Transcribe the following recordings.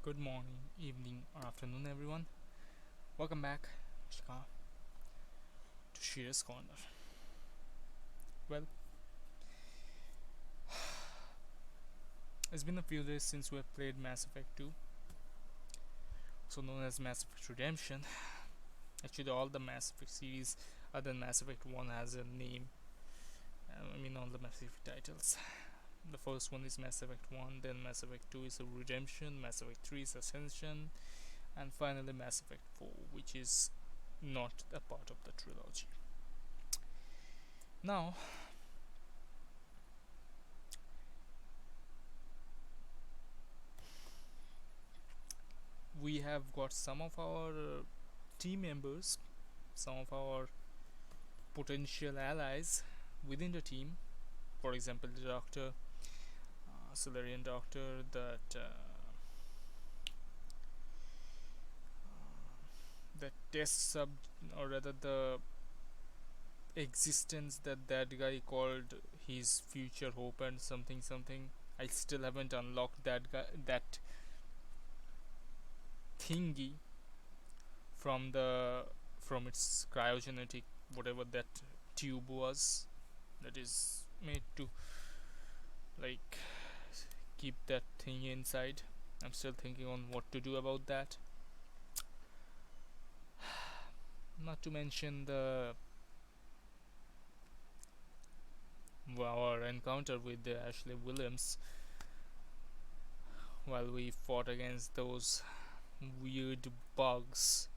Good morning, evening, or afternoon, everyone. Welcome back, Shika, to Shear's Corner. Well, it's been a few days since we have played Mass Effect 2, also known as Mass Effect Redemption. Actually, all the Mass Effect series, other than Mass Effect 1, has a name. All the Mass Effect titles. The first one is Mass Effect 1, then Mass Effect 2 is a Redemption, Mass Effect 3 is Ascension, and finally Mass Effect 4, which is not a part of the trilogy. Now, we have got some of our team members, some of our potential allies within the team. For example, the Doctor, Solarian Doctor, the test sub, or rather the existence that guy called his future hope and something something. I still haven't unlocked that thingy from its cryogenetic whatever that tube was that is made to like keep that thing inside. I'm still thinking on what to do about that. Not to mention our encounter with Ashley Williams while we fought against those weird bugs.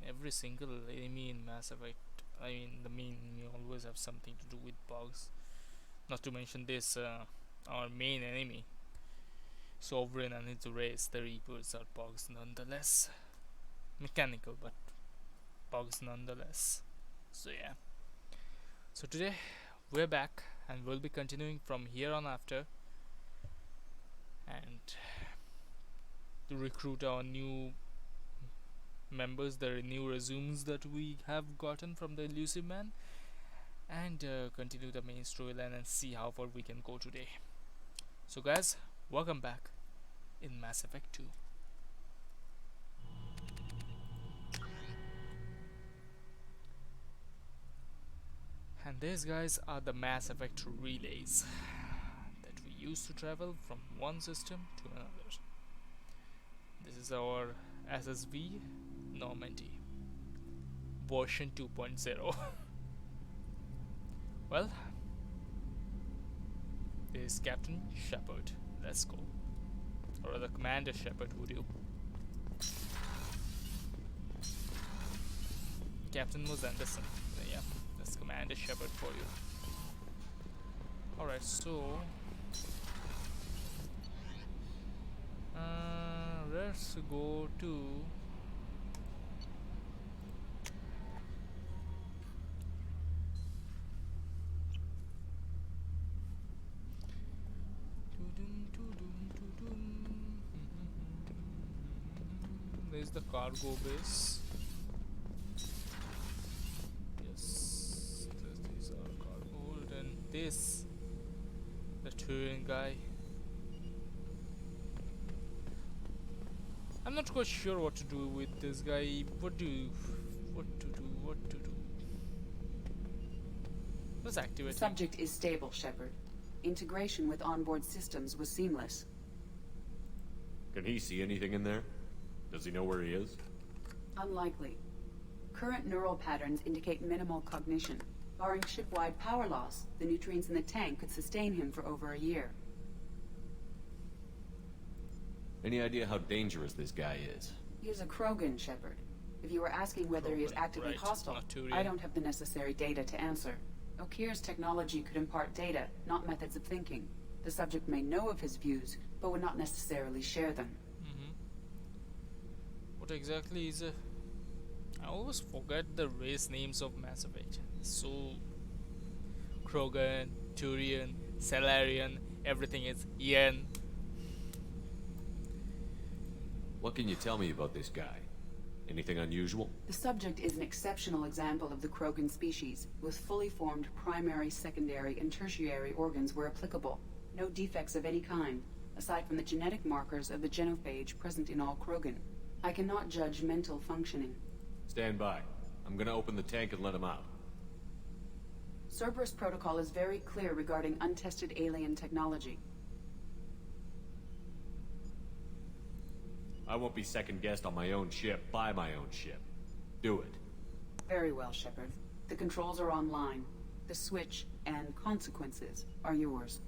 Every single enemy in Mass Effect, the main enemy always have something to do with bugs. Not to mention this, our main enemy, Sovereign and his race, the Reapers, are bugs nonetheless. Mechanical, but bugs nonetheless. So yeah. So today we're back and we'll be continuing from here on after, and to recruit our new members, the new resumes that we have gotten from the Elusive Man, and continue the main storyline and see how far we can go today. So guys, welcome back in Mass Effect 2. And these guys are the Mass Effect relays that we use to travel from one system to another. This is our SSV Normandy version 2.0. Well, this is Captain Shepard. Let's go. Or rather, Commander Shepard, would you? Captain was Anderson. Yeah, that's Commander Shepard for you. Alright, so let's go to there's the cargo base. Yes, these are cargo hold, and this the Turian guy. I'm not quite sure what to do with this guy. What to do? Let's activate The subject is stable, Shepard. Integration with onboard systems was seamless. Can he see anything in there? Does he know where he is? Unlikely. Current neural patterns indicate minimal cognition. Barring ship-wide power loss, the nutrients in the tank could sustain him for over a year. Any idea how dangerous this guy is? He is a Krogan, Shepard. If you were asking whether he is Krogan, actively right, hostile, not Turian. I don't have the necessary data to answer. Okir's technology could impart data, not methods of thinking. The subject may know of his views, but would not necessarily share them. What exactly is a... I always forget the race names of Mass Effect. So Krogan, Turian, Salarian, everything is Yen. What can you tell me about this guy? Anything unusual? The subject is an exceptional example of the Krogan species, with fully formed primary, secondary, and tertiary organs where applicable. No defects of any kind. aside from the genetic markers of the genophage present in all Krogan. I cannot judge mental functioning. Stand by. I'm gonna open the tank and let him out. Cerberus protocol is very clear regarding untested alien technology. I won't be second-guessed on my own ship by my own ship. Do it. Very well, Shepard. The controls are online. The switch and consequences are yours.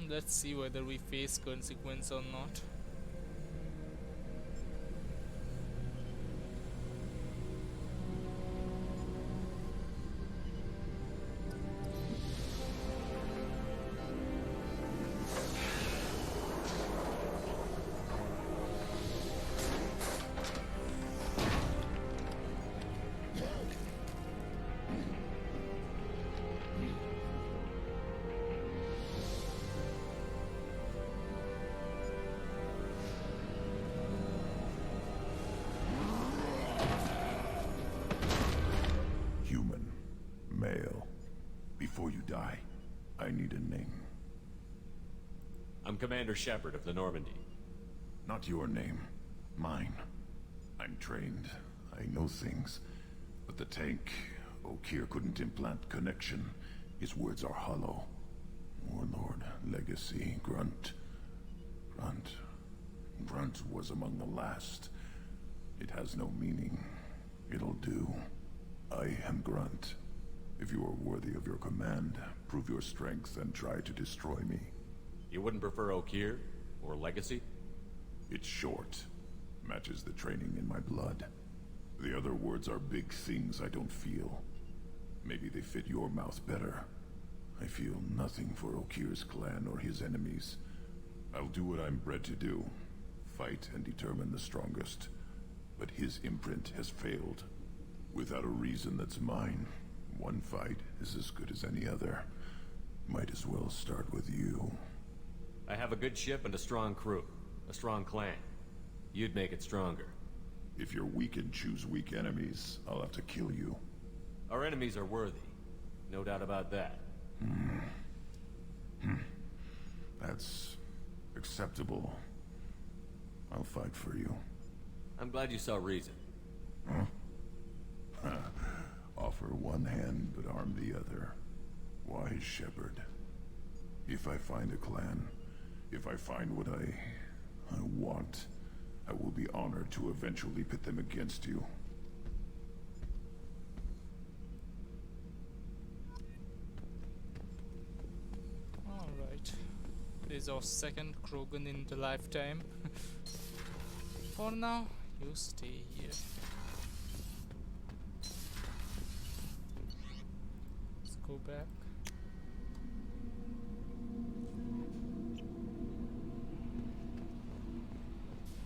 Let's see whether we face consequence or not. Human. Male. Before you die, I need a name. I'm Commander Shepard of the Normandy. Not your name. Mine. I'm trained. I know things. But the tank, Okeer couldn't implant connection. His words are hollow. Warlord, Legacy, Grunt. Grunt was among the last. It has no meaning. It'll do. I am Grunt. If you are worthy of your command, prove your strength and try to destroy me. You wouldn't prefer Okeer? Or Legacy? It's short. Matches the training in my blood. The other words are big things I don't feel. Maybe they fit your mouth better. I feel nothing for Okeer's clan or his enemies. I'll do what I'm bred to do. Fight and determine the strongest. But his imprint has failed. Without a reason that's mine, one fight is as good as any other. Might as well start with you. I have a good ship and a strong crew. A strong clan. You'd make it stronger. If you're weak and choose weak enemies, I'll have to kill you. Our enemies are worthy. No doubt about that. That's acceptable. I'll fight for you. I'm glad you saw reason. Offer one hand, but arm the other. Wise Shepard. If I find a clan, if I find what I want, I will be honored to eventually pit them against you. Alright. This is our second Krogan in the lifetime. For now, you stay here. Let's go back.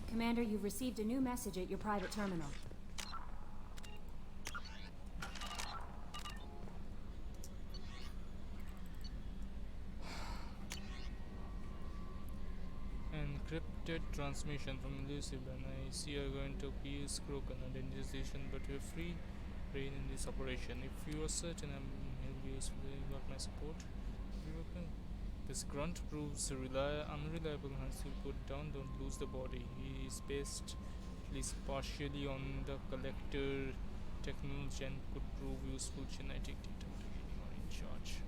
Commander, you've received a new message at your private terminal. Encrypted transmission from Luciban. I see you're going to Okeer's Krogan identification, but you're free reign in this operation. If you are certain he'll be useful, you got my support. You okay? This Grunt proves unreliable unless you put down, don't lose the body. He is based at least partially on the collector technology and could prove useful genetic data to anyone in charge.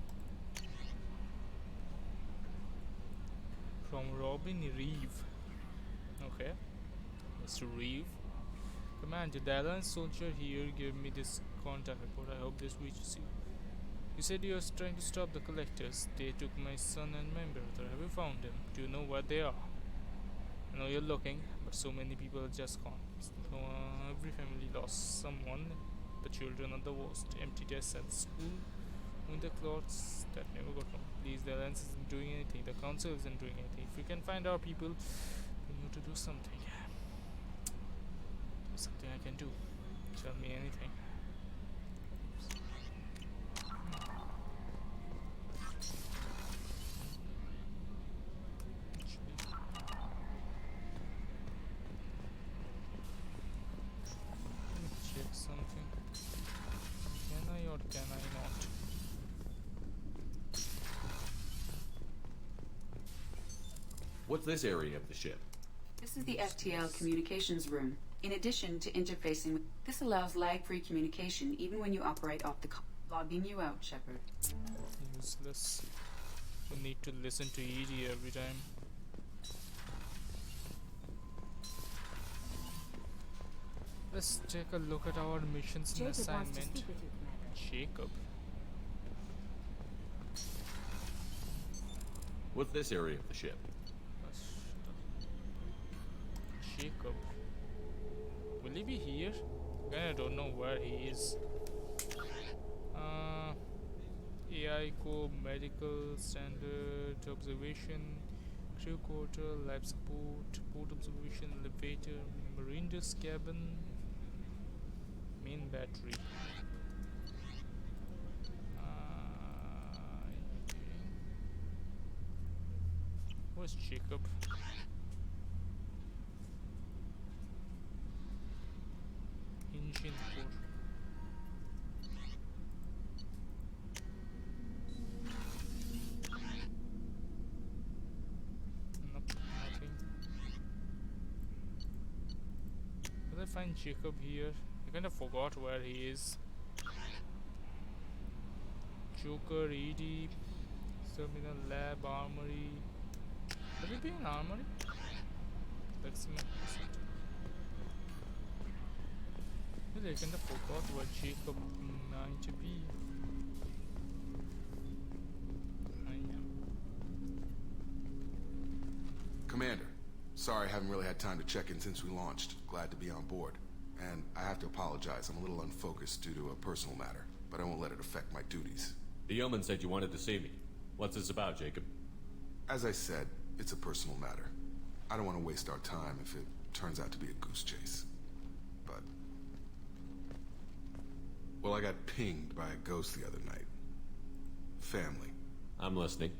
From Robin Reeve. Okay. Mr. Reeve. Commander, the Alliance soldier here gave me this contact report. I hope this reaches you. You said you were trying to stop the collectors. They took my son and my brother. Have you found them? Do you know where they are? I know you're looking, but so many people are just gone. So, every family lost someone. The children are the worst. Empty desks at school. Winter clothes that never got home. Please, the Alliance isn't doing anything. The Council isn't doing anything. If we can find our people, we need to do something. There's something I can do. Tell me anything. Check something. Can I or can I not? What's this area of the ship? This is the FTL communications room. In addition to interfacing with... This allows lag-free communication even when you operate off the... Logging you out, Shepard. Useless. You need to listen to ED every time. Let's take a look at our missions and Jacob wants to assignment. speak with you, Commander. Jacob. What's this area of the ship? Jacob. Will he be here? Again, I don't know where he is. AI Co, medical standard observation, crew quarter, life support, port observation, elevator, mariner's cabin, main battery. Okay. Where's Jacob? Engine core. Nope, nothing. Did I find Jacob here? I kind of forgot where he is. Joker, ED, Terminal Lab, Armory. Will it be an armory? Let's see. Really, I kind of forgot where Jacob might to be. Commander, sorry I haven't really had time to check in since we launched. Glad to be on board. And I have to apologize, I'm a little unfocused due to a personal matter, but I won't let it affect my duties. The yeoman said you wanted to see me. What's this about, Jacob? As I said, it's a personal matter. I don't want to waste our time if it turns out to be a goose chase. But... well, I got pinged by a ghost the other night. Family. I'm listening.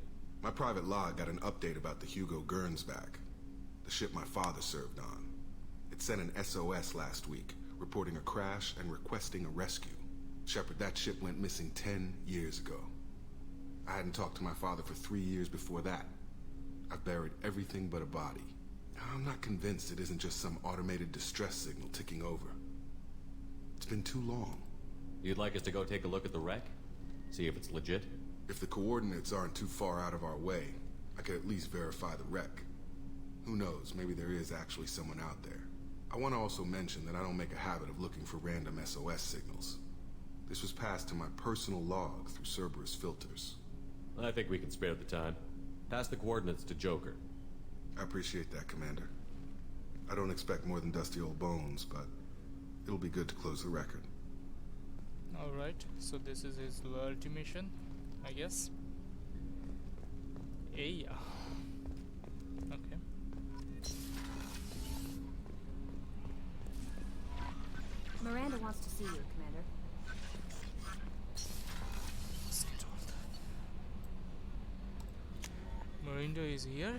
My private log got an update about the Hugo Gernsback, the ship my father served on. It sent an SOS last week, reporting a crash and requesting a rescue. Shepard, that ship went missing 10 years ago. I hadn't talked to my father for 3 years before that. I've buried everything but a body. I'm not convinced it isn't just some automated distress signal ticking over. It's been too long. You'd like us to go take a look at the wreck? See if it's legit? If the coordinates aren't too far out of our way, I could at least verify the wreck. Who knows, maybe there is actually someone out there. I want to also mention that I don't make a habit of looking for random SOS signals. This was passed to my personal log through Cerberus filters. I think we can spare the time. Pass the coordinates to Joker. I appreciate that, Commander. I don't expect more than dusty old bones, but it'll be good to close the record. Alright, so this is his loyalty mission, I guess. Yeah. Okay. Miranda wants to see you, Commander. Scheduled. Miranda is here.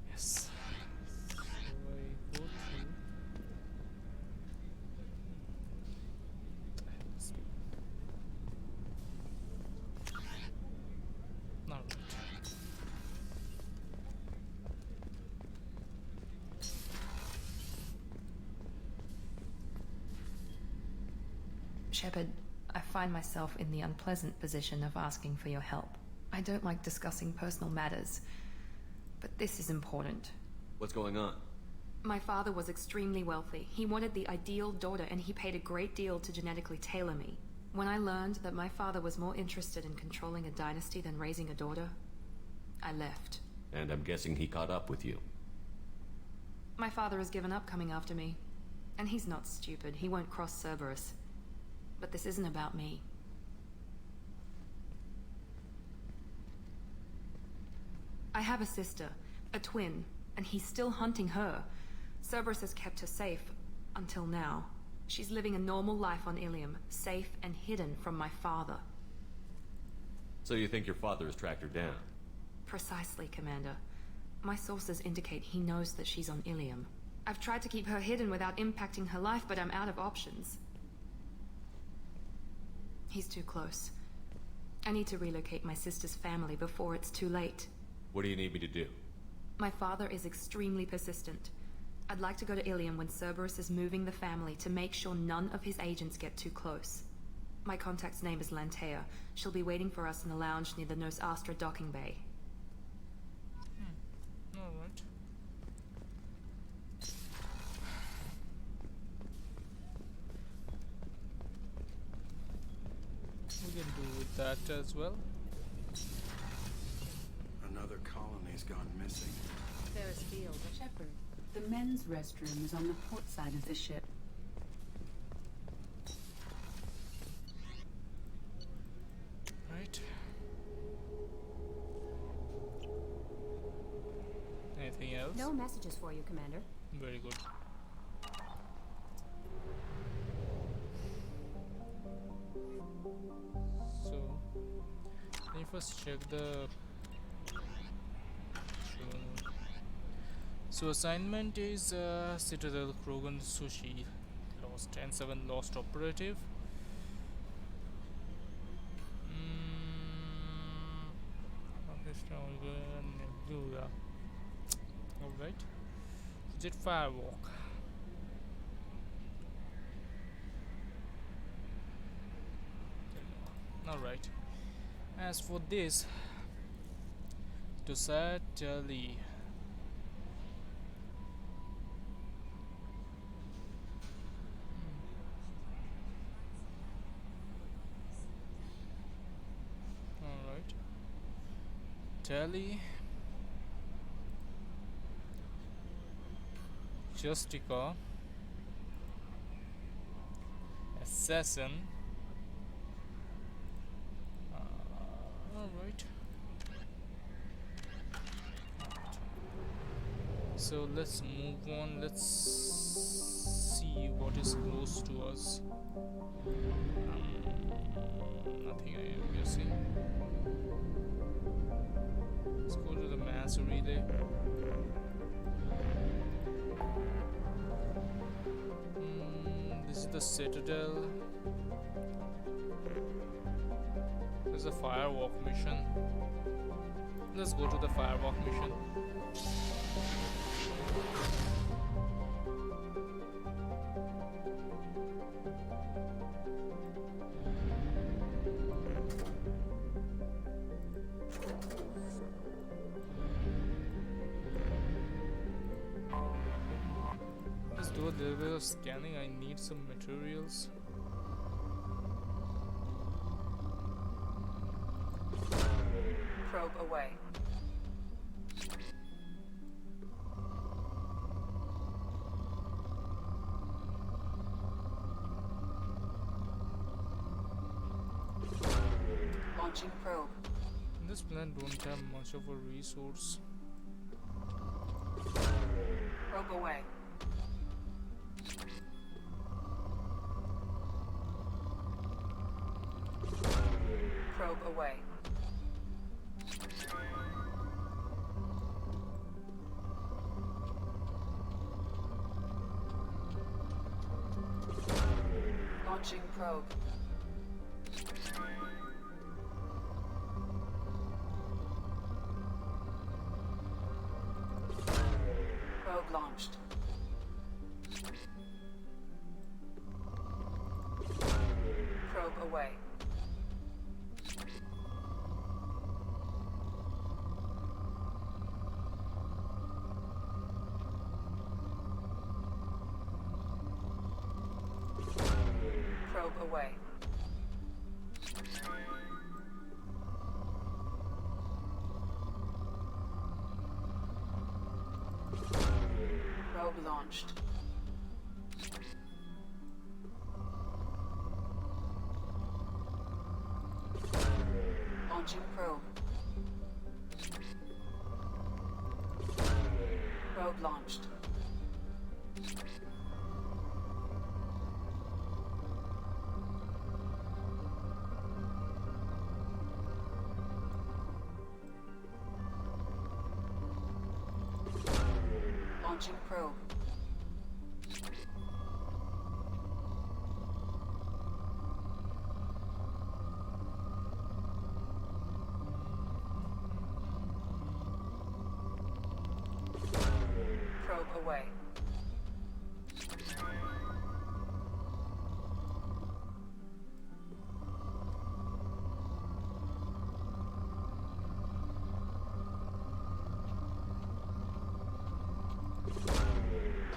Yes. So I go through. Not right. Shepard, I find myself in the unpleasant position of asking for your help. I don't like discussing personal matters, but this is important. What's going on? My father was extremely wealthy. He wanted the ideal daughter, and he paid a great deal to genetically tailor me. When I learned that my father was more interested in controlling a dynasty than raising a daughter, I left. And I'm guessing he caught up with you. My father has given up coming after me. And he's not stupid. He won't cross Cerberus. But this isn't about me. I have a sister, a twin, and he's still hunting her. Cerberus has kept her safe, until now. She's living a normal life on Ilium, safe and hidden from my father. So you think your father has tracked her down? Precisely, Commander. My sources indicate he knows that she's on Ilium. I've tried to keep her hidden without impacting her life, but I'm out of options. He's too close. I need to relocate my sister's family before it's too late. What do you need me to do? My father is extremely persistent. I'd like to go to Ilium when Cerberus is moving the family to make sure none of his agents get too close. My contact's name is Lantea. She'll be waiting for us in the lounge near the Nos Astra docking bay. Alright. We can do with that as well. Another colony's gone missing. Ferris Field. Shepard, the men's restroom is on the port side of the ship. Right. Anything else? No messages for you, Commander. Very good. So, let me first check the. So assignment is Citadel Krogan Sushi lost 10-7 lost operative. Alright. Jet Firewalk. Alright. As for this, to Satali. Alright. Tally. Justica. Assassin. Alright. So let's move on. Let's see what is close to us. Nothing, I am guessing. Let's go to the mass relay. This is the Citadel. There's a Firewalk mission. Let's go to the Firewalk mission. Let's do a little bit of scanning. I need some materials. Probe away. Launching probe. This planet don't have much of a resource. Probe away. Probe away. Launching probe. Probe launched. Probe away. Probe away. Probe launched. Launching probe. Probe launched. Launching probe. Probe away.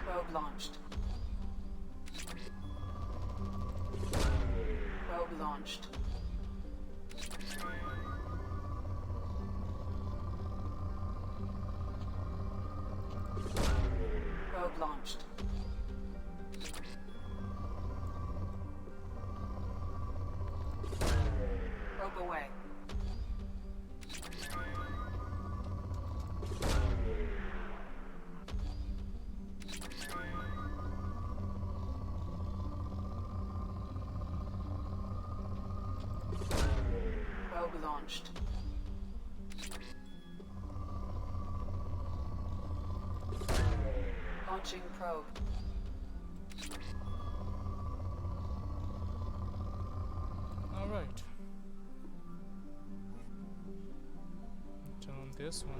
Probe launched. Probe launched. Probe launched. Probe away. Probe launched. Launching probe. All right. Turn on this one.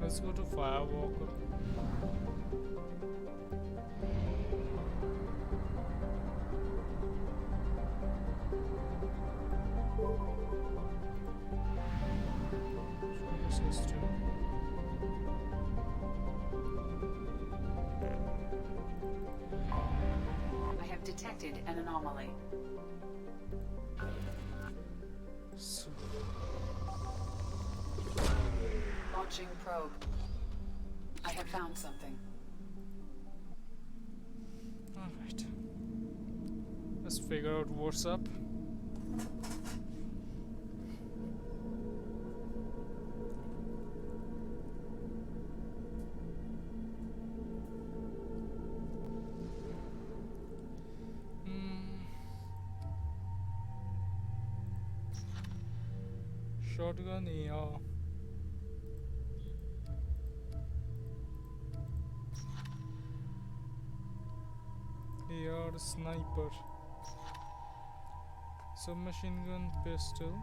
Let's go to Firewalker. System. I have detected an anomaly. So, Launching probe. I have found something. all right. Let's figure out what's up. Shotgun AR. AR sniper. Submachine gun pistol.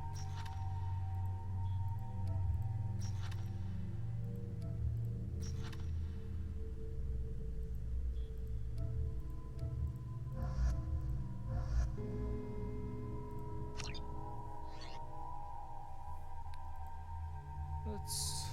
Let's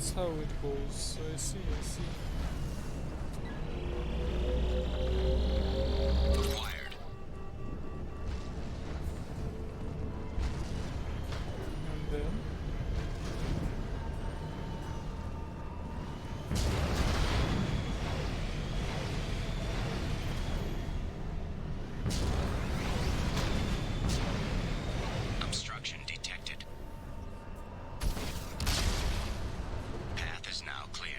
that's how it goes. I see, I see. Acquired. And then Obstruction detected. Path is now clear.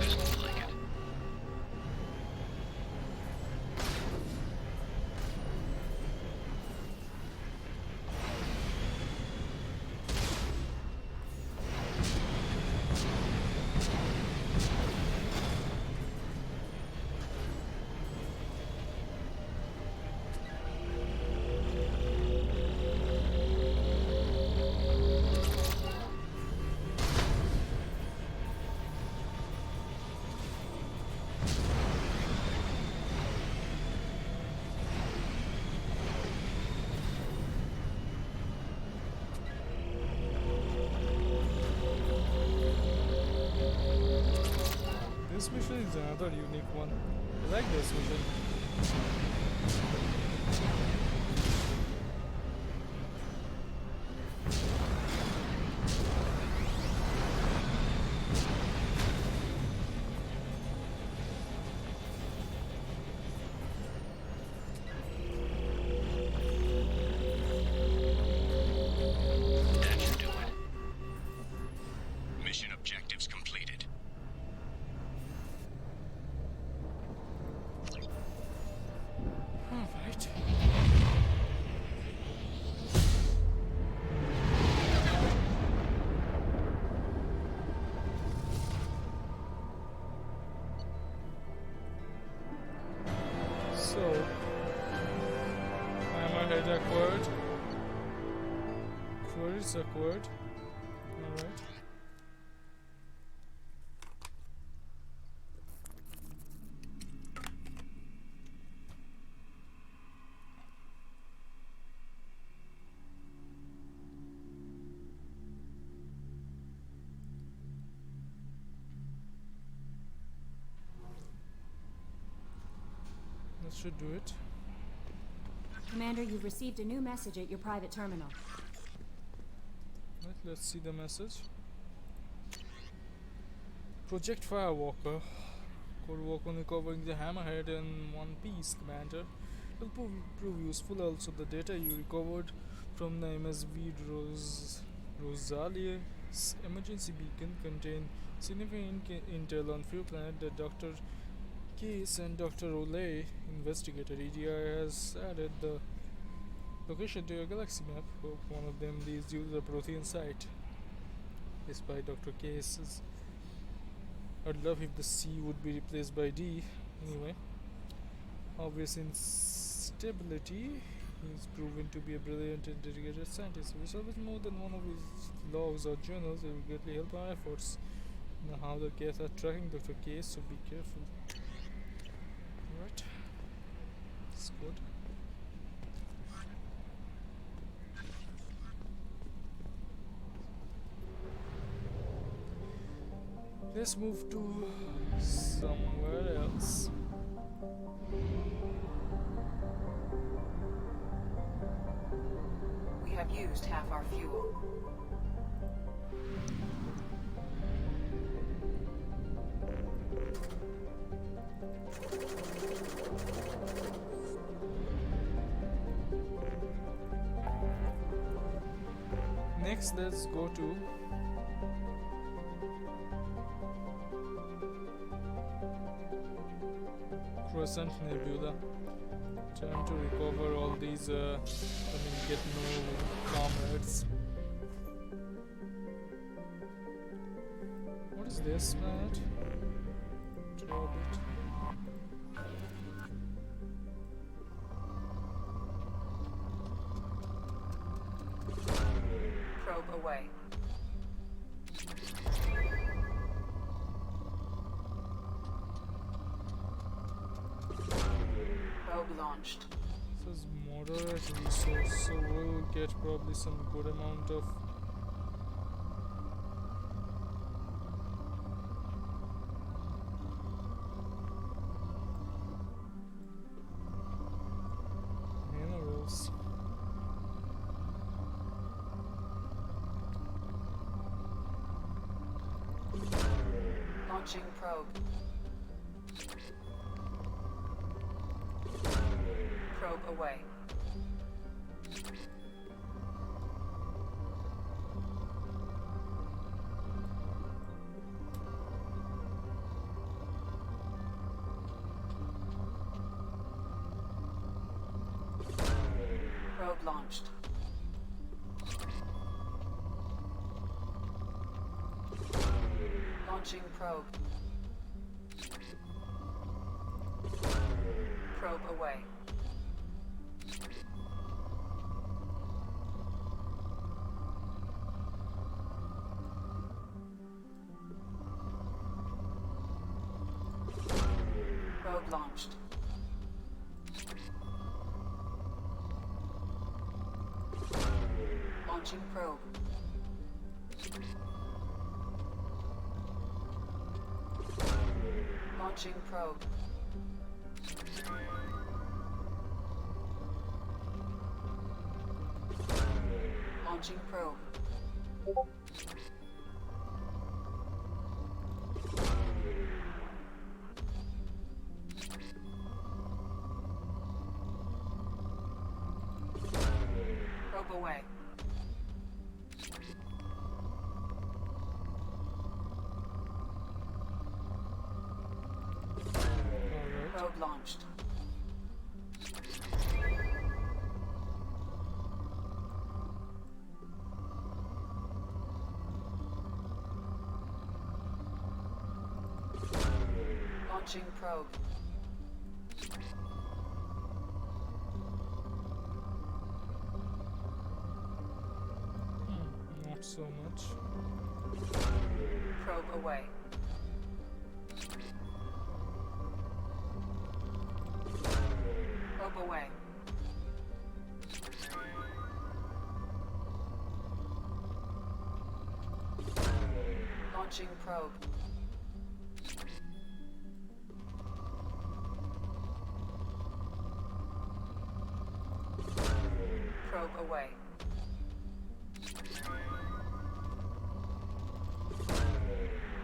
This looks like it. this mission is another unique one. I like this mission. That should do it. Mission objectives completed. Alright. So, hammerhead acquired. Queries acquired. Alright. That should do it. Commander, you've received a new message at your private terminal. Right, let's see the message. Project Firewalker. Could work on recovering the hammerhead in one piece, Commander. Will prove useful. Also, the data you recovered from the MSV Rosalia's emergency beacon contain significant intel on few planets that Dr. Case and Dr. Olay investigated. EDI has added the location to your galaxy map. Hope one of them leads you to the Prothean site. Despite Dr. Case's, I'd love if the C would be replaced by D. Anyway, obvious instability. He's proven to be a brilliant and dedicated scientist. If we salvage more than one of his logs or journals, it will greatly help our efforts. Now, how the case are tracking Dr. Case, so be careful. Alright. That's good. Let's move to somewhere else. We have used half our fuel. Next, let's go to Crescent Nebula. Time to recover all these, get new comrades. What is this planet? Orbit. Probe away. Probe launched. This is moderate resource, so we'll get probably some good amount of minerals. Launching probe. Probe away. Probe launched. Launching probe. Probe away. Probe launched. Launching probe. Launching probe. Launching probe. Probe away. Probe launched. Launching probe. Not so much. Probe away. Probe away. Launching probe. Probe away.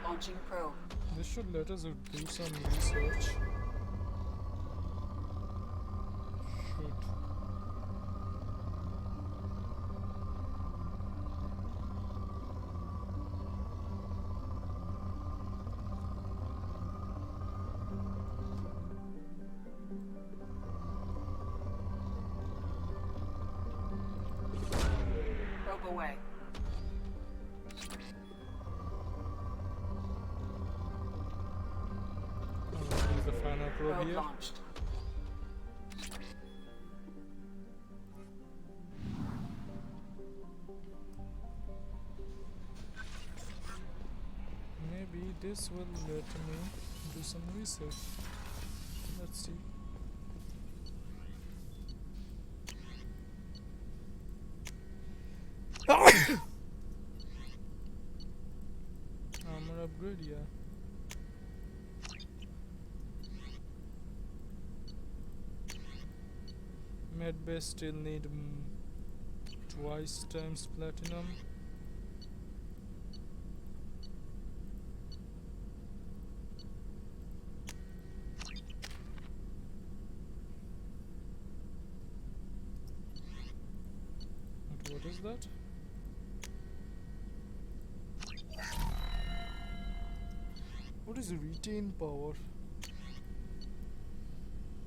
Launching probe. This should let us do some research. Should. Probe away. Here's the final probe Probe here. launched. Maybe this will let me do some research. Let's see. Armor upgrade, yeah. At best, still need twice times platinum. But what is that? What is retain power?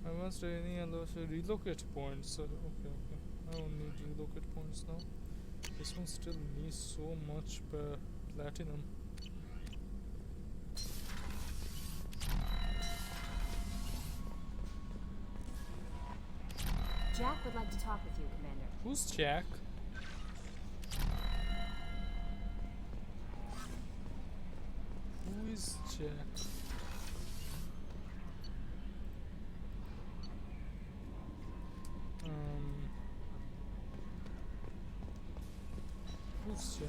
Advanced training allows relocate points. Okay. I don't need relocate points now. This one still needs so much platinum. Jack would like to talk with you, Commander. Who's Jack? Who is Jack? Who's Jack?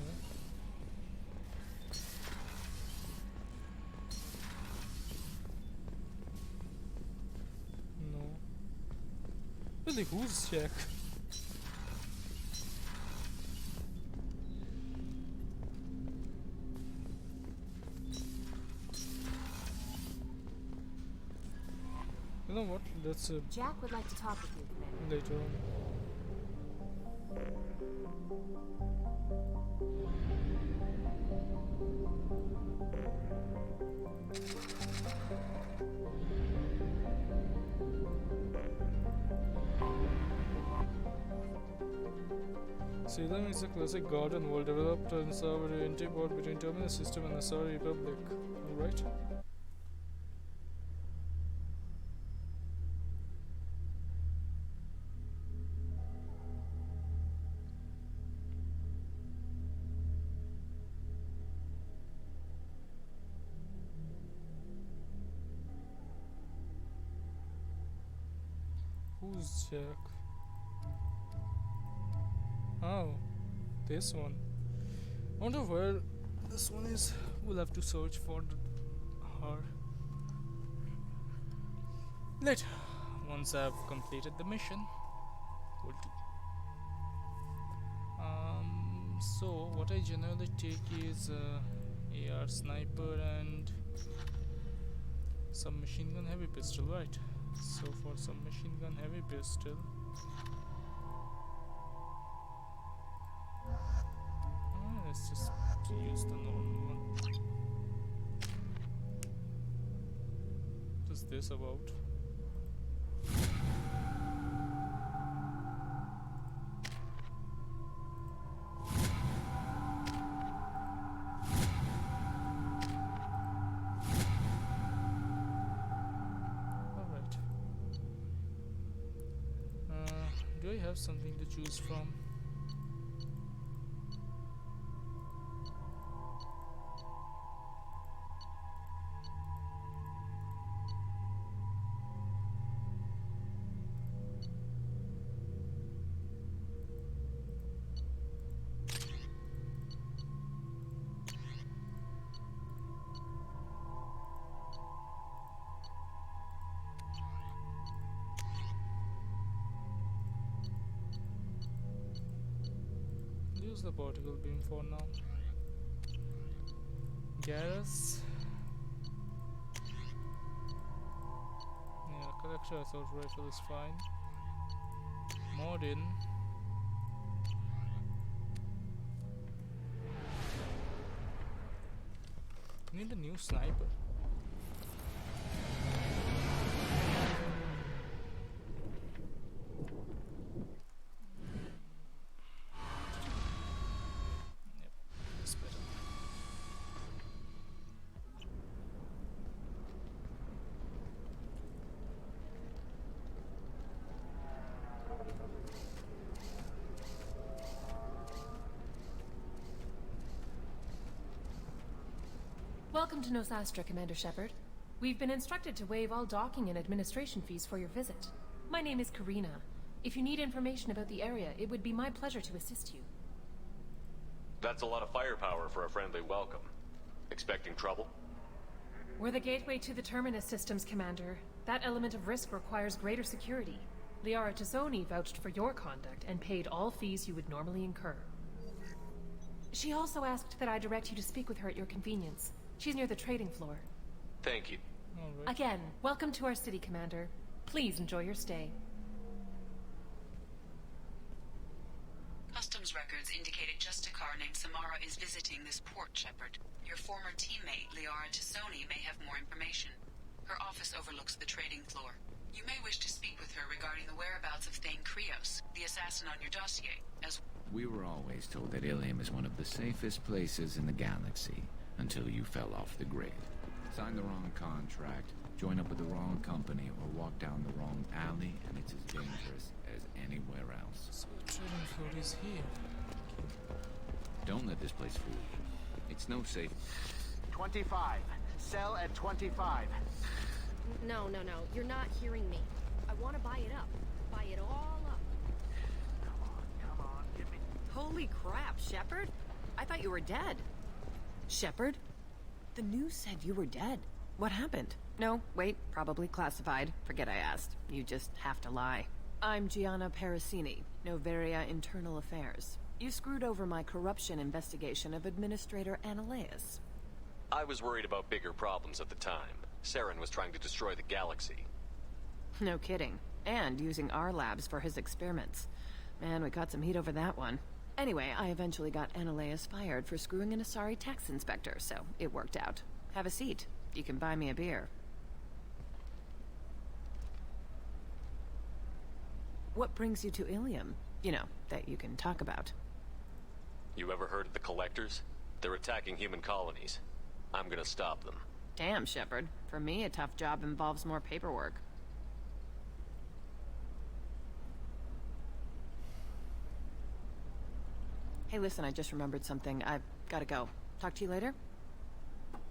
No. Really, who's Jack? You know what? Let's Jack would like to talk with you, Commander. later on. Salem is a classic garden world developed and served an antipode between Terminus System and the Asari Republic. Alright? Who's Jack? Oh, this one. I wonder where this one is. We'll have to search for her later. Once I've completed the mission, we'll do. So what I generally take is AR sniper and submachine gun heavy pistol, right? So for submachine gun heavy pistol, let's just use the normal one. What is this about? Alright. Do I have something to choose from? Use the particle beam for now. Garrus. Yeah, collector assault rifle is fine. Modin. Need a new sniper. Yep, that's better. Welcome to Nosastra, Commander Shepard. We've been instructed to waive all docking and administration fees for your visit. My name is Karina. If you need information about the area, it would be my pleasure to assist you. That's a lot of firepower for a friendly welcome. Expecting trouble? We're the gateway to the Terminus systems, Commander. That element of risk requires greater security. Liara Tazzoni vouched for your conduct and paid all fees you would normally incur. She also asked that I direct you to speak with her at your convenience. She's near the trading floor. Thank you. Alright. Again, welcome to our city, Commander. Please enjoy your stay. Customs records indicated just a car named Samara is visiting this port, Shepard. Your former teammate, Liara Tazzoni, may have more information. Her office overlooks the trading floor. You may wish to speak with her regarding the whereabouts of Thane Krios, the assassin on your dossier, as We were always told that Ilium is one of the safest places in the galaxy, until you fell off the grid. Sign the wrong contract, join up with the wrong company, or walk down the wrong alley, and it's as dangerous as anywhere else. So the trading floor is here. Don't let this place fool you. It's no safe. 25. Sell at 25. No. You're not hearing me. I want to buy it up. Buy it all up. Come on, give me... Holy crap, Shepard. I thought you were dead. Shepard? The news said you were dead. What happened? No, wait, probably classified. Forget I asked. You just have to lie. I'm Gianna Parasini, Noveria Internal Affairs. You screwed over my corruption investigation of Administrator Analeas. I was worried about bigger problems at the time. Saren was trying to destroy the galaxy. No kidding. And using our labs for his experiments. Man, we caught some heat over that one. Anyway, I eventually got Analeas fired for screwing an Asari tax inspector, so it worked out. Have a seat. You can buy me a beer. What brings you to Ilium? You know, that you can talk about. You ever heard of the Collectors? They're attacking human colonies. I'm gonna stop them. Damn, Shepard. For me, a tough job involves more paperwork. Hey, listen, I just remembered something. I've gotta go. Talk to you later?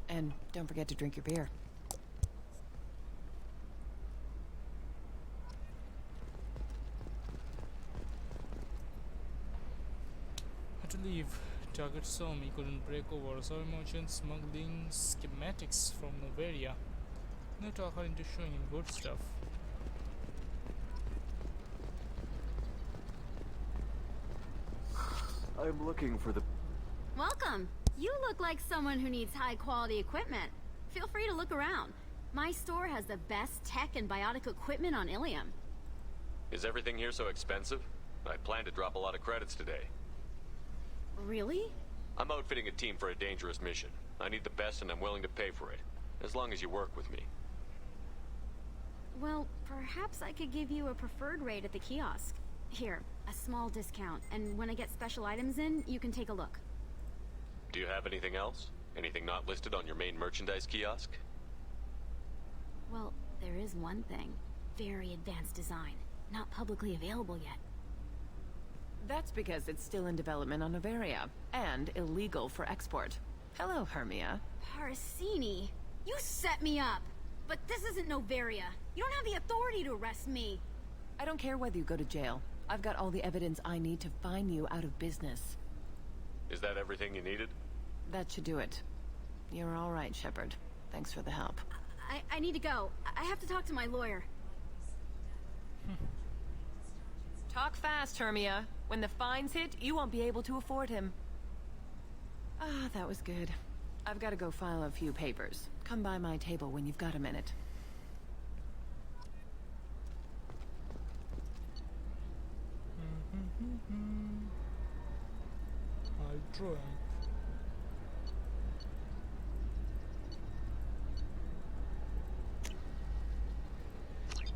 And don't forget to drink your beer. Had to leave. Target saw me, couldn't break over. Sorry, merchant smuggling schematics from Noveria. No talk her into showing him good stuff. I'm looking for the... Welcome. You look like someone who needs high-quality equipment. Feel free to look around. My store has the best tech and biotic equipment on Ilium. Is everything here so expensive? I plan to drop a lot of credits today. Really? I'm outfitting a team for a dangerous mission. I need the best and I'm willing to pay for it. As long as you work with me. Well, perhaps I could give you a preferred rate at the kiosk. Here, a small discount, and when I get special items in, you can take a look. Do you have anything else? Anything not listed on your main merchandise kiosk? Well, there is one thing. Very advanced design. Not publicly available yet. That's because it's still in development on Noveria, and illegal for export. Hello, Hermia. Parasini, you set me up! But this isn't Noveria. You don't have the authority to arrest me. I don't care whether you go to jail. I've got all the evidence I need to fine you out of business. Is that everything you needed? That should do it. You're all right, Shepard. Thanks for the help. I need to go. I have to talk to my lawyer. Talk fast, Hermia. When the fines hit, you won't be able to afford him. Ah, that was good. I've got to go file a few papers. Come by my table when you've got a minute. I'll try.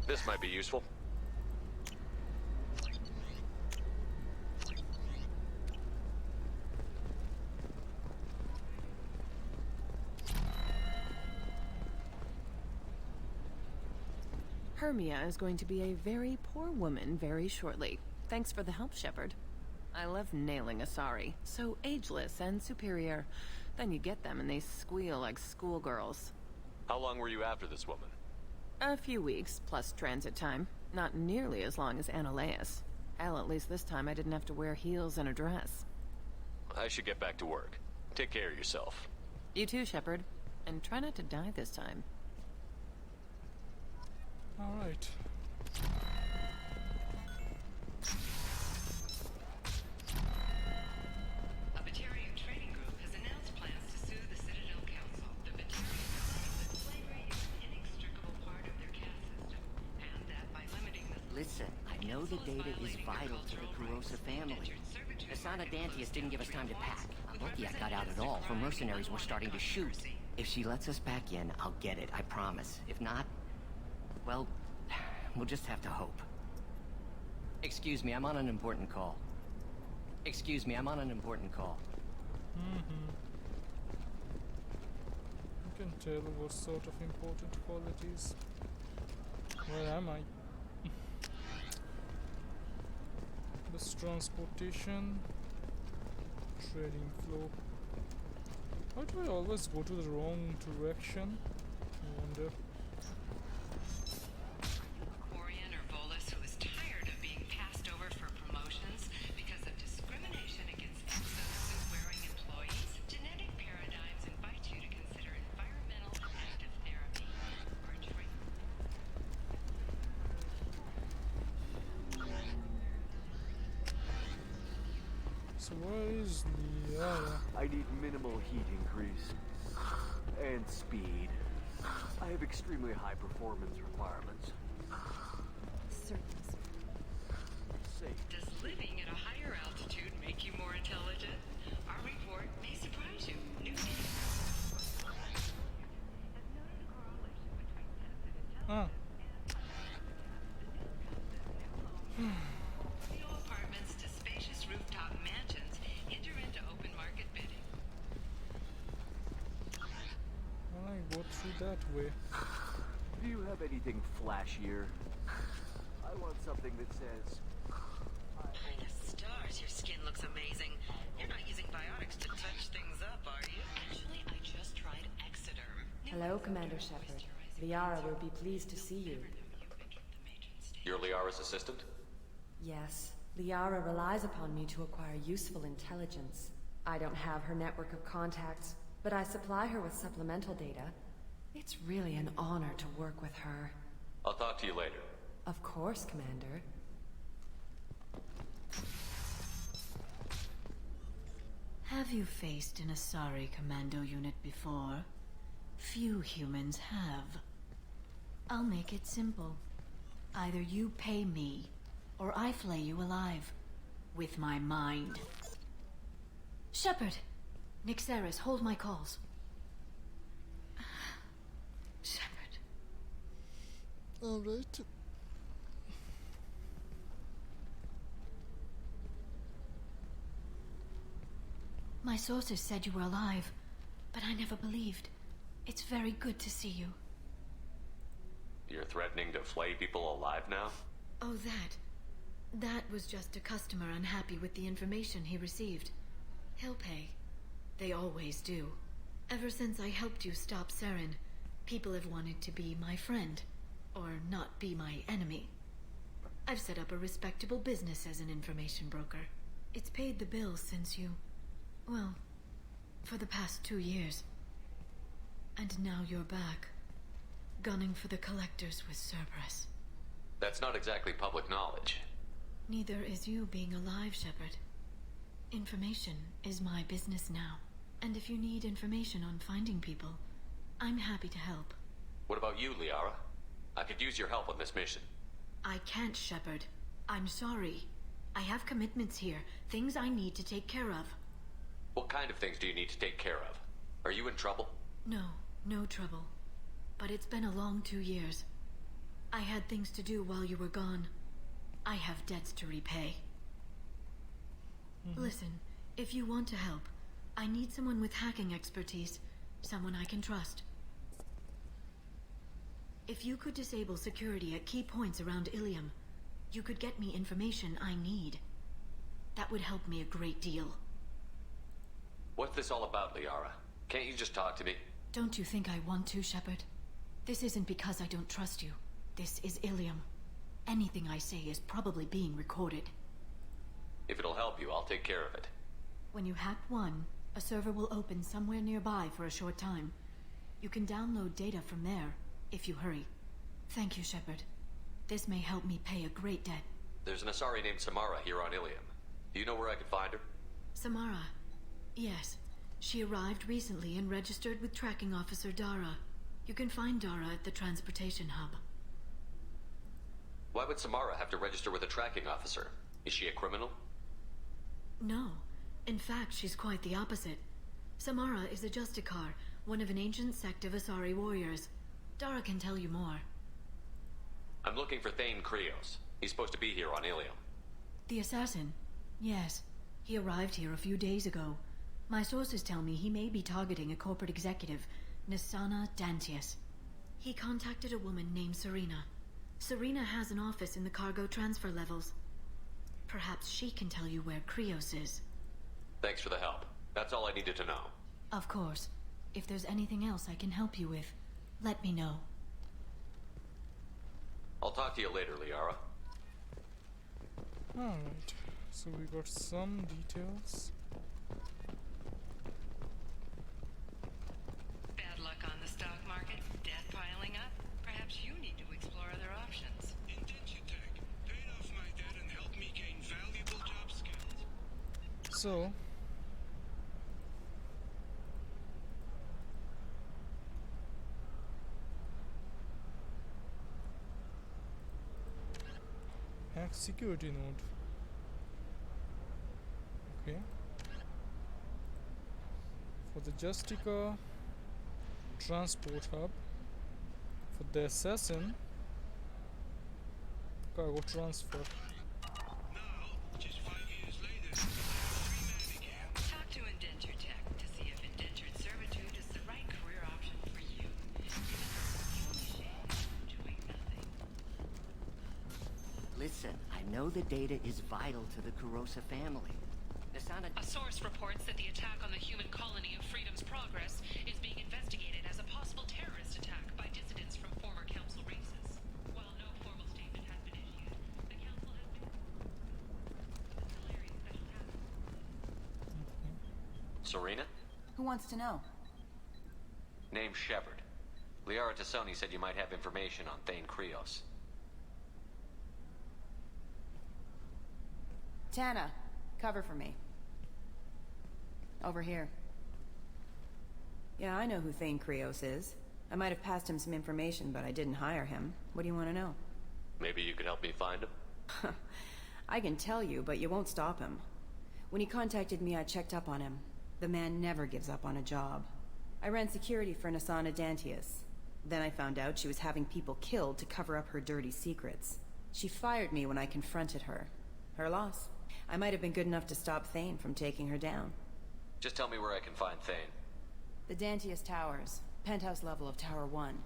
This might be useful. Hermia is going to be a very poor woman very shortly. Thanks for the help, Shepard. I love nailing Asari. So ageless and superior. Then you get them and they squeal like schoolgirls. How long were you after this woman? A few weeks, plus transit time. Not nearly as long as Analeas. Hell, at least this time I didn't have to wear heels and a dress. I should get back to work. Take care of yourself. You too, Shepard. And try not to die this time. Alright. Listen, I know the data is vital to the Kurosa family. Asana Dantius didn't give us time to pack. I'm lucky I got out at all. Her mercenaries were starting to shoot. If she lets us back in, I'll get it, I promise. If not, well, we'll just have to hope. Excuse me, I'm on an important call. Excuse me, I'm on an important call. You can tell what sort of important qualities. Where am I? This transportation, trading floor. Why do I always go to the wrong direction? I wonder. Quarian or Volus, who is tired of being passed over for promotions because of discrimination against exosuit-wearing employees, Genetic Paradigms invite you to consider environmental active therapy or treatment. So where is Liara? I need minimal heat increase. And speed. I have extremely high performance requirements. Certainly. Does living at a higher altitude make you more intelligent? Our report may surprise you. New data. Ah. New apartments to spacious rooftop mansions enter into open market bidding. I go through that way. Do you have anything flashier? I want something that says... By the stars, your skin looks amazing. You're not using biotics to touch things up, are you? Actually, I just tried Exoderm. Hello, Commander Shepard. Liara will be pleased to see you. You're Liara's assistant? Yes. Liara relies upon me to acquire useful intelligence. I don't have her network of contacts, but I supply her with supplemental data. It's really an honor to work with her. I'll talk to you later. Of course, Commander. Have you faced an Asari commando unit before? Few humans have. I'll make it simple. Either you pay me, or I flay you alive. With my mind. Shepard! Nixeris, hold my calls. Shepard. Alright. My sources said you were alive, but I never believed. It's very good to see you. You're threatening to flay people alive now? Oh, that. That was just a customer unhappy with the information he received. He'll pay. They always do. Ever since I helped you stop Saren, people have wanted to be my friend, or not be my enemy. I've set up a respectable business as an information broker. It's paid the bills since you... well, for the past 2 years. And now you're back, gunning for the Collectors with Cerberus. That's not exactly public knowledge. Neither is you being alive, Shepard. Information is my business now. And if you need information on finding people, I'm happy to help. What about you, Liara? I could use your help on this mission. I can't, Shepard. I'm sorry. I have commitments here, things I need to take care of. What kind of things do you need to take care of? Are you in trouble? No, no trouble. But it's been a long 2 years. I had things to do while you were gone. I have debts to repay. Listen, if you want to help, I need someone with hacking expertise. Someone I can trust. If you could disable security at key points around Ilium, you could get me information I need. That would help me a great deal. What's this all about, Liara? Can't you just talk to me? Don't you think I want to, Shepard? This isn't because I don't trust you. This is Ilium. Anything I say is probably being recorded. If it'll help you, I'll take care of it. When you hack one, a server will open somewhere nearby for a short time. You can download data from there, if you hurry. Thank you, Shepard. This may help me pay a great debt. There's an Asari named Samara here on Ilium. Do you know where I could find her? Samara. Yes. She arrived recently and registered with Tracking Officer Dara. You can find Dara at the transportation hub. Why would Samara have to register with a tracking officer? Is she a criminal? No. In fact, she's quite the opposite. Samara is a Justicar, one of an ancient sect of Asari warriors. Dara can tell you more. I'm looking for Thane Krios. He's supposed to be here on Ilium. The assassin? Yes. He arrived here a few days ago. My sources tell me he may be targeting a corporate executive, Nisana Dantius. He contacted a woman named Serena. Serena has an office in the cargo transfer levels. Perhaps she can tell you where Krios is. Thanks for the help. That's all I needed to know. Of course. If there's anything else I can help you with, let me know. I'll talk to you later, Liara. Alright, so we got some details. Bad luck on the stock market, debt piling up. Perhaps you need to explore other options. Intensitech. Paid off my debt and helped me gain valuable job skills. So, hack security node. Okay. For the Justica transport hub. For the assassin, cargo transfer. Talk to Indenture Tech to see if indentured servitude is the right career option for you. Doing nothing. Listen, I know the data is vital to the Kurosa family. Nisana... A source reports that the attack on the human colony of Freedom's Progress is being investigated as a possible terrorist attack by dissidents from former council races. While no formal statement has been issued, the council has been... Serena? Who wants to know? Name's Shepard. Liara Tassoni said you might have information on Thane Krios. Tana, cover for me. Over here. Yeah, I know who Thane Krios is. I might have passed him some information, but I didn't hire him. What do you want to know? Maybe you could help me find him? I can tell you, but you won't stop him. When he contacted me, I checked up on him. The man never gives up on a job. I ran security for Nisana Dantius. Then I found out she was having people killed to cover up her dirty secrets. She fired me when I confronted her. Her loss. I might have been good enough to stop Thane from taking her down. Just tell me where I can find Thane. The Dantius Towers. Penthouse level of Tower 1.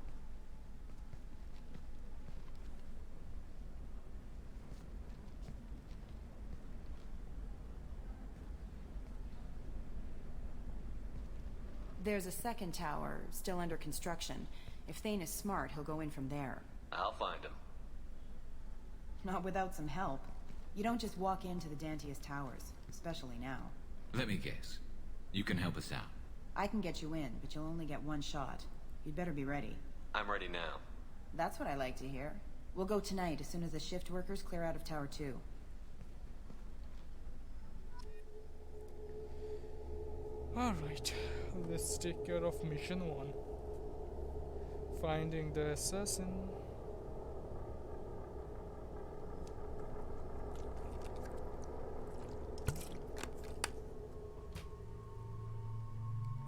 There's a second tower, still under construction. If Thane is smart, he'll go in from there. I'll find him. Not without some help. You don't just walk into the Dantius Towers, especially now. Let me guess. You can help us out. I can get you in, but you'll only get one shot. You'd better be ready. I'm ready now. That's what I like to hear. We'll go tonight as soon as the shift workers clear out of Tower 2. Alright, let's take care of mission 1. Finding the assassin.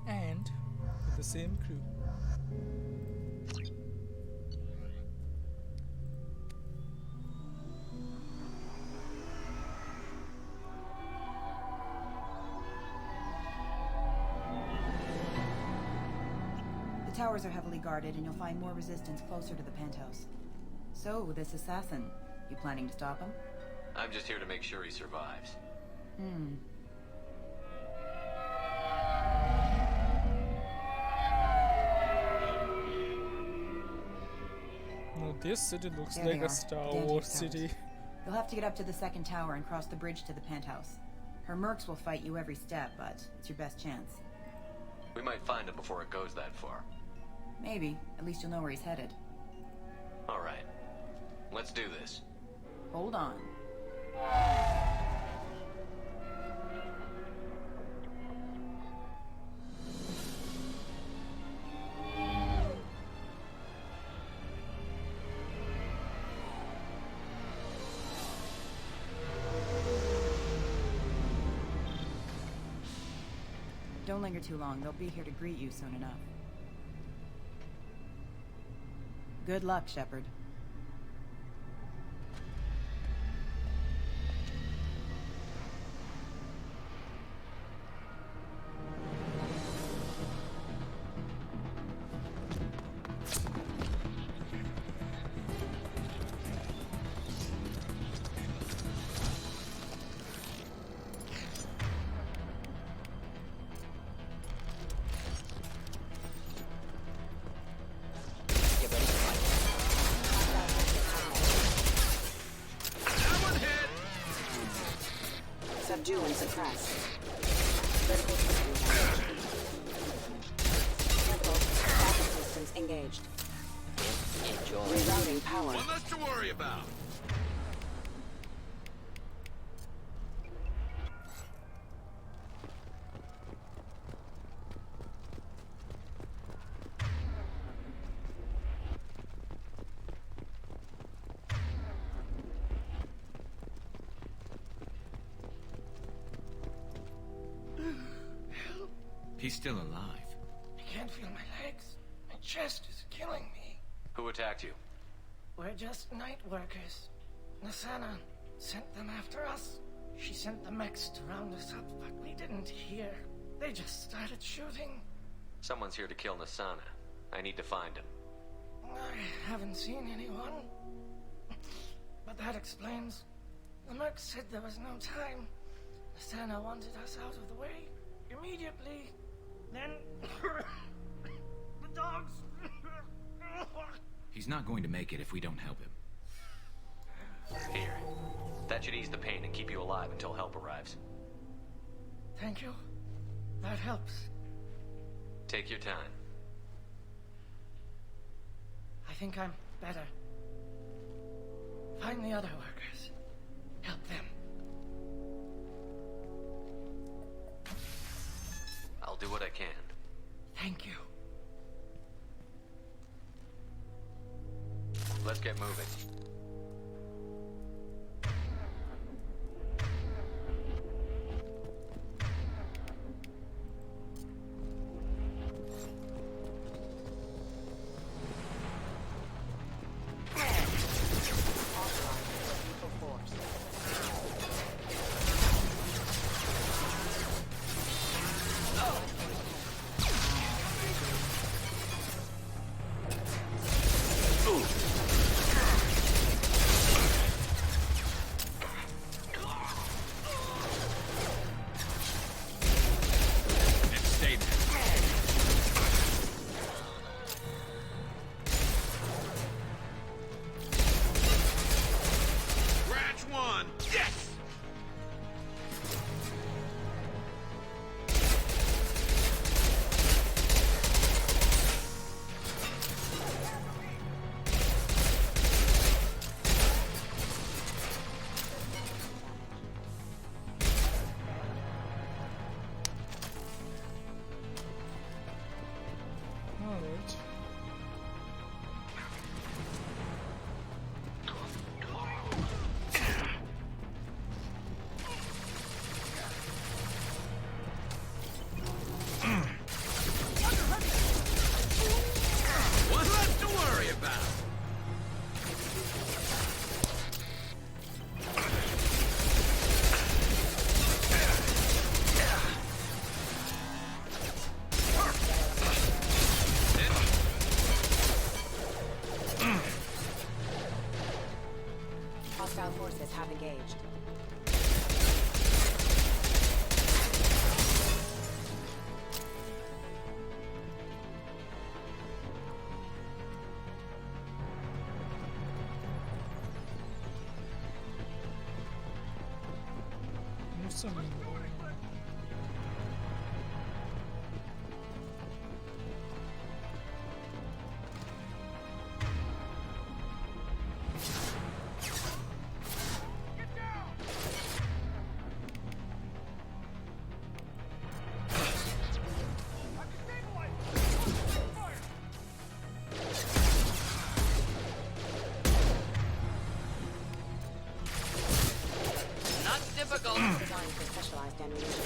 And with the same crew. The towers are heavily guarded, and you'll find more resistance closer to the penthouse. So, this assassin, you planning to stop him? I'm just here to make sure he survives. Now this city looks There like they a are, Star Dantius Wars Towers. city. You'll have to get up to the second tower and cross the bridge to the penthouse. Her mercs will fight you every step, but it's your best chance. We might find him before it goes that far. Maybe. At least you'll know where he's headed. Alright. Let's do this. Hold on. Don't linger too long. They'll be here to greet you soon enough. Good luck, Shepard. Subdue and suppress. Backup systems engaged. Enjoy. Rerouting power. One less to worry about. He's still alive. I can't feel my legs. My chest is killing me. Who attacked you? We're just night workers. Nasana sent them after us. She sent the mechs to round us up, but we didn't hear. They just started shooting. Someone's here to kill Nasana. I need to find him. I haven't seen anyone. But that explains. The mercs said there was no time. Nasana wanted us out of the way immediately. Then the dogs. He's not going to make it if we don't help him. Here. That should ease the pain and keep you alive until help arrives. Thank you. That helps. Take your time. I think I'm better. Find the other workers. Help them. I'll do what I can. Thank you. Let's get moving. Hostile forces have engaged. Designed for specialized ammunition.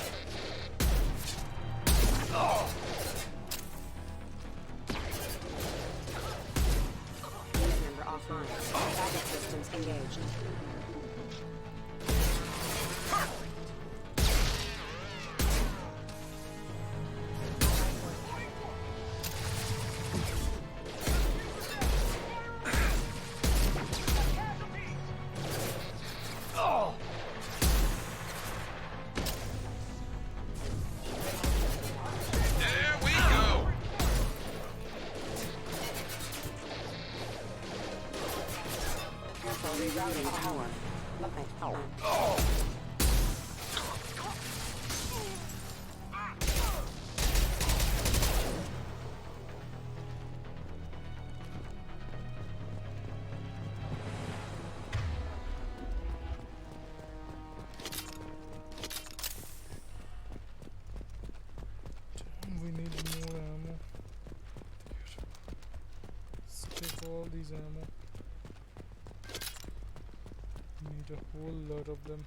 resistance engaged. We need more ammo. Let's take all these ammo. Need a whole lot of them.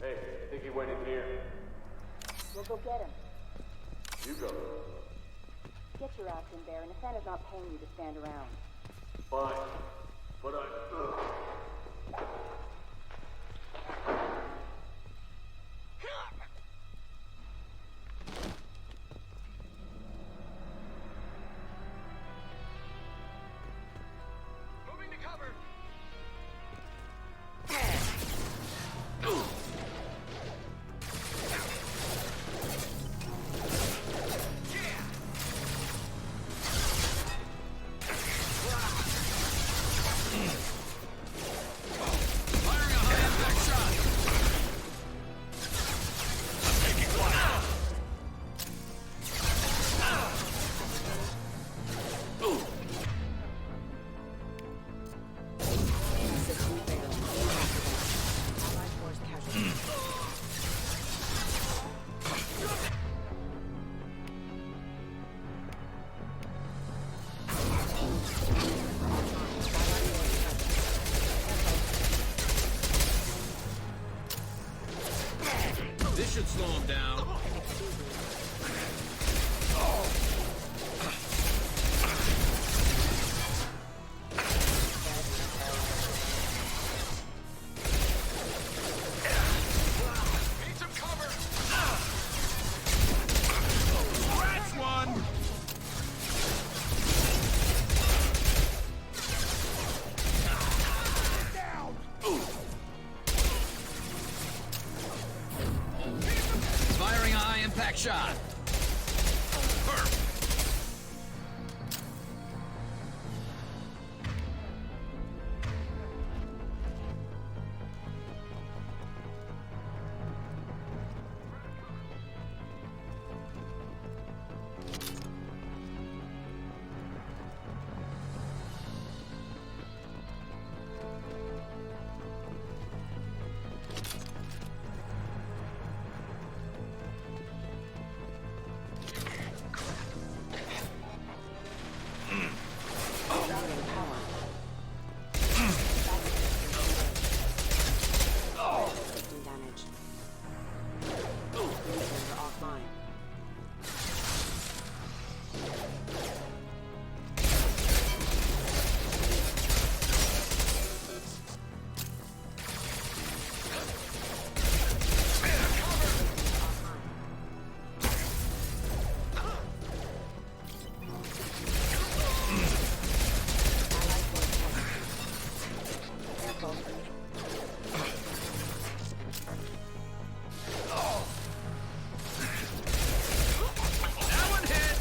Hey, I think he went in here. We'll go get him. You go. Get your ass in there, and Nathana's not paying you to stand around. Fine. But Moving to cover. This should slow him down. Need some cover. That's one! Firing a high-impact shot. That one hit!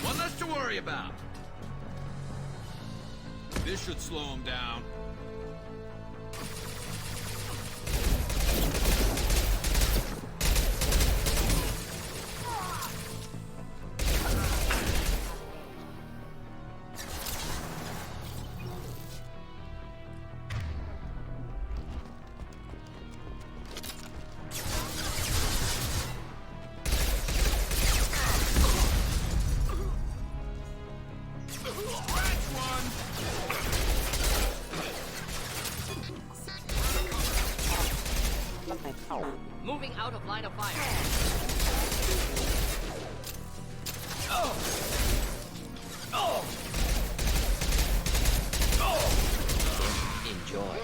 One less to worry about. This should slow him down. Moving out of line of fire. Enjoy.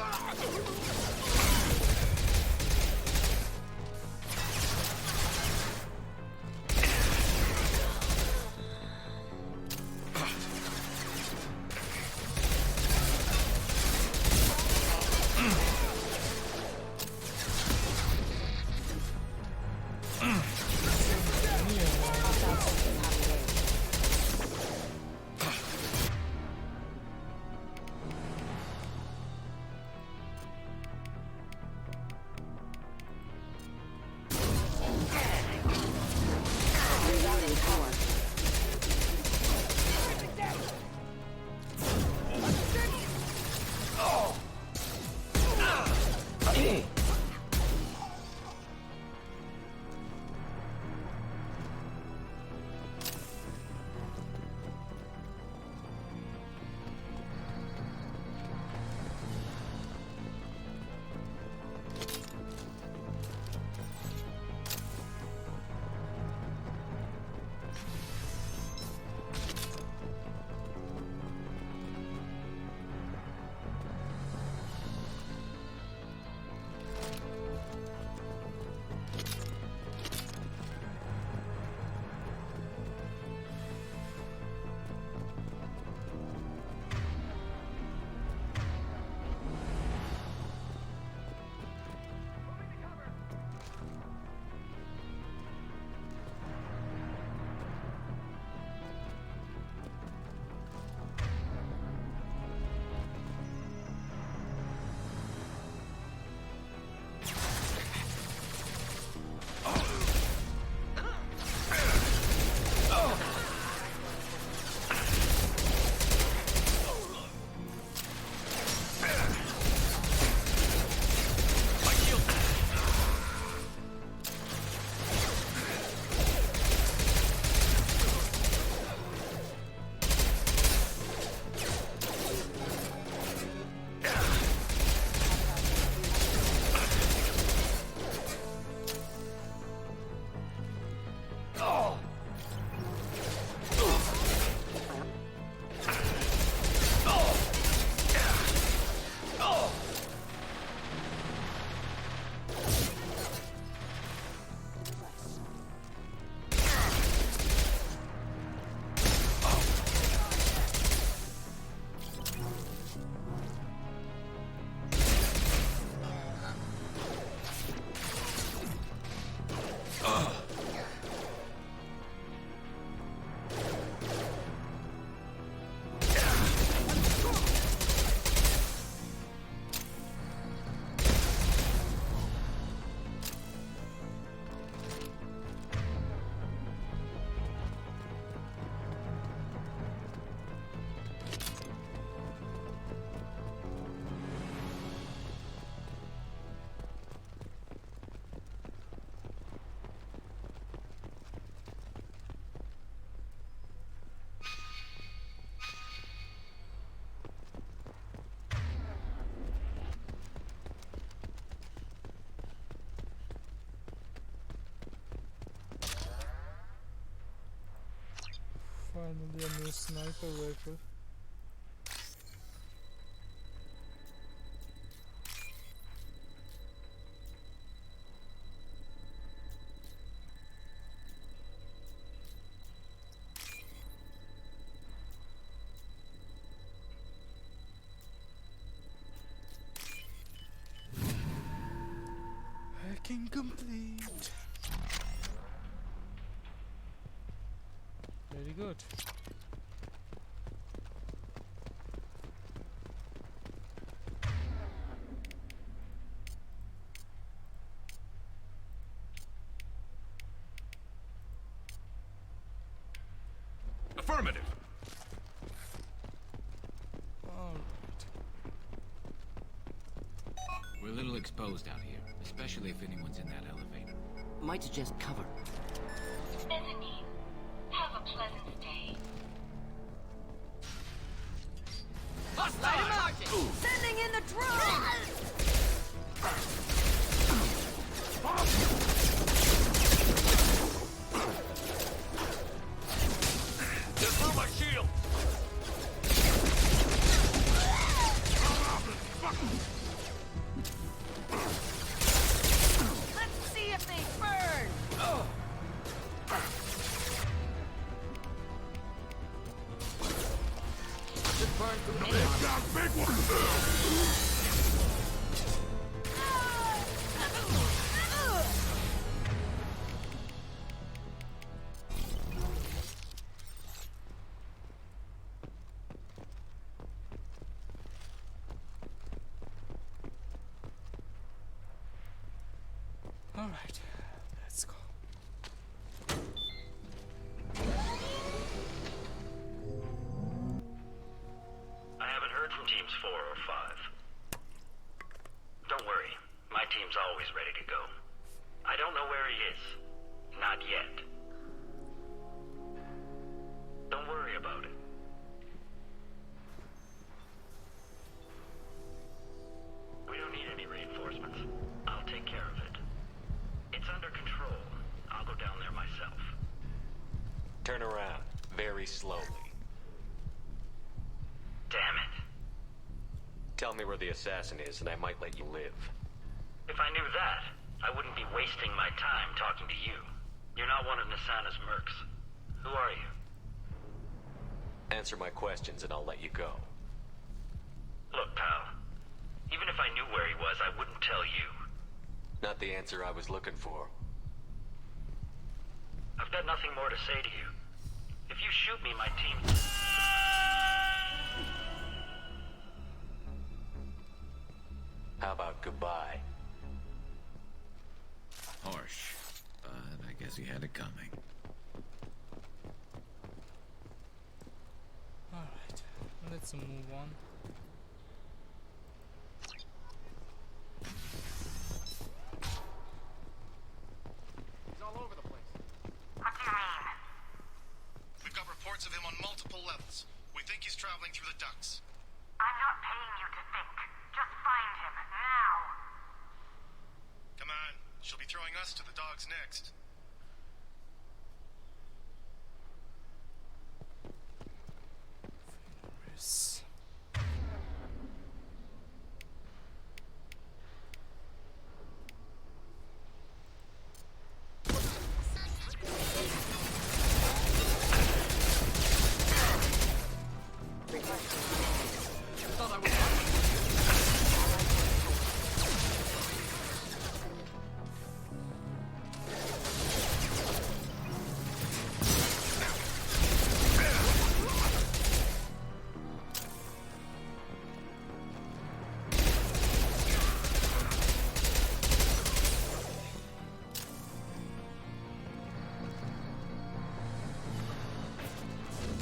Finally, a new sniper rifle. Hacking complete. Very good. Affirmative. We're a little exposed out here, especially if anyone's in that elevator. Might suggest cover. Mezzanine. Have a pleasant stay. Hostile! Sending in the drone! Alright, let's go. I haven't heard from teams 4 or 5. Don't worry, my team's always ready to go. I don't know where he is. Not yet. Don't worry about it. We don't need any reinforcements. I'll take care of it. It's under control. I'll go down there myself. Turn around, very slowly. Damn it. Tell me where the assassin is, and I might let you live. If I knew that, I wouldn't be wasting my time talking to you. You're not one of Nasana's mercs. Who are you? Answer my questions, and I'll let you go. Look, pal. Even if I knew where he was, I wouldn't tell you. Not the answer I was looking for. I've got nothing more to say to you. If you shoot me, my team... How about goodbye? Harsh, but I guess he had it coming. Alright, let's move on. He's all over the place. What do you mean? We've got reports of him on multiple levels. We think he's traveling through the ducts. I'm not paying you to think. Just find him, now! Come on. She'll be throwing us to the dogs next. Fenris.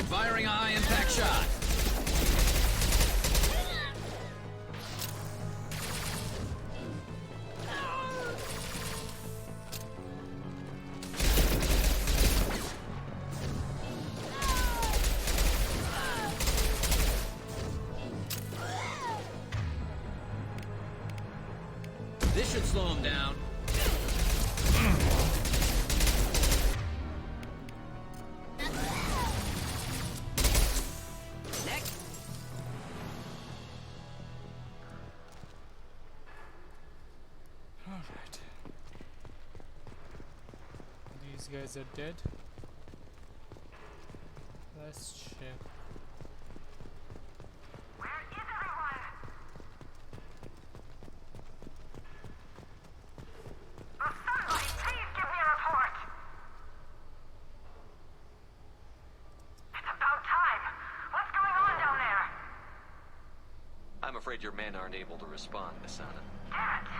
Firing a high impact shot. This should slow him down. Alright. These guys are dead. Let's check. Where is everyone? Will somebody please give me a report? It's about time. What's going on down there? I'm afraid your men aren't able to respond, Nasana. Damn it!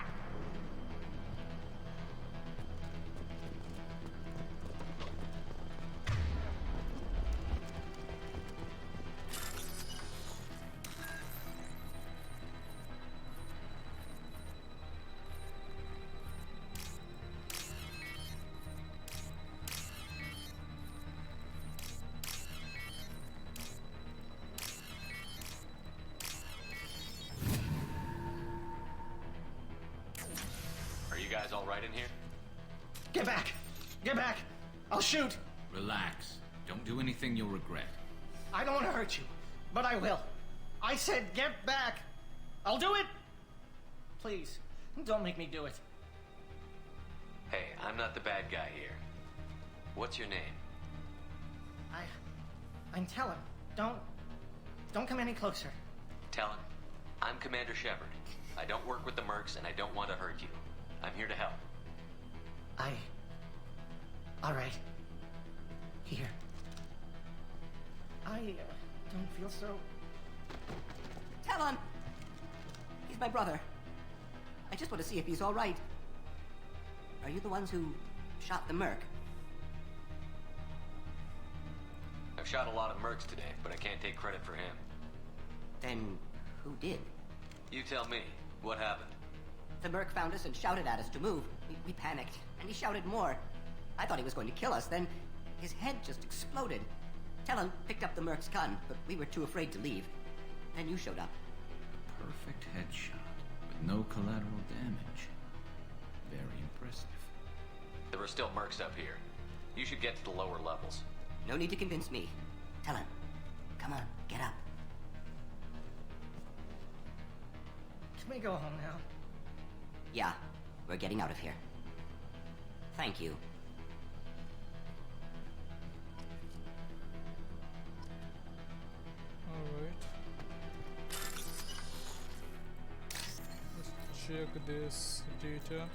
Are you guys all right in here? Get back! Get back! I'll shoot! Relax. Don't do anything you'll regret. I don't want to hurt you, but I will. I said get back! I'll do it! Please, don't make me do it. Hey, I'm not the bad guy here. What's your name? I'm Talon. Don't come any closer. Talon, I'm Commander Shepard. I don't work with the mercs, and I don't want to hurt you. I'm here to help. All right. Here. I don't feel so... Talon! He's my brother. I just want to see if he's all right. Are you the ones who shot the merc? I've shot a lot of mercs today, but I can't take credit for him. Then who did? You tell me. What happened? The merc found us and shouted at us to move. We panicked, and he shouted more. I thought he was going to kill us, then his head just exploded. Talon picked up the merc's gun, but we were too afraid to leave. Then you showed up. Perfect headshot, with no collateral damage. Very impressive. There are still mercs up here. You should get to the lower levels. No need to convince me. Talon, come on, get up. Can we go home now? Yeah, we're getting out of here. Thank you. Alright. Let's check this data.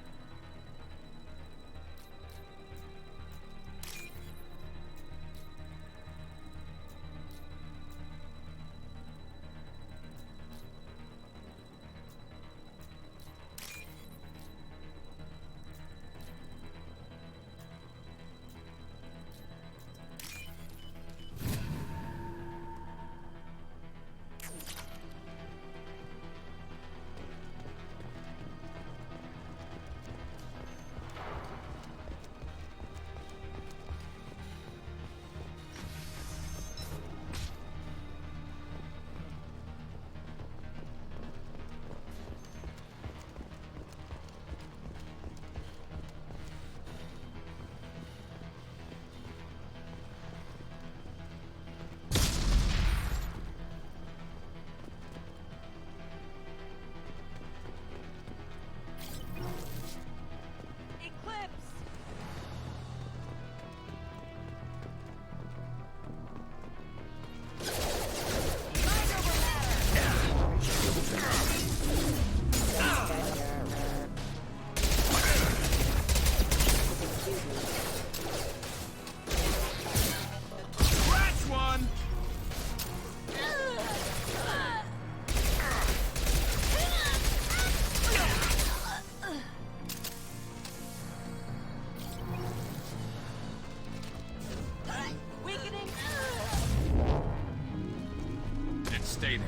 Stay down.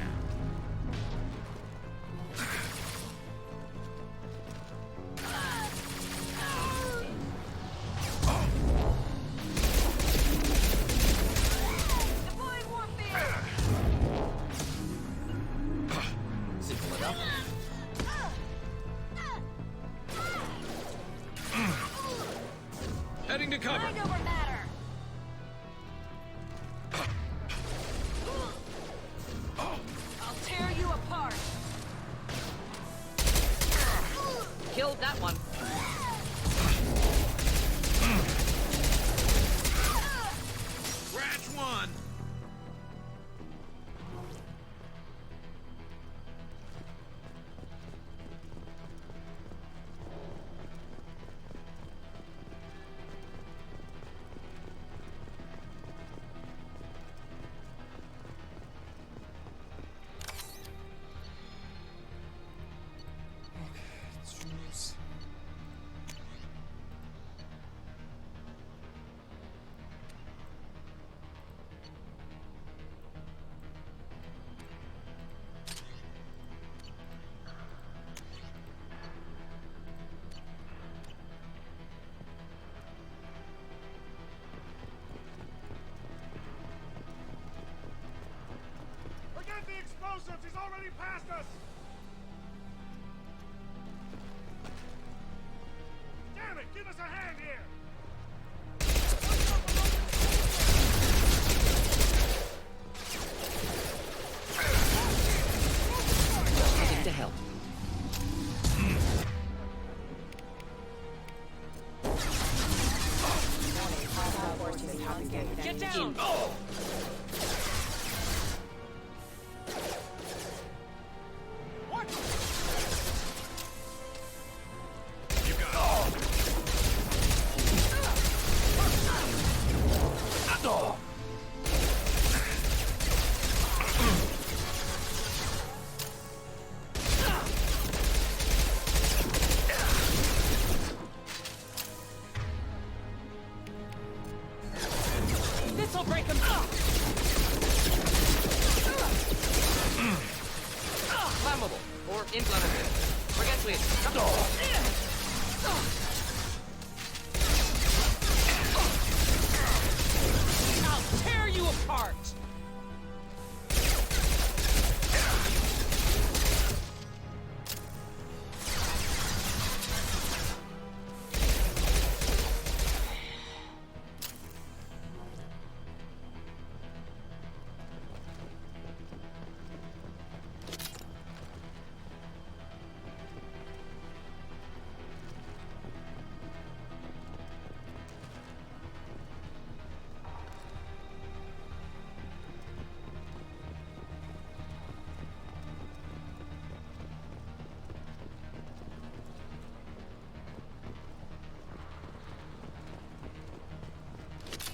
Simple enough. Heading to cover. Mind over matter. I'll tear you apart. Killed that one. Scratch one. Choose. Forget the explosives! He's already past us! Damn it! Give us a hand here! Heading to help. Get down! What? I'll tear you apart!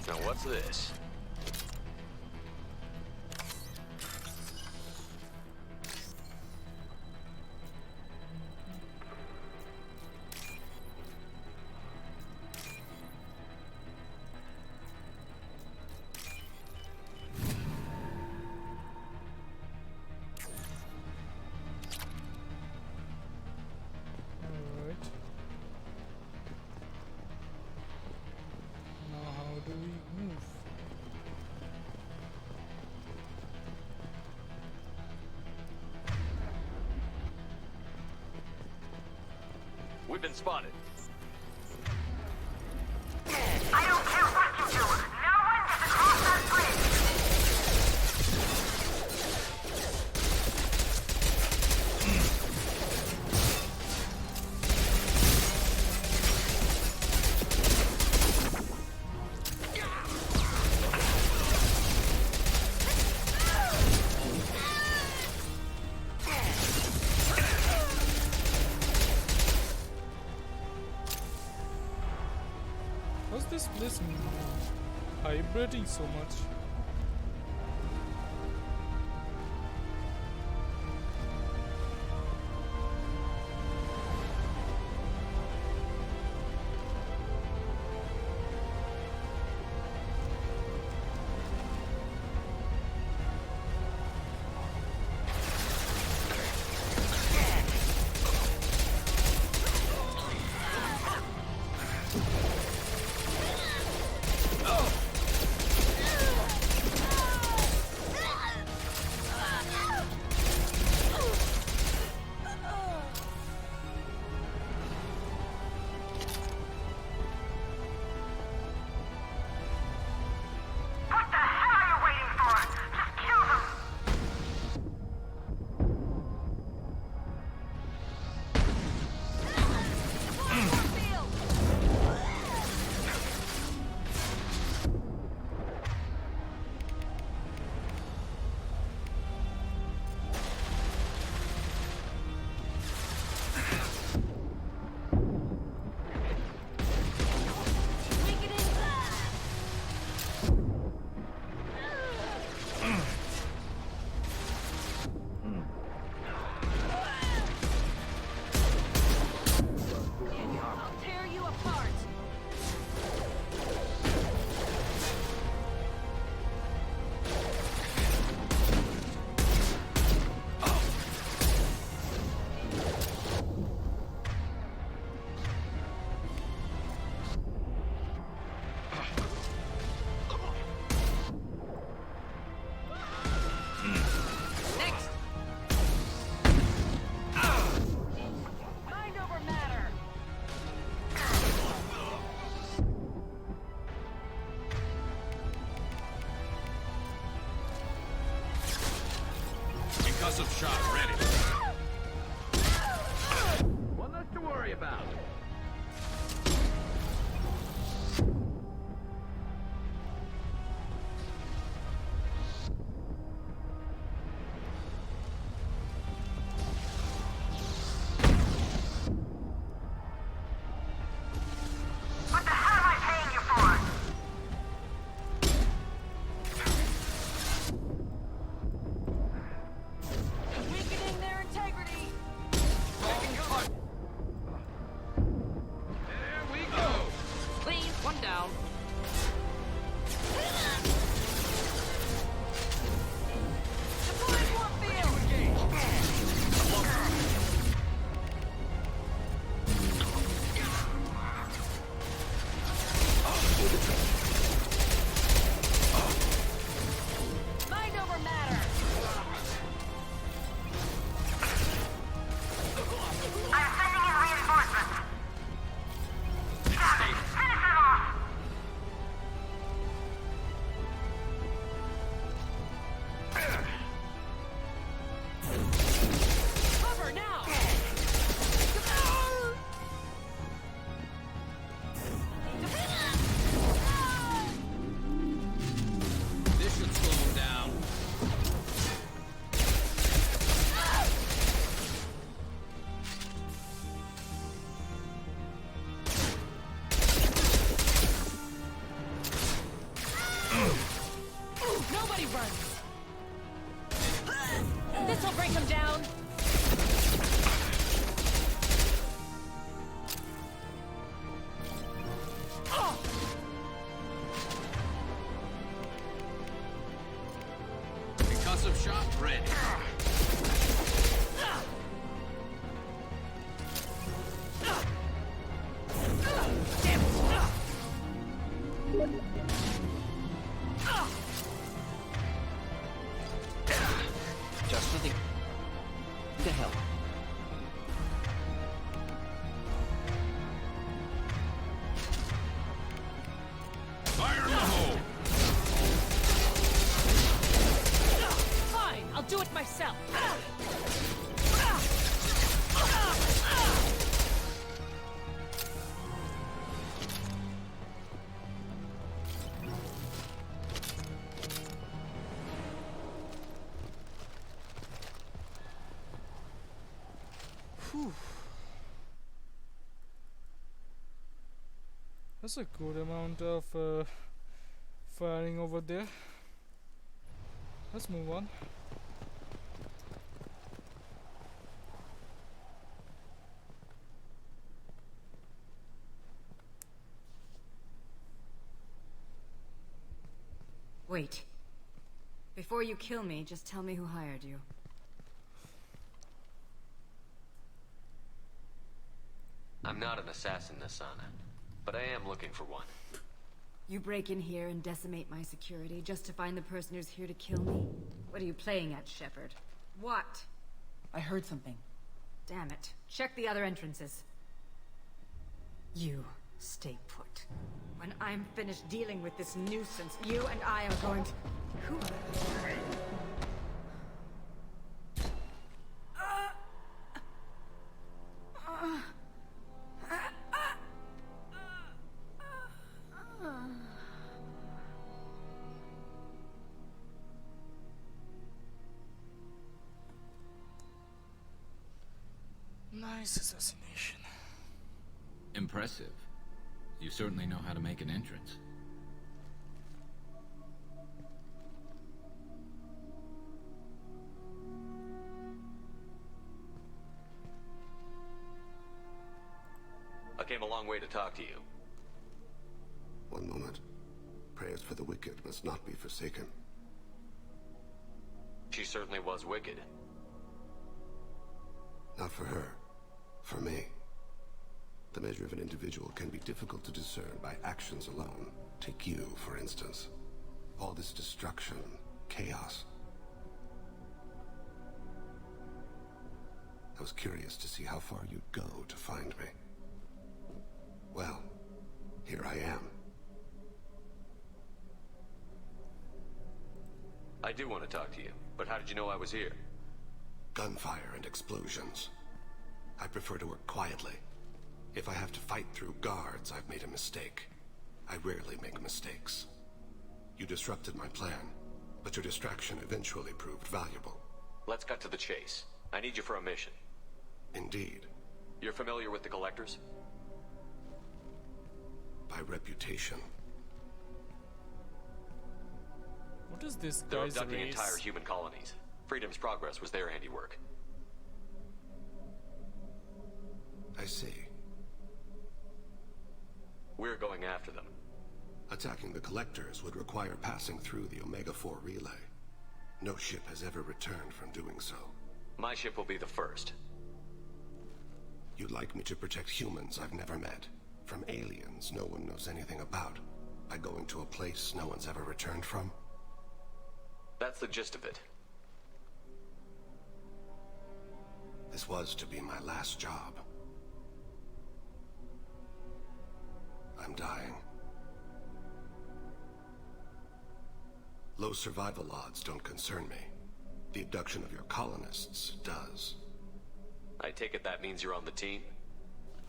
Now what's this? Alright. Now how do we move? We've been spotted. I don't care what you do. No one gets across that bridge. How's this place vibrating so much? What the hell are you waiting for? Just kill them. I'll tear you apart. Next. Mind over matter. Concussive shot ready. One less to worry about. What the hell am I paying you for? Weakening their integrity. yourself! Whew. That's a good amount of firing over there. Let's move on. Wait. Before you kill me, just tell me who hired you. I'm not an assassin, Asana, but I am looking for one. You break in here and decimate my security just to find the person who's here to kill me? What are you playing at, Shepard? What? I heard something. Damn it. Check the other entrances. You stay put. When I'm finished dealing with this nuisance, you and I are going to... Who? Nice assassination. Impressive. You certainly know how to make an entrance. I came a long way to talk to you. One moment. Prayers for the wicked must not be forsaken. She certainly was wicked. Not for her. For me. The measure of an individual can be difficult to discern by actions alone. Take you, for instance. All this destruction, chaos. I was curious to see how far you'd go to find me. Well, here I am. I do want to talk to you, but how did you know I was here? Gunfire and explosions. I prefer to work quietly. If I have to fight through guards, I've made a mistake. I rarely make mistakes. You disrupted my plan, but your distraction eventually proved valuable. Let's cut to the chase. I need you for a mission. Indeed. You're familiar with the Collectors? By reputation. What is this They're guy's abducting race? entire human colonies. Freedom's Progress was their handiwork. I see. We're going after them. Attacking the Collectors would require passing through the Omega-4 relay. No ship has ever returned from doing so. My ship will be the first. You'd like me to protect humans I've never met, from aliens no one knows anything about, by going to a place no one's ever returned from? That's the gist of it. This was to be my last job. I'm dying. Low survival odds don't concern me. The abduction of your colonists does. I take it that means you're on the team?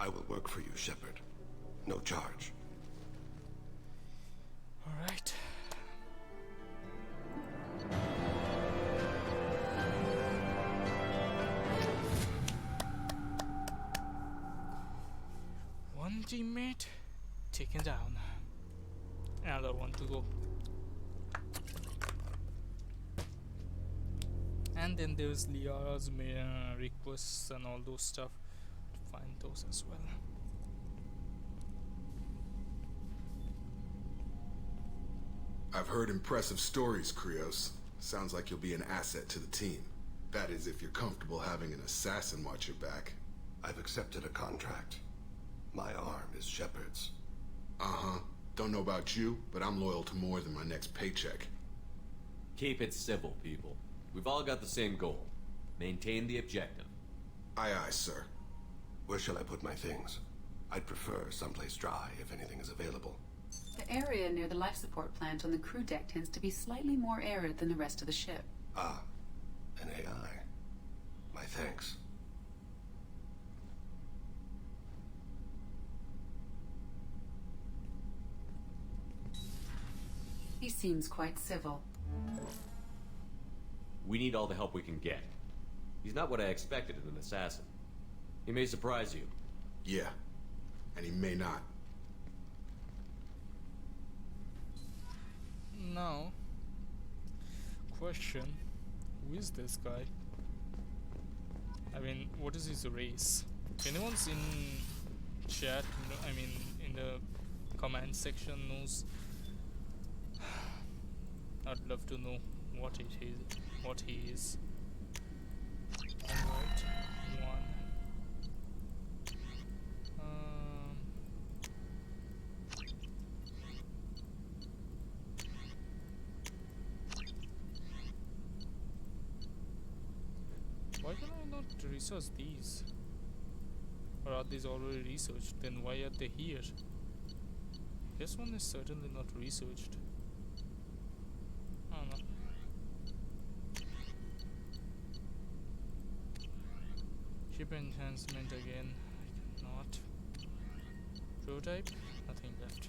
I will work for you, Shepard. No charge. All right. One teammate taken down. Another one to go. And then there's Liara's requests and all those stuff. Find those as well. I've heard impressive stories, Krios. Sounds like you'll be an asset to the team. That is, if you're comfortable having an assassin watch your back. I've accepted a contract. My arm is Shepard's. Uh-huh. Don't know about you, but I'm loyal to more than my next paycheck. Keep it civil, people. We've all got the same goal. Maintain the objective. Aye, aye, sir. Where shall I put my things? I'd prefer someplace dry if anything is available. The area near the life support plant on the crew deck tends to be slightly more arid than the rest of the ship. Ah, an AI. My thanks. He seems quite civil. We need all the help we can get. He's not what I expected in an assassin. He may surprise you. Yeah, and he may not. Now, question, who is this guy? I mean, what is his race? If anyone's in chat, I mean in the comment section knows, I'd love to know what he is. Alright, one. Why can I not research these? Or are these already researched? Then why are they here? This one is certainly not researched. I don't know. Ship enhancement again. I cannot. Prototype? Nothing left.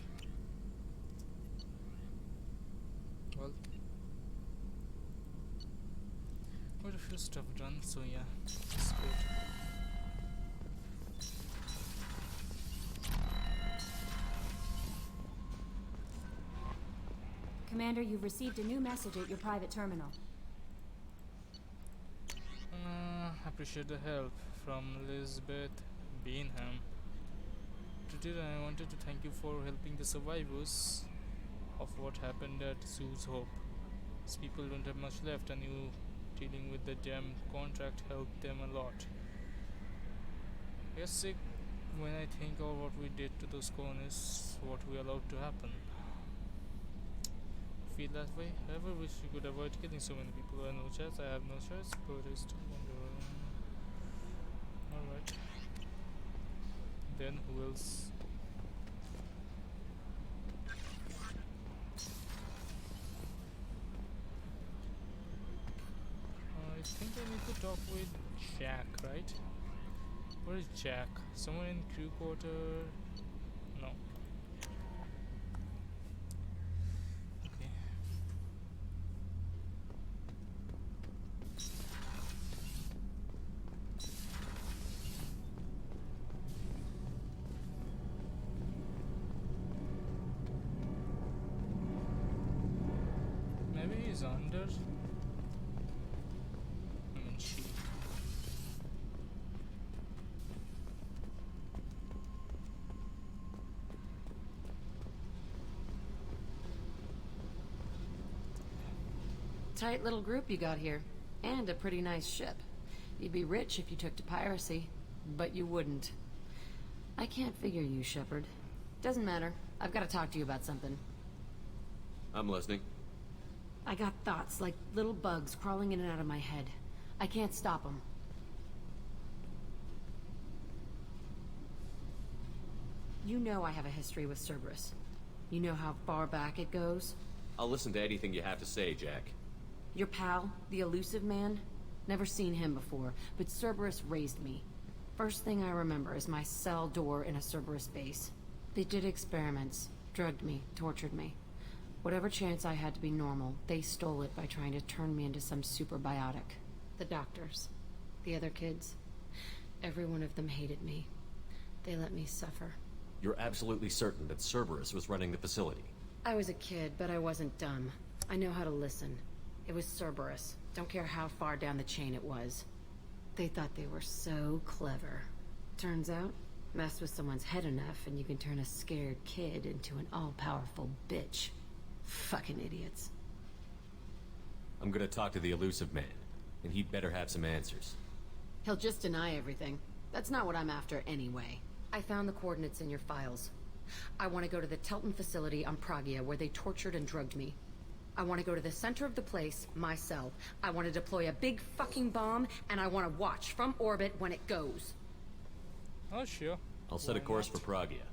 Well, quite a few stuff done, so yeah, it's good. Commander, you've received a new message at your private terminal. Appreciate the help from Elizabeth Bainham. Today I wanted to thank you for helping the survivors of what happened at Zoo's Hope. These people don't have much left, and you dealing with the damn contract helped them a lot. I get sick when I think of what we did to those colonists, what we allowed to happen. Feel that way? However, wish you could avoid killing so many people. I have no chance, I have no choice, but I still wonder. Alright. Then who else? I think I need to talk with Jack, right? Where is Jack? Somewhere in crew quarter? No. Okay. Maybe he's under. I mean, she. Tight little group you got here. And a pretty nice ship. You'd be rich if you took to piracy. But you wouldn't. I can't figure you, Shepard. Doesn't matter. I've got to talk to you about something. I'm listening. I got thoughts like little bugs crawling in and out of my head. I can't stop them. You know I have a history with Cerberus. You know how far back it goes? I'll listen to anything you have to say, Jack. Your pal, the elusive man? Never seen him before, but Cerberus raised me. First thing I remember is my cell door in a Cerberus base. They did experiments, drugged me, tortured me. Whatever chance I had to be normal, they stole it by trying to turn me into some superbiotic. The doctors, the other kids, every one of them hated me. They let me suffer. You're absolutely certain that Cerberus was running the facility? I was a kid, but I wasn't dumb. I know how to listen. It was Cerberus. Don't care how far down the chain it was. They thought they were so clever. Turns out, mess with someone's head enough and you can turn a scared kid into an all-powerful bitch. Fucking idiots. I'm gonna talk to the elusive man, and he'd better have some answers. He'll just deny everything. That's not what I'm after anyway. I found the coordinates in your files. I want to go to the Telton facility on Pragia where they tortured and drugged me. I want to go to the center of the place, my cell. I want to deploy a big fucking bomb, and I want to watch from orbit when it goes. Oh, sure. I'll set a course for Pragia.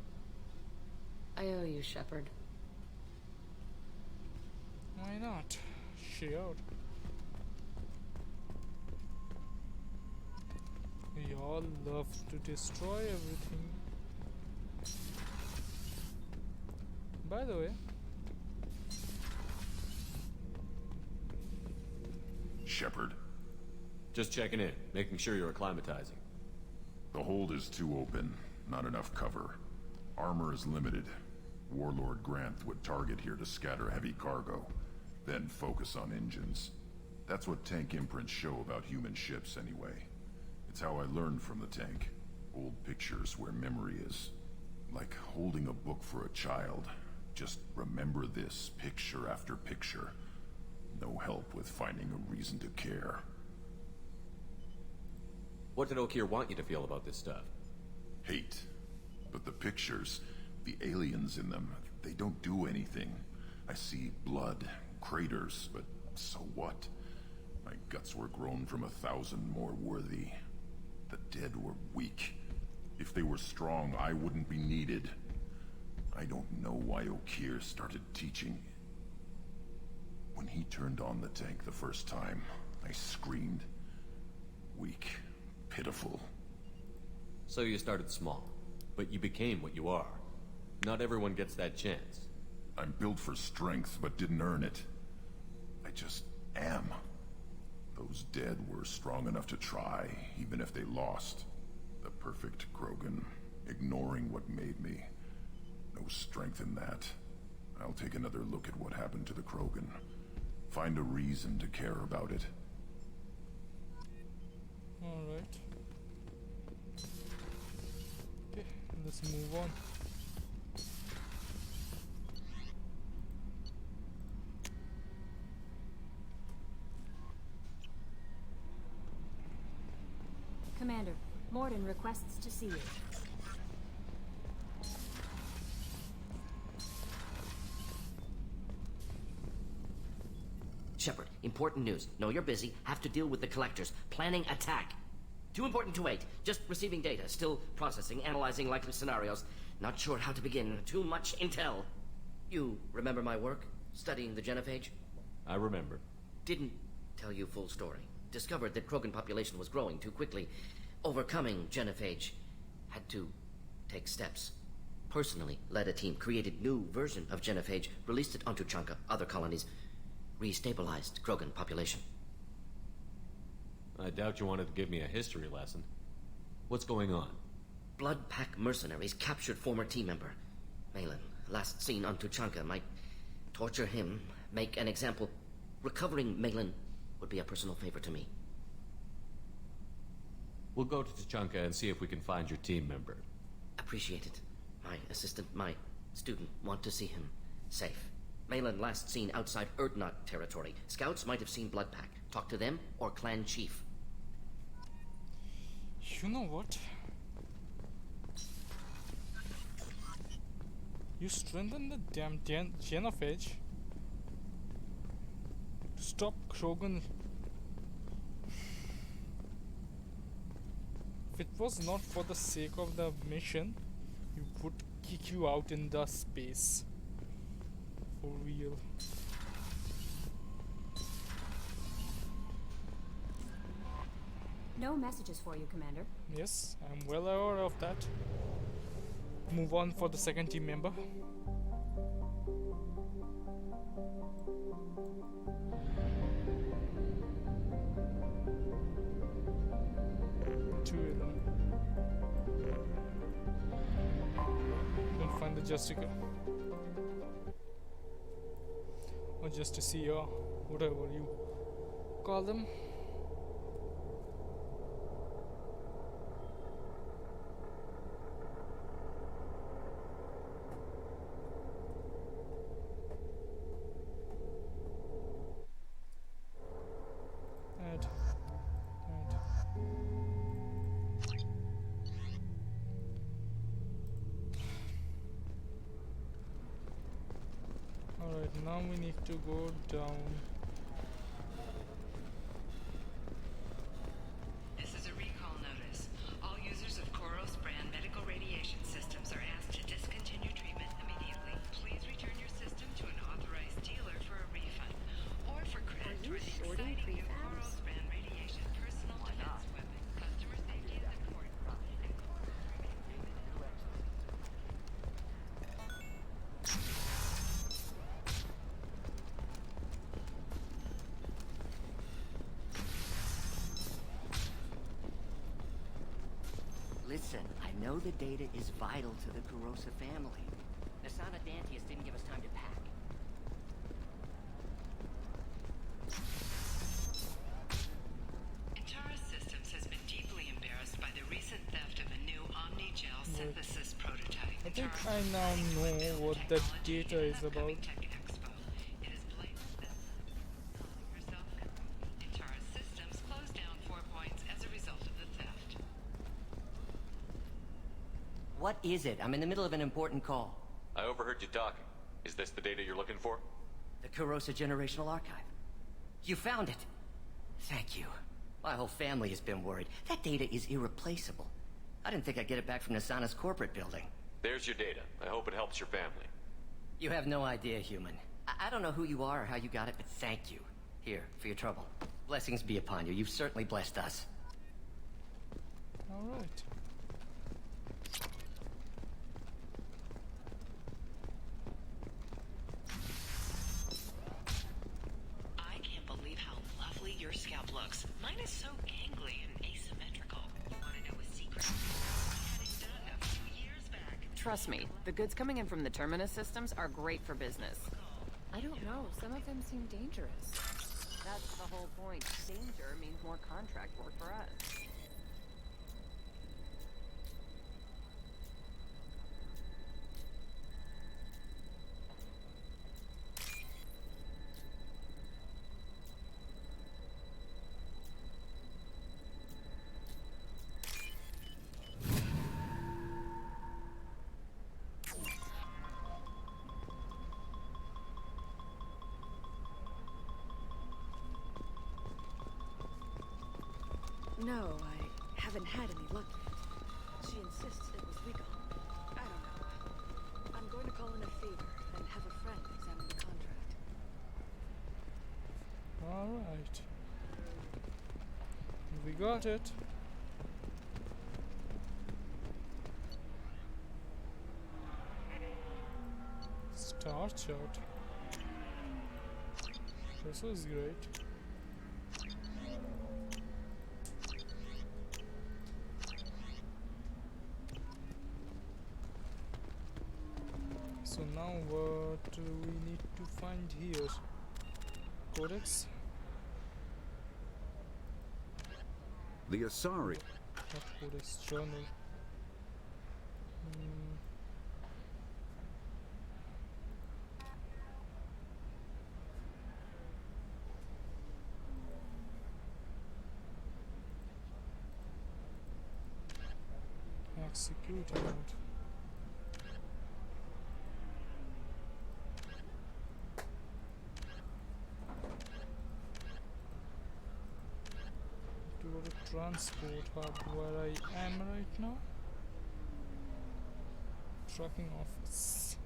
I owe you, Shepard. Why not? Sure. We all love to destroy everything. By the way, Shepard. Just checking in, making sure you're acclimatizing. The hold is too open, not enough cover. Armor is limited. Warlord Granth would target here to scatter heavy cargo, then focus on engines. That's what tank imprints show about human ships anyway. It's how I learned from the tank. Old pictures where memory is. Like holding a book for a child. Just remember this, picture after picture. No help with finding a reason to care. What did Okeer want you to feel about this stuff? Hate. But the pictures, the aliens in them, they don't do anything. I see blood, craters, but so what? My guts were grown from 1,000 more worthy. The dead were weak. If they were strong, I wouldn't be needed. I don't know why Okeer started teaching. When he turned on the tank the first time, I screamed. Weak, pitiful. So you started small, but you became what you are. Not everyone gets that chance. I'm built for strength, but didn't earn it. I just am. Those dead were strong enough to try, even if they lost. The perfect Krogan, ignoring what made me. No strength in that. I'll take another look at what happened to the Krogan. Find a reason to care about it. alright. Okay, let's move on. Commander, Mordin requests to see you. Shepard, important news. Know you're busy. Have to deal with the collectors. Planning attack. Too important to wait. Just receiving data. Still processing, analyzing likely scenarios. Not sure how to begin. Too much intel. You remember my work? Studying the genophage? I remember. Didn't tell you full story. Discovered that Krogan population was growing too quickly. Overcoming genophage. Had to take steps. Personally led a team, created new version of genophage, released it onto Chanka, other colonies. Restabilized Krogan population. I doubt you wanted to give me a history lesson. What's going on? Blood Pack mercenaries captured former team member. Malin, last seen on Tuchanka, might torture him, make an example. Recovering Malin would be a personal favor to me. We'll go to Tuchanka and see if we can find your team member. Appreciate it. My assistant, my student, want to see him safe. Malin last seen outside Erdnot territory. Scouts might have seen Blood Pack. Talk to them or clan chief. You know what? You strengthen the damn genophage to stop Krogan. If it was not for the sake of the mission, you would kick you out in the space. For real. No messages for you, Commander. Yes, I'm well aware of that. Move on for the second team member. Don't find the Jessica. Or just to see or whatever you call them. Add. Alright, now we need to go down. This is a recall notice. All users of Koros brand medical radiation systems are asked to discontinue treatment immediately. Please return your system to an authorized dealer for a refund or for credit toward the exciting new Koros brand radiation personal defense weapon. Customer safety is Listen, I know the data is vital to the Kurosa family. Asana Dantius didn't give us time to pack. Intara Systems has been deeply embarrassed by the recent theft of a new Omni-Gel synthesis prototype. I think I now know what the data is about. Intara Systems closed down 4 points as a result of the theft. What is it? I'm in the middle of an important call. I overheard you talking. Is this the data you're looking for? The Kurosa Generational Archive. You found it. Thank you. My whole family has been worried. That data is irreplaceable. I didn't think I'd get it back from Nasana's corporate building. There's your data. I hope it helps your family. You have no idea, human. I don't know who you are or how you got it, but thank you. Here, for your trouble. Blessings be upon you. You've certainly blessed us. Alright. I can't believe how lovely your scalp looks. Mine is so gangly and asymmetrical. You want to know a secret? I had it done a few years back. Trust me, the goods coming in from the Terminus systems are great for business. I don't know. Some of them seem dangerous. That's the whole point. Danger means more contract work for us. No, I haven't had any luck yet. She insists it was Rico. I don't know. I'm going to call in a favor and have a friend examine the contract. Alright. We got it. Star chart. This was great. So now what do we need to find here? Codex? The Asari. Not codex, journal. Execute mode. To go to transport hub where I am right now. Trucking office.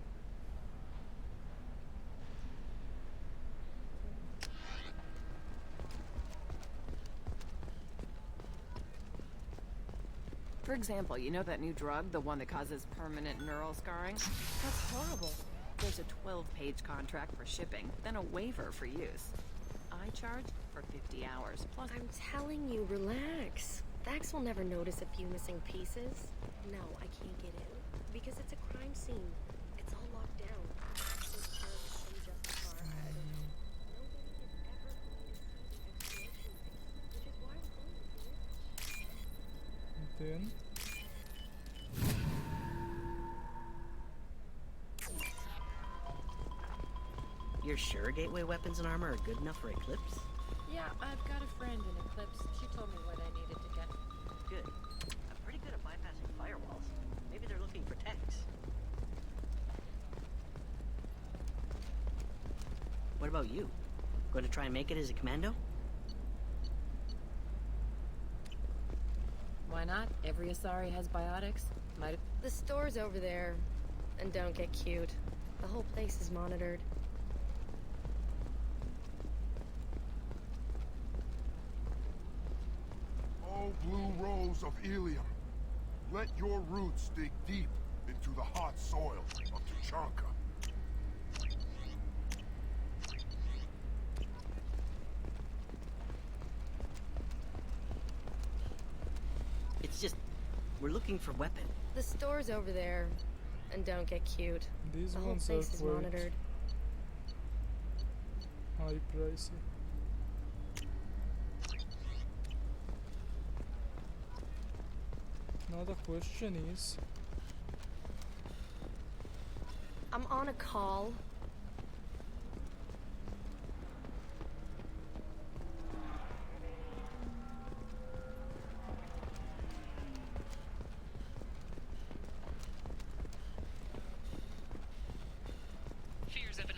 For example, you know that new drug, the one that causes permanent neural scarring? That's horrible. There's a 12-page contract for shipping, then a waiver for use. I charge for 50 hours, plus... I'm telling you, relax. Vax will never notice a few missing pieces. No, I can't get in. Because it's a crime scene. It's all locked down. So Sheriff and Justicar, I don't know. Nobody is ever going to see the explanation thing, which is why we're going to see it. Then... You're sure Gateway weapons and armor are good enough for Eclipse? Yeah, I've got a friend in Eclipse. She told me what I needed to get. Good. I'm pretty good at bypassing firewalls. Maybe they're looking for techs. What about you? Going to try and make it as a commando? Why not? Every Asari has biotics. The store's over there. And don't get cute. The whole place is monitored. Oh, blue rose of Ilium, let your roots dig deep into the hot soil of Tuchanka. It's just... We're looking for weapons. The store's over there. And don't get cute. These the whole ones place are is quite monitored. high pricey. Now the question is, I'm on a call.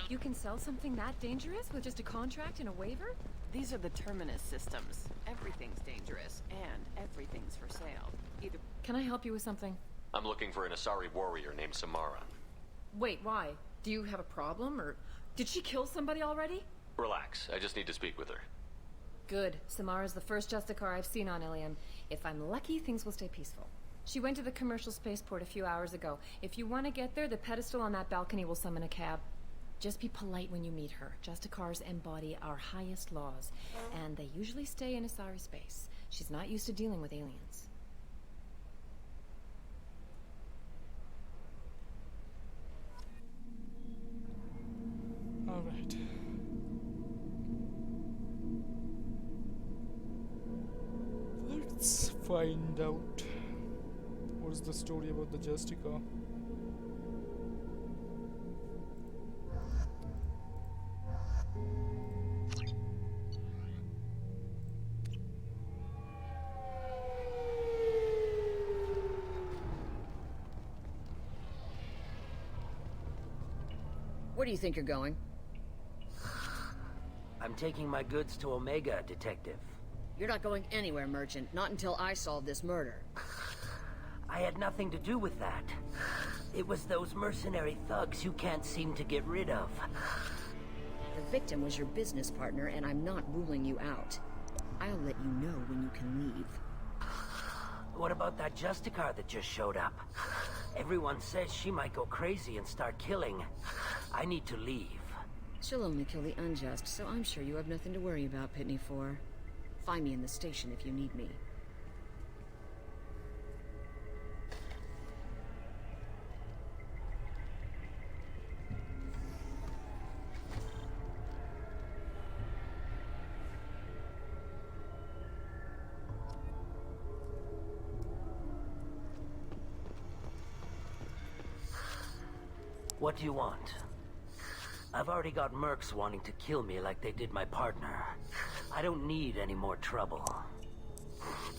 You can sell something that dangerous with just a contract and a waiver? These are the Terminus systems. Everything's dangerous, and everything's for sale. Either... Can I help you with something? I'm looking for an Asari warrior named Samara. Wait, why? Do you have a problem, or... Did she kill somebody already? Relax, I just need to speak with her. Good. Samara's the first Justicar I've seen on Ilium. If I'm lucky, things will stay peaceful. She went to the commercial spaceport a few hours ago. If you want to get there, the pedestal on that balcony will summon a cab. Just be polite when you meet her. Justicars embody our highest laws, and they usually stay in Asari space. She's not used to dealing with aliens. all right. Let's find out what's the story about the Justicar. Where do you think you're going? I'm taking my goods to Omega, Detective. You're not going anywhere, Merchant. Not until I solve this murder. I had nothing to do with that. It was those mercenary thugs you can't seem to get rid of. The victim was your business partner, and I'm not ruling you out. I'll let you know when you can leave. What about that Justicar that just showed up? Everyone says she might go crazy and start killing. I need to leave. She'll only kill the unjust, so I'm sure you have nothing to worry about, Pitney 4. Find me in the station if you need me. What do you want? I've already got mercs wanting to kill me like they did my partner. I don't need any more trouble.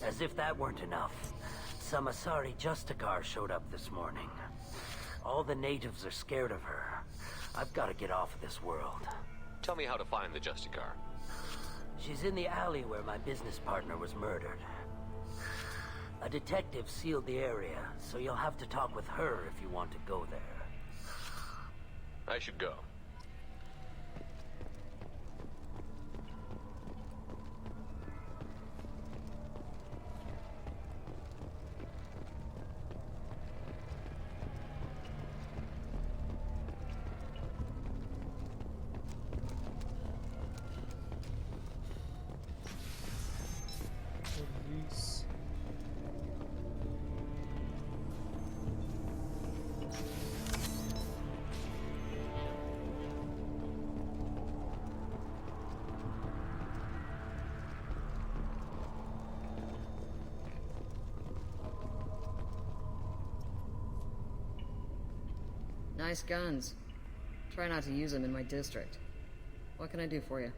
As if that weren't enough, some Asari Justicar showed up this morning. All the natives are scared of her. I've got to get off of this world. Tell me how to find the Justicar. She's in the alley where my business partner was murdered. A detective sealed the area, so you'll have to talk with her if you want to go there. I should go. Police. Nice guns. Try not to use them in my district. What can I do for you?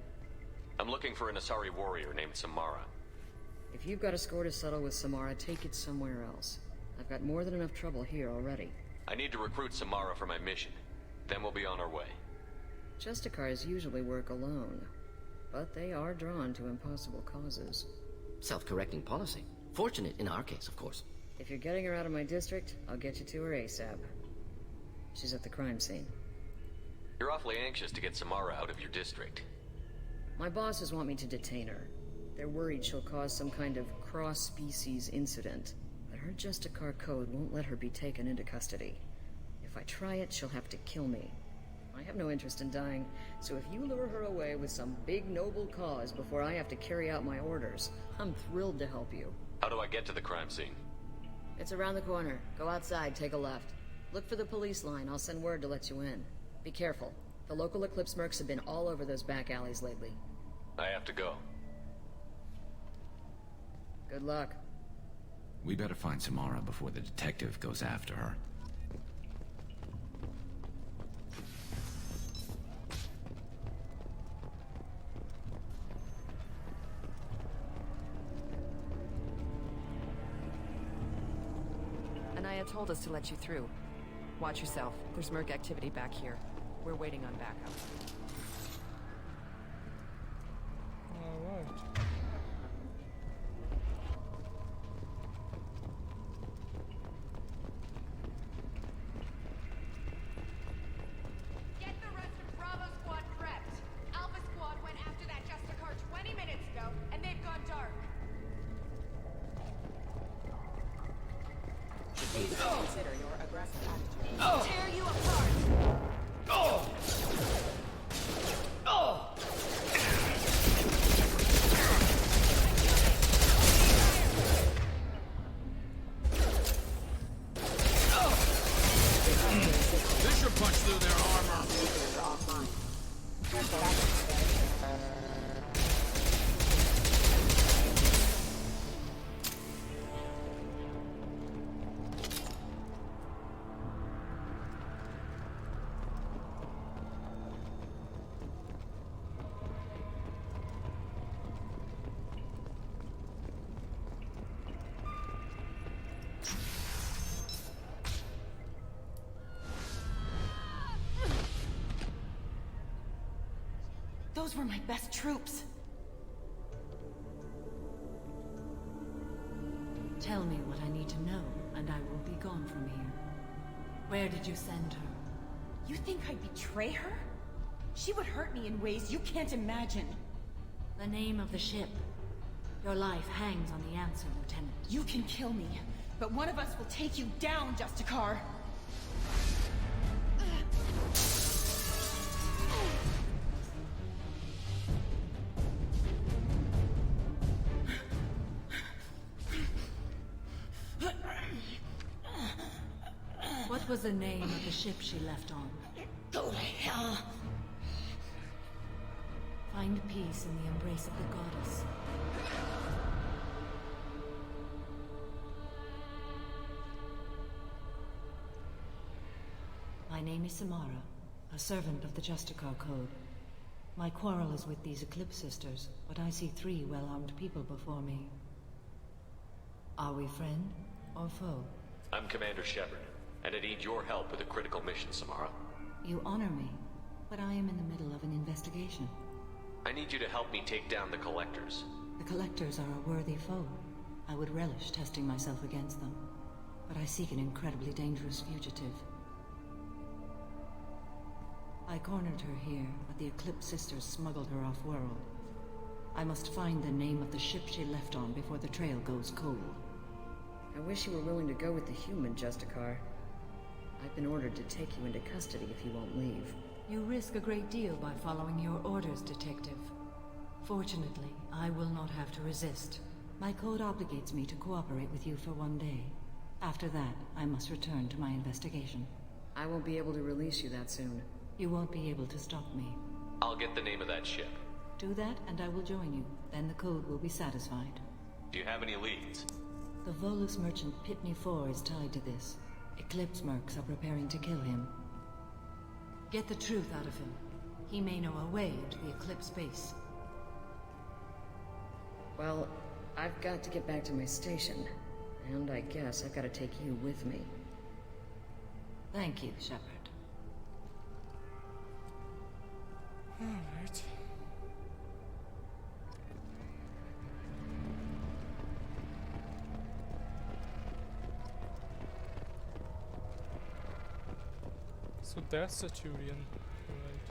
I'm looking for an Asari warrior named Samara. If you've got a score to settle with Samara, take it somewhere else. I've got more than enough trouble here already. I need to recruit Samara for my mission. Then we'll be on our way. Justicars usually work alone, but they are drawn to impossible causes. Self-correcting policy. Fortunate in our case, of course. If you're getting her out of my district, I'll get you to her ASAP. She's at the crime scene. You're awfully anxious to get Samara out of your district. My bosses want me to detain her. They're worried she'll cause some kind of cross-species incident, but her Justicar code won't let her be taken into custody. If I try it, she'll have to kill me. I have no interest in dying, so if you lure her away with some big noble cause before I have to carry out my orders, I'm thrilled to help you. How do I get to the crime scene? It's around the corner. Go outside, take a left. Look for the police line. I'll send word to let you in. Be careful. The local Eclipse mercs have been all over those back alleys lately. I have to go. Good luck. We better find Samara before the detective goes after her. Anaya told us to let you through. Watch yourself. There's merc activity back here. We're waiting on backup. Alright. Get the rest of Bravo Squad prepped. Alpha Squad went after that Justicar 20 minutes ago, and they've gone dark. Consider your aggressive attitude. Tear you apart! This should punch through their armor. Those were my best troops. Tell me what I need to know, and I will be gone from here. Where did you send her? You think I'd betray her? She would hurt me in ways you can't imagine. The name of the ship. Your life hangs on the answer, Lieutenant. You can kill me, but one of us will take you down, Justicar. What was the name of the ship she left on? Go to hell. Find peace in the embrace of the goddess. My name is Samara, a servant of the Justicar Code. My quarrel is with these Eclipse Sisters, but I see 3 well-armed people before me. Are we friend or foe? I'm Commander Shepard, and I need your help with a critical mission, Samara. You honor me, but I am in the middle of an investigation. I need you to help me take down the Collectors. The Collectors are a worthy foe. I would relish testing myself against them, but I seek an incredibly dangerous fugitive. I cornered her here, but the Eclipse Sisters smuggled her off-world. I must find the name of the ship she left on before the trail goes cold. I wish you were willing to go with the human, Justicar. I've been ordered to take you into custody if you won't leave. You risk a great deal by following your orders, Detective. Fortunately, I will not have to resist. My code obligates me to cooperate with you for 1 day. After that, I must return to my investigation. I won't be able to release you that soon. You won't be able to stop me. I'll get the name of that ship. Do that, and I will join you. Then the code will be satisfied. Do you have any leads? The Volus merchant Pitney 4 is tied to this. Eclipse mercs are preparing to kill him. Get the truth out of him. He may know a way into the Eclipse base. Well, I've got to get back to my station. And I guess I've got to take you with me. Thank you, Shepard. Alright. So that's the Turian, right?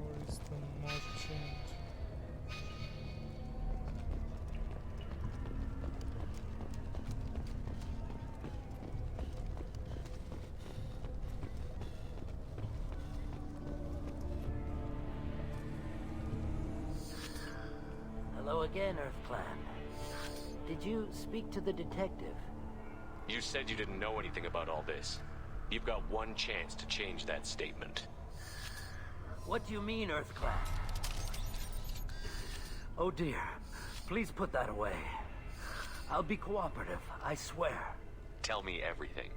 Or is the merchant? Hello Hello again, Earth Clan. Did you speak to the detective? You said you didn't know anything about all this. You've got one chance to change that statement. What do you mean, Earth Clan? Oh dear. Please put that away. I'll be cooperative, I swear. Tell me everything.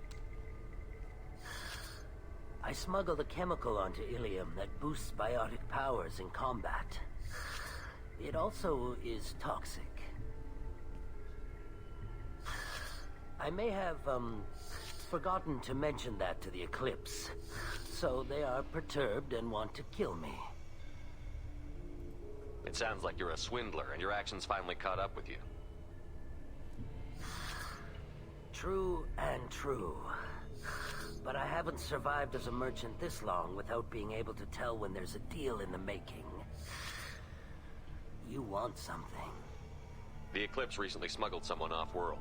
I smuggled a chemical onto Ilium that boosts biotic powers in combat. It also is toxic. I may have, forgotten to mention that to the Eclipse. So they are perturbed and want to kill me. It sounds like you're a swindler, and your actions finally caught up with you. True and true. But I haven't survived as a merchant this long without being able to tell when there's a deal in the making. You want something. The Eclipse recently smuggled someone off-world.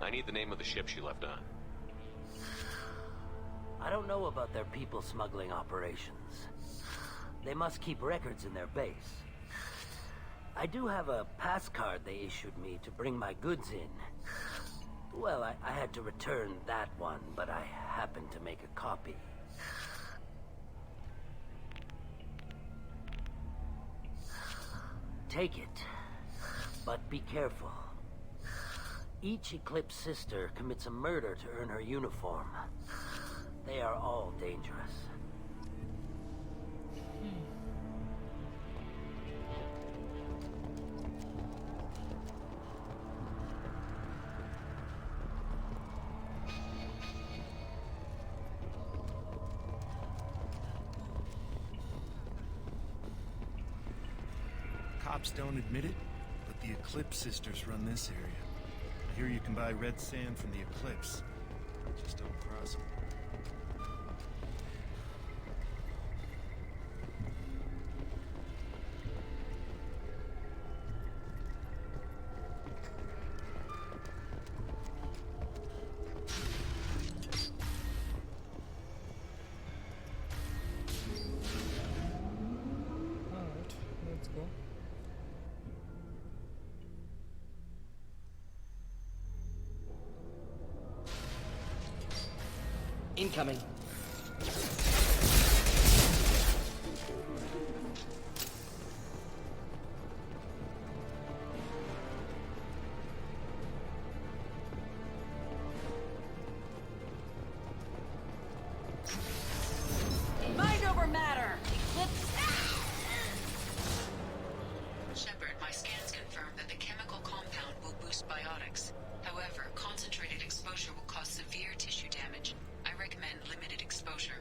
I need the name of the ship she left on. I don't know about their people smuggling operations. They must keep records in their base. I do have a pass card they issued me to bring my goods in. Well, I had to return that one, but I happened to make a copy. Take it, but be careful. Each Eclipse sister commits a murder to earn her uniform. They are all dangerous. Cops don't admit it, but the Eclipse sisters run this area. I hear you can buy red sand from the Eclipse. Just don't cross them. Alright, let's go. Incoming. Mind over matter! Eclipse. Shepard, my scans confirm that the chemical compound will boost biotics. However, concentrated exposure will cause severe tissue damage. I recommend limited exposure.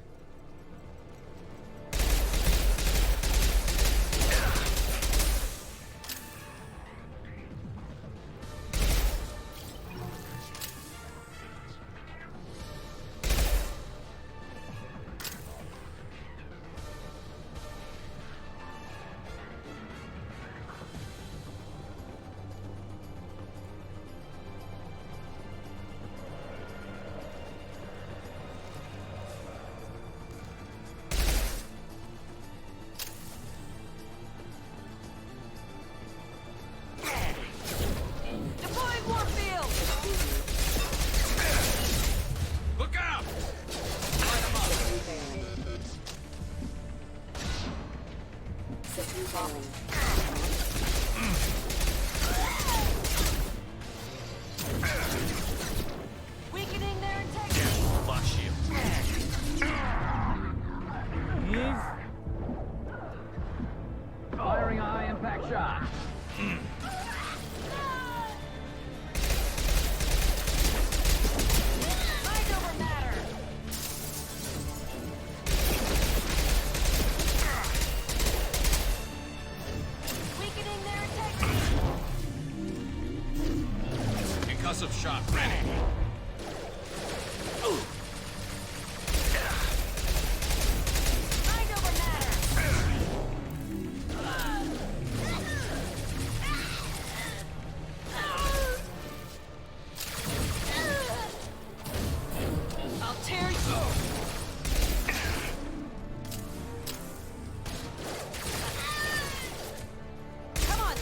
Deploying warfield! Look out! Weakening their integrity! Lock shield. Move. Firing a high-impact shot. Mind over matter! Weakening their integrity! Concussive shot ready. Mind over matter! I'll tear you! Come on!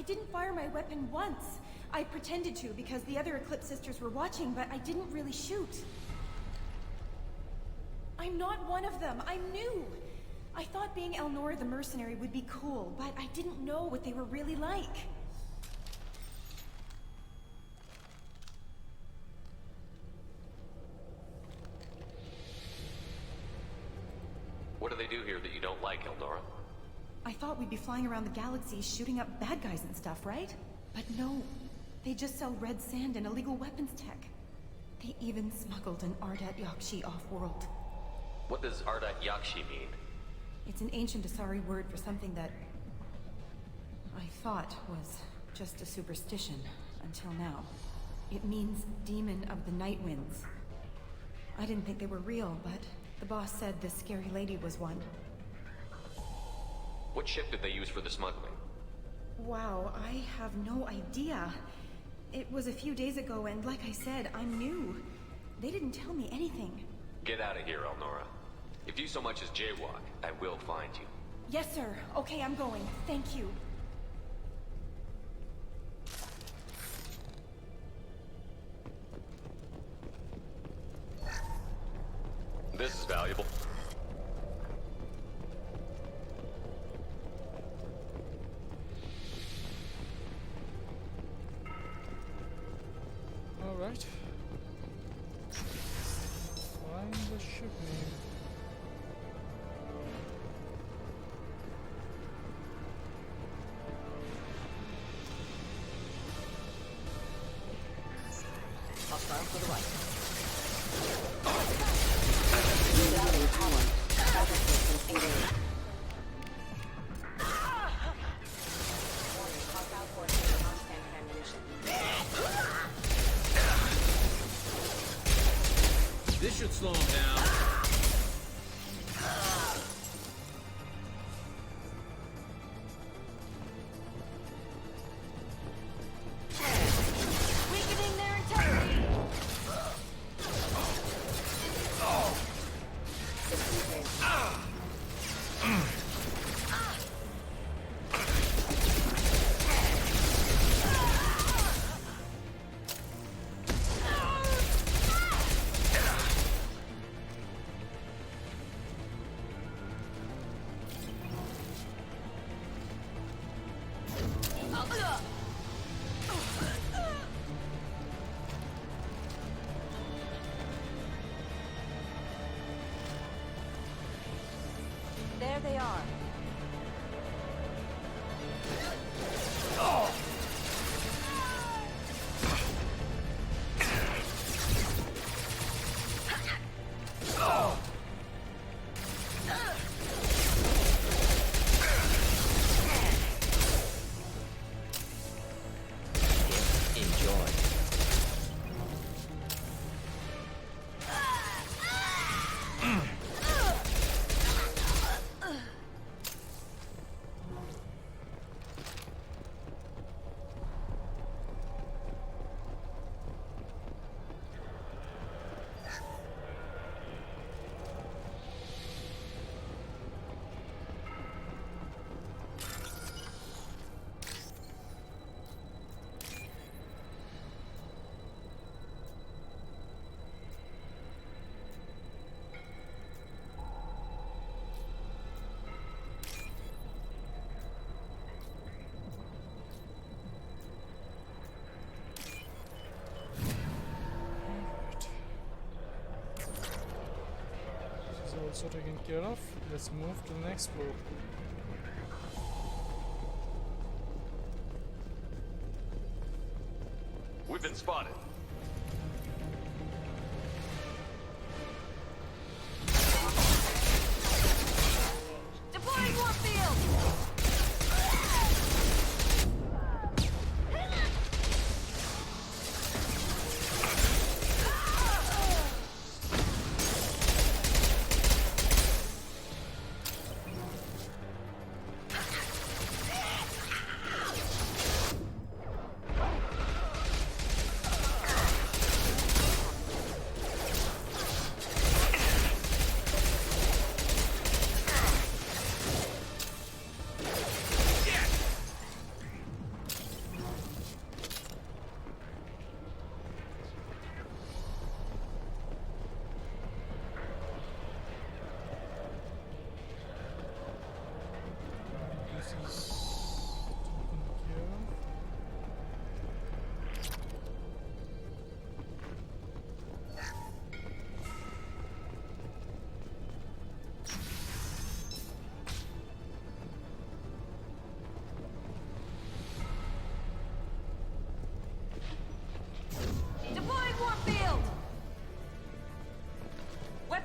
didn't fire my weapon once. I pretended to because the other Eclipse sisters were watching, but I didn't really shoot. I'm not one of them. I'm new. I thought being Elnora the mercenary would be cool, but I didn't know what they were really like. What do they do here that you don't like, Elnora? I thought we'd be flying around the galaxy shooting up bad guys and stuff, right? But no. They just sell red sand and illegal weapons tech. They even smuggled an Ardat Yakshi off-world. What does Ardat Yakshi mean? It's an ancient Asari word for something that I thought was just a superstition until now. It means demon of the night winds. I didn't think they were real, but the boss said this scary lady was one. What ship did they use for the smuggling? Wow, I have no idea. It was a few days ago, and like I said, I'm new. They didn't tell me anything. Get out of here, Elnora. If you so much as jaywalk, I will find you. Yes, sir. Okay, I'm going. Thank you. This is valuable. Alright. Find the ship name. Hostile to the right. This should slow him down. Weakening their integrity! There they are. Also taken care of. Let's move to the next floor. We've been spotted. Deploying Warfield!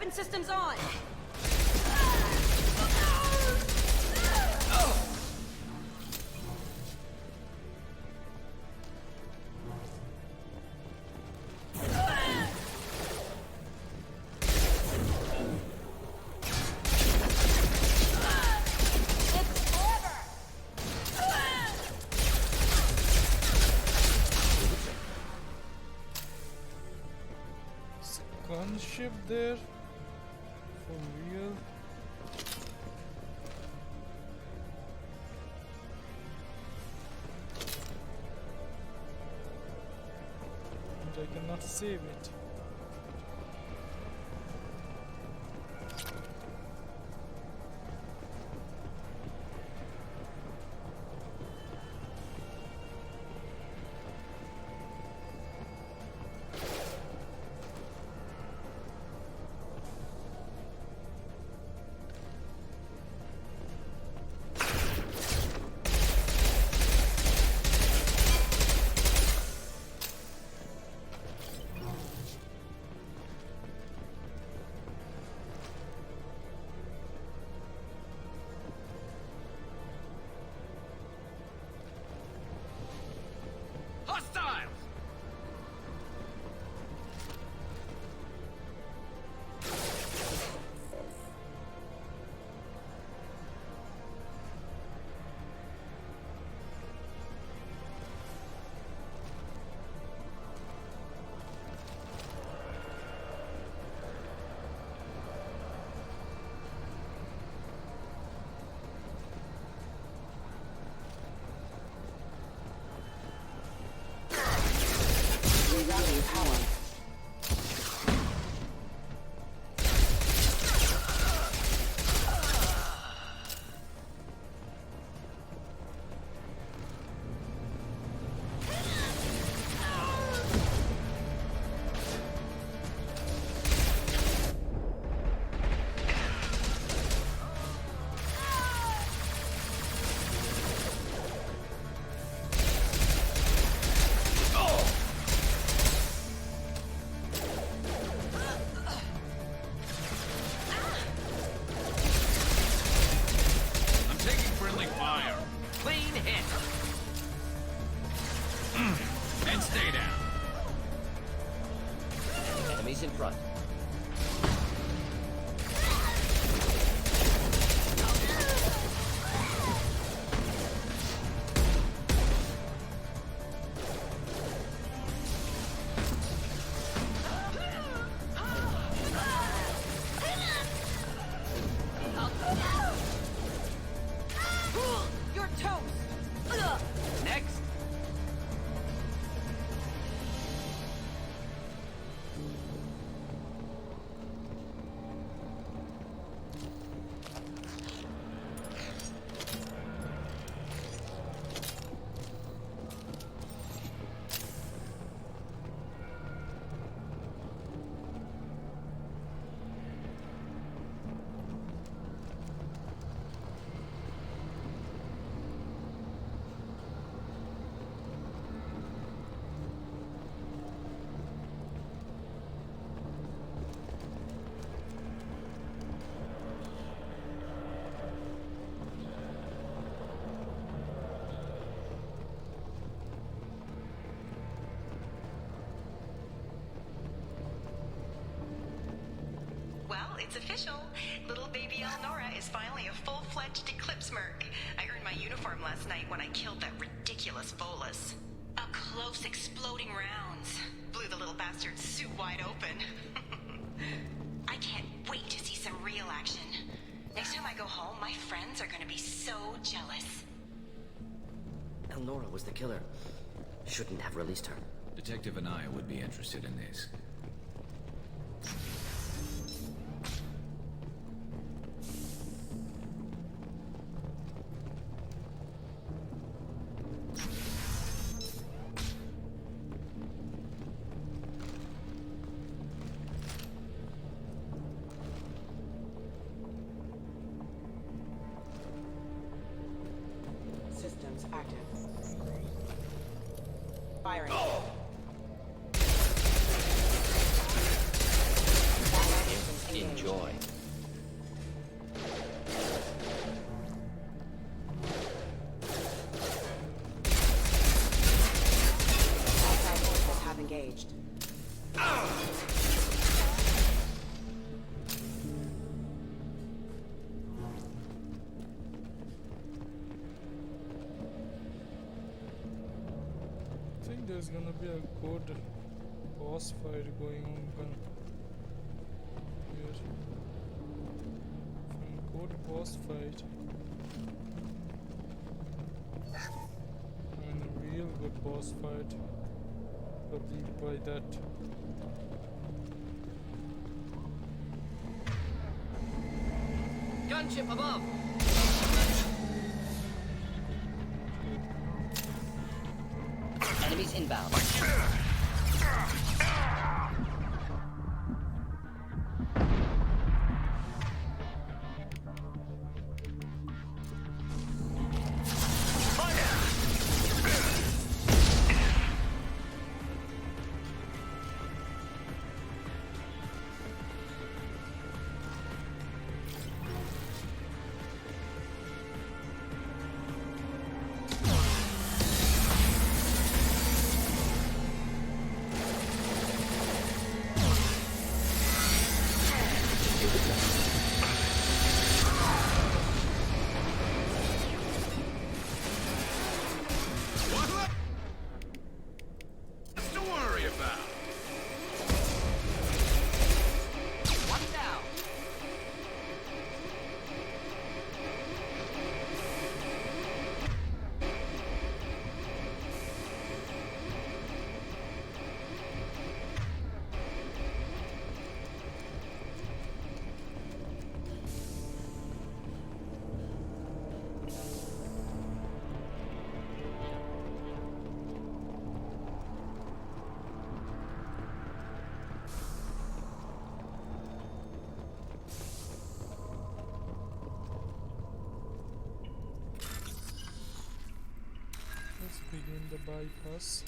Weapon systems on! Gunship there? For real? And I cannot save it. In front. You're toast! Next. Well, it's official. Little baby Elnora is finally a full-fledged Eclipse merc. I earned my uniform last night when I killed that ridiculous Volus. Up close, exploding rounds. Blew the little bastard's suit wide open. I can't wait to see some real action. Next time I go home, my friends are gonna be so jealous. Elnora was the killer. Shouldn't have released her. Detective Anaya would be interested in this. Systems active. Firing. Engine Roy. Anti-forces have engaged. I think there's gonna be a good boss fight going on here. From good boss fight. I mean a real good boss fight. Probably by that. Gunship above! Enemies inbound. Let's begin the bypass.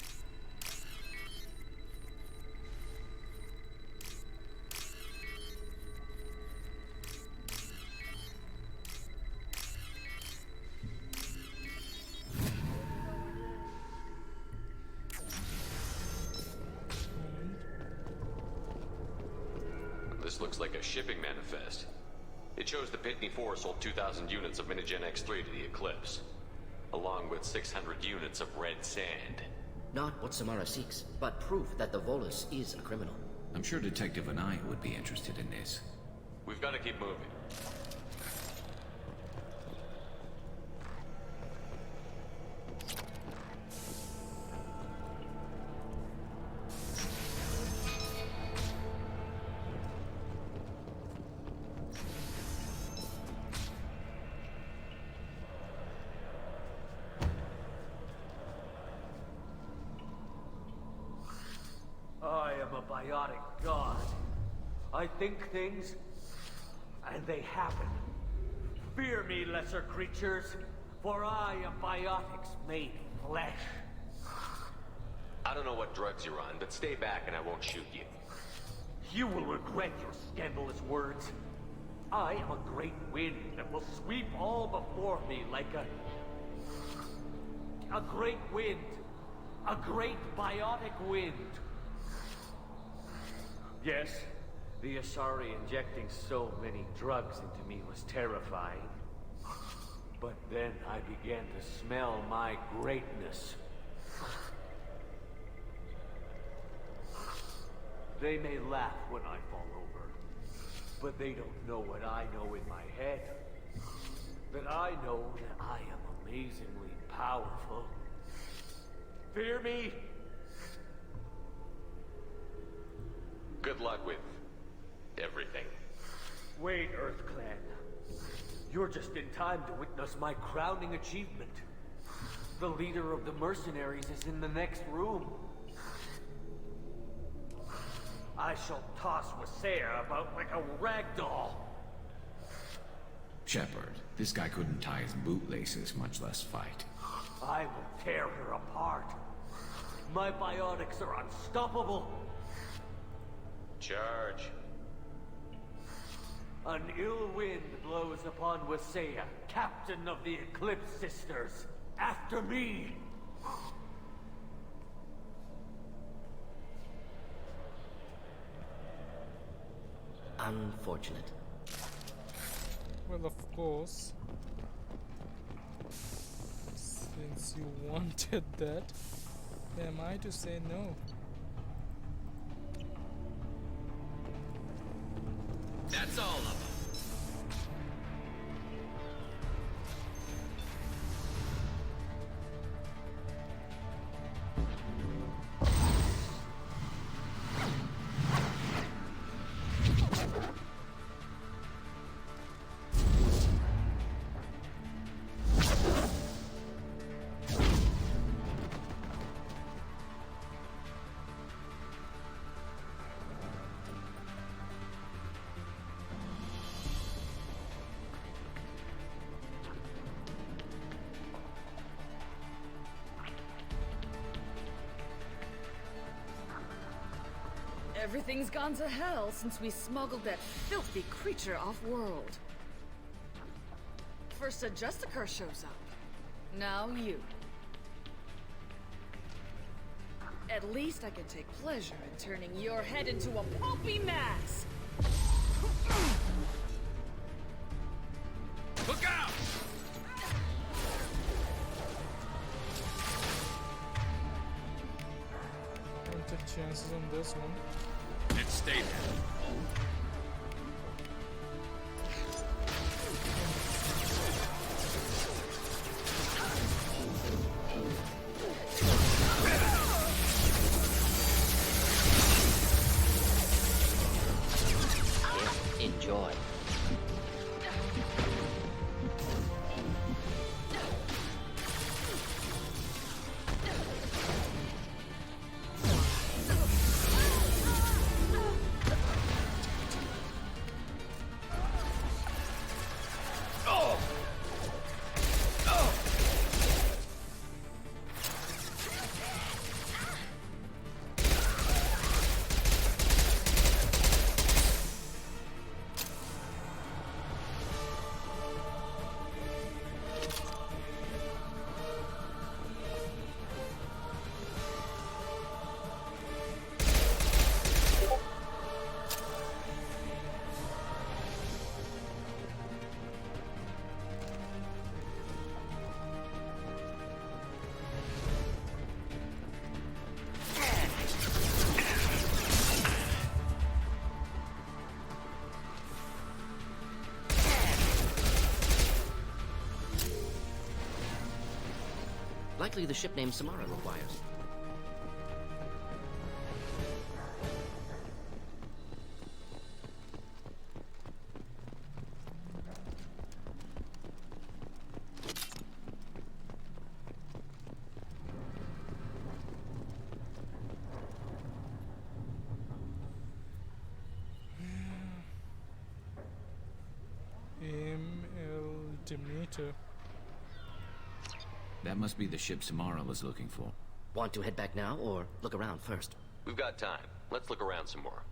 This looks like a shipping manifest. It shows the Pitney 4 sold 2,000 units of Minigen X3 to the Eclipse, along with 600 units of red sand. Not what Samara seeks, but proof that the Volus is a criminal. I'm sure Detective Anaya would be interested in this. We've got to keep moving. I am a biotic god. I think things, and they happen. Fear me, lesser creatures, for I am biotics made flesh. I don't know what drugs you're on, but stay back and I won't shoot you. You will regret your scandalous words. I am a great wind that will sweep all before me like a great wind. A great biotic wind. Yes, the Asari injecting so many drugs into me was terrifying. But then I began to smell my greatness. They may laugh when I fall over, but they don't know what I know in my head. That I know that I am amazingly powerful. Fear me? Good luck with everything. Wait, EarthClan. You're just in time to witness my crowning achievement. The leader of the mercenaries is in the next room. I shall toss Wasea about like a rag doll. Shepard, this guy couldn't tie his bootlaces, much less fight. I will tear her apart. My biotics are unstoppable. Charge. An ill wind blows upon Wasea, captain of the Eclipse Sisters. After me! Unfortunate. Well, of course. Since you wanted that, am I to say no? That's all of them. Everything's gone to hell since we smuggled that filthy creature off-world. First a Justicar shows up. Now you. At least I can take pleasure in turning your head into a pulpy mass! Look out! Don't take chances on this one. Let's stay there. Enjoy. Likely the ship name Samara requires. Demeter. That must be the ship Samara was looking for. Want to head back now, or look around first? We've got time. Let's look around some more.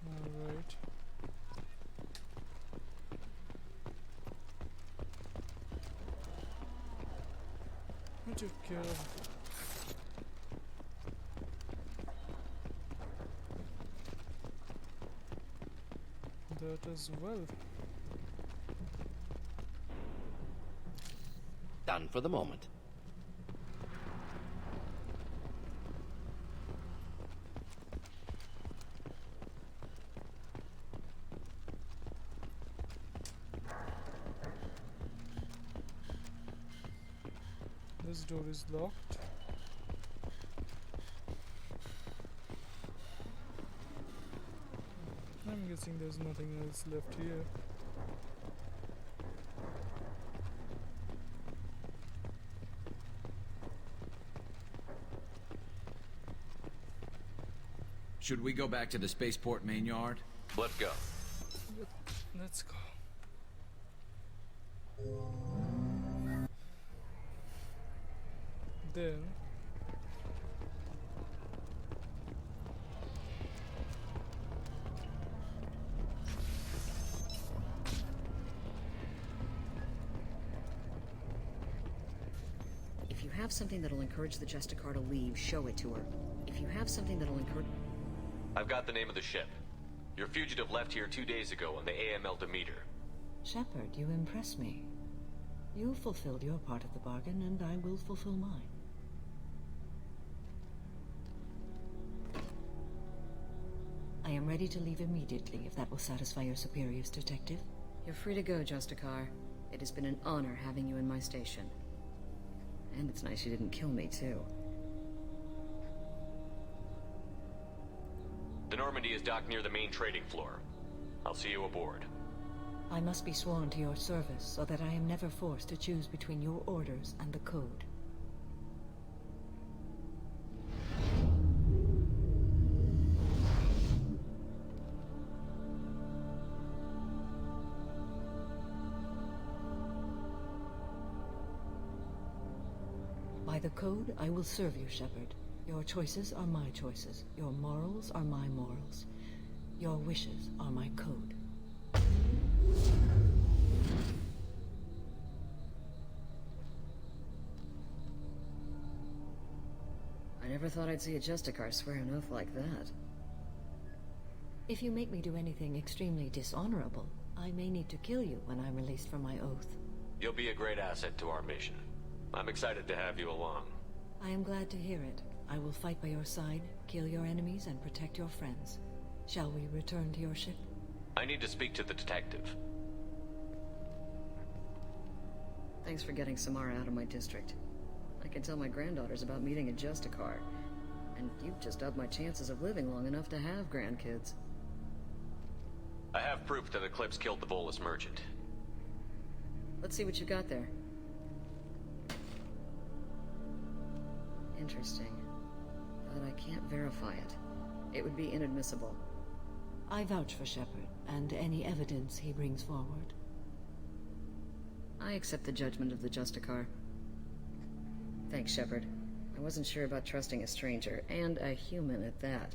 Alright. I took care of that as well. Done for the moment. This door is locked. I'm guessing there's nothing else left here. Should we go back to the spaceport main yard? Let's go. Let's go. Then If you have something that'll encourage the Justicar to leave, show it to her. If you have something that'll encourage... I've got the name of the ship. Your fugitive left here 2 days ago on the AML Demeter. Shepard, you impress me. You fulfilled your part of the bargain, and I will fulfill mine. I am ready to leave immediately, if that will satisfy your superiors, Detective. You're free to go, Justicar. It has been an honor having you in my station. And it's nice you didn't kill me, too. The Normandy is docked near the main trading floor. I'll see you aboard. I must be sworn to your service, so that I am never forced to choose between your orders and the Code. By the Code, I will serve you, Shepard. Your choices are my choices. Your morals are my morals. Your wishes are my code. I never thought I'd see a Justicar swear an oath like that. If you make me do anything extremely dishonorable, I may need to kill you when I'm released from my oath. You'll be a great asset to our mission. I'm excited to have you along. I am glad to hear it. I will fight by your side, kill your enemies, and protect your friends. Shall we return to your ship? I need to speak to the detective. Thanks for getting Samara out of my district. I can tell my granddaughters about meeting a Justicar. And you've just upped my chances of living long enough to have grandkids. I have proof that Eclipse killed the Volus merchant. Let's see what you got there. Interesting. But I can't verify it. It would be inadmissible. I vouch for Shepard, and any evidence he brings forward. I accept the judgment of the Justicar. Thanks, Shepard. I wasn't sure about trusting a stranger, and a human at that.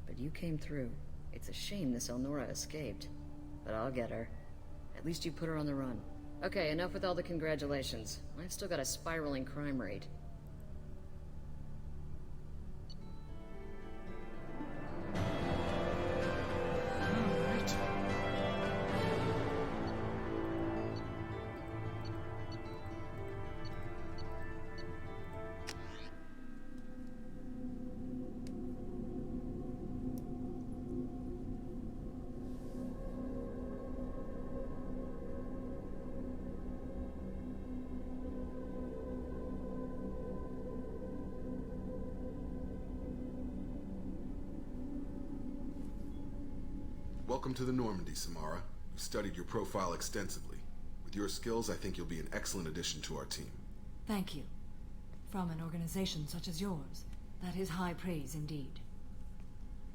But you came through. It's a shame this Elnora escaped. But I'll get her. At least you put her on the run. Okay, enough with all the congratulations. I've still got a spiraling crime rate. Welcome to the Normandy, Samara. We studied your profile extensively. With your skills, I think you'll be an excellent addition to our team. Thank you. From an organization such as yours, that is high praise indeed.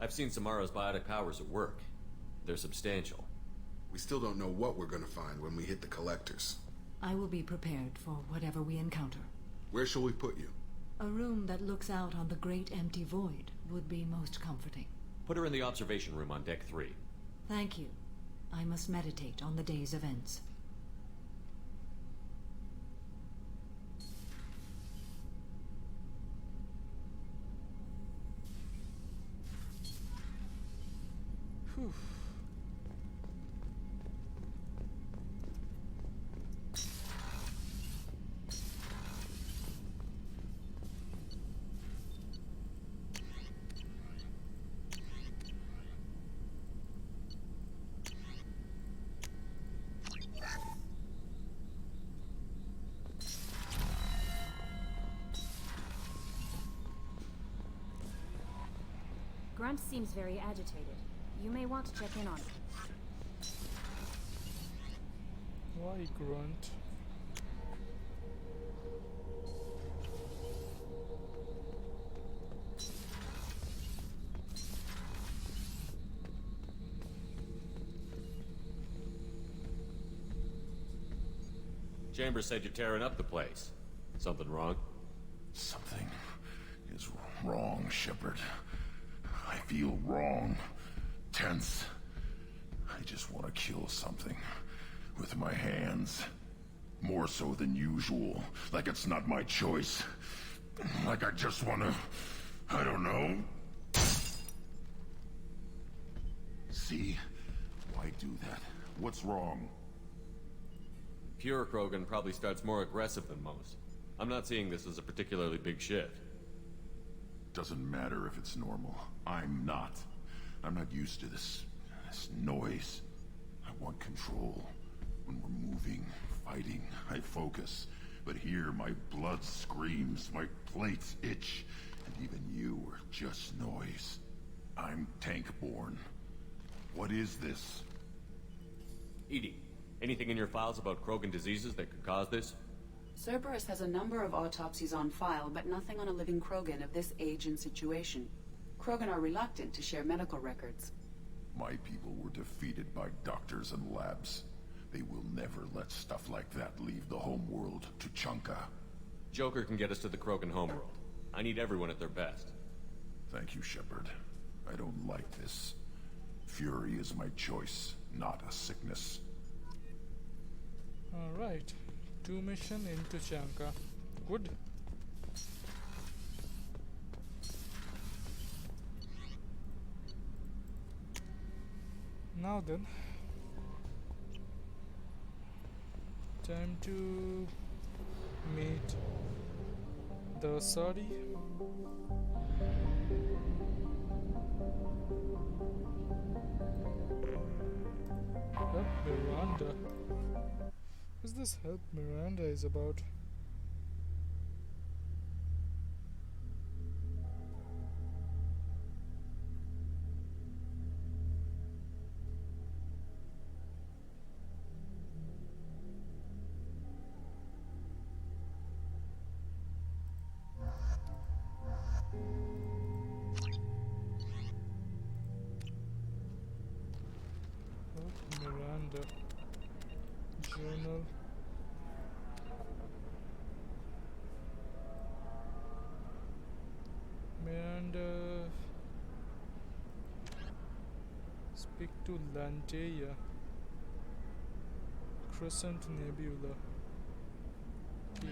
I've seen Samara's biotic powers at work. They're substantial. We still don't know what we're gonna find when we hit the collectors. I will be prepared for whatever we encounter. Where shall we put you? A room that looks out on the great empty void would be most comforting. Put her in the observation room on deck 3. Thank you. I must meditate on the day's events. Whew. Grunt seems very agitated. You may want to check in on him. Why Grunt? Chambers said you're tearing up the place. Something wrong? Something is wrong, Shepard. I feel wrong. Tense. I just want to kill something. With my hands. More so than usual. Like it's not my choice. Like I just want to... I don't know. See? Why do that? What's wrong? Pure Krogan probably starts more aggressive than most. I'm not seeing this as a particularly big shift. Doesn't matter if it's normal. I'm not. I'm not used to this noise. I want control. When we're moving, fighting, I focus. But here, my blood screams, my plates itch, and even you are just noise. I'm tank-born. What is this? EDI, anything in your files about Krogan diseases that could cause this? Cerberus has a number of autopsies on file, but nothing on a living Krogan of this age and situation. Krogan are reluctant to share medical records. My people were defeated by doctors and labs. They will never let stuff like that leave the homeworld to Chunka. Joker can get us to the Krogan homeworld. I need everyone at their best. Thank you, Shepard. I don't like this. Fury is my choice, not a sickness. Alright. 2 mission into Chanka. Good. Now then. Time to meet the Asari. Help Miranda. What's this Help Miranda is about? Miranda journal. Miranda speak to Lanteia. Crescent Nebula. Yeah.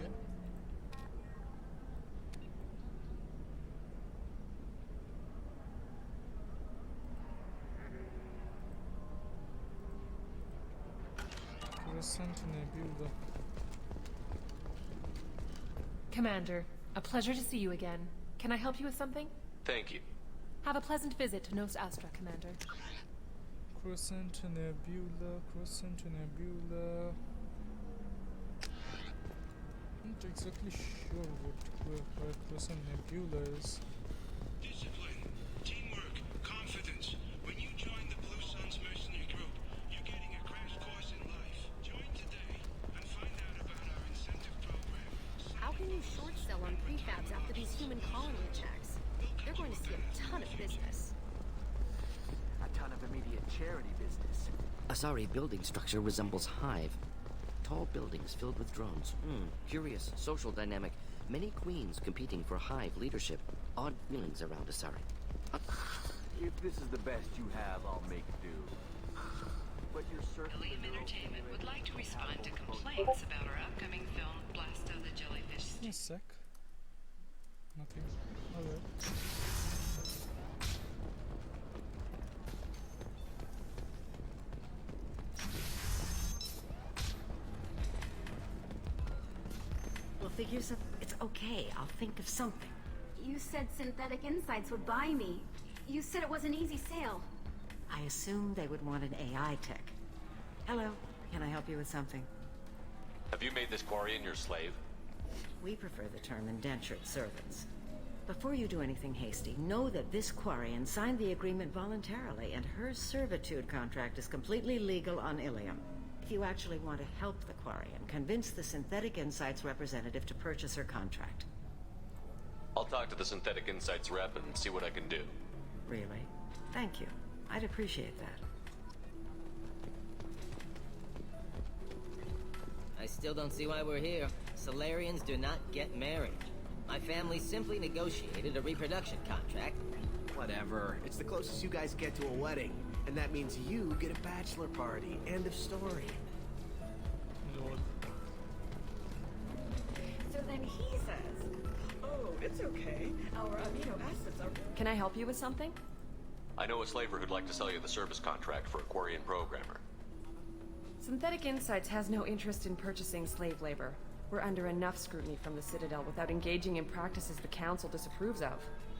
Crescent Nebula. Commander, a pleasure to see you again. Can I help you with something? Thank you. Have a pleasant visit to Nos Astra, Commander. Crescent Nebula, Crescent Nebula. Not exactly sure what Crescent Nebula is. Discipline, teamwork, confidence. When you join the Blue Suns mercenary group, you're getting a crash course in life. Join today and find out about our incentive program. How can you short sell on prefabs after these human colony attacks? They're going to see a ton of business. A ton of immediate charity business. Asari building structure resembles Hive. Tall buildings filled with drones. Curious social dynamic. Many queens competing for Hive leadership. Odd feelings around Asari. If this is the best you have, I'll make do. But you're certainly... Ilium Entertainment would like to respond to complaints about our upcoming film, Blasto the Jellyfish. A sec. Nothing. Alright. We'll figure some... It's okay. I'll think of something. You said Synthetic Insights would buy me. You said it was an easy sale. I assumed they would want an AI tech. Hello. Can I help you with something? Have you made this Quarian your slave? We prefer the term indentured servants. Before you do anything hasty, know that this Quarian signed the agreement voluntarily, and her servitude contract is completely legal on Ilium. If you actually want to help the Quarian, convince the Synthetic Insights representative to purchase her contract. I'll talk to the Synthetic Insights rep and see what I can do. Really? Thank you. I'd appreciate that. I still don't see why we're here. Solarians do not get married. My family simply negotiated a reproduction contract. Whatever. It's the closest you guys get to a wedding. And that means you get a bachelor party. End of story. Lord. So then he says, oh, it's okay. Our amino acids are... Can I help you with something? I know a slaver who'd like to sell you the service contract for a Quarian programmer. Synthetic Insights has no interest in purchasing slave labor. We're under enough scrutiny from the Citadel without engaging in practices the Council disapproves of.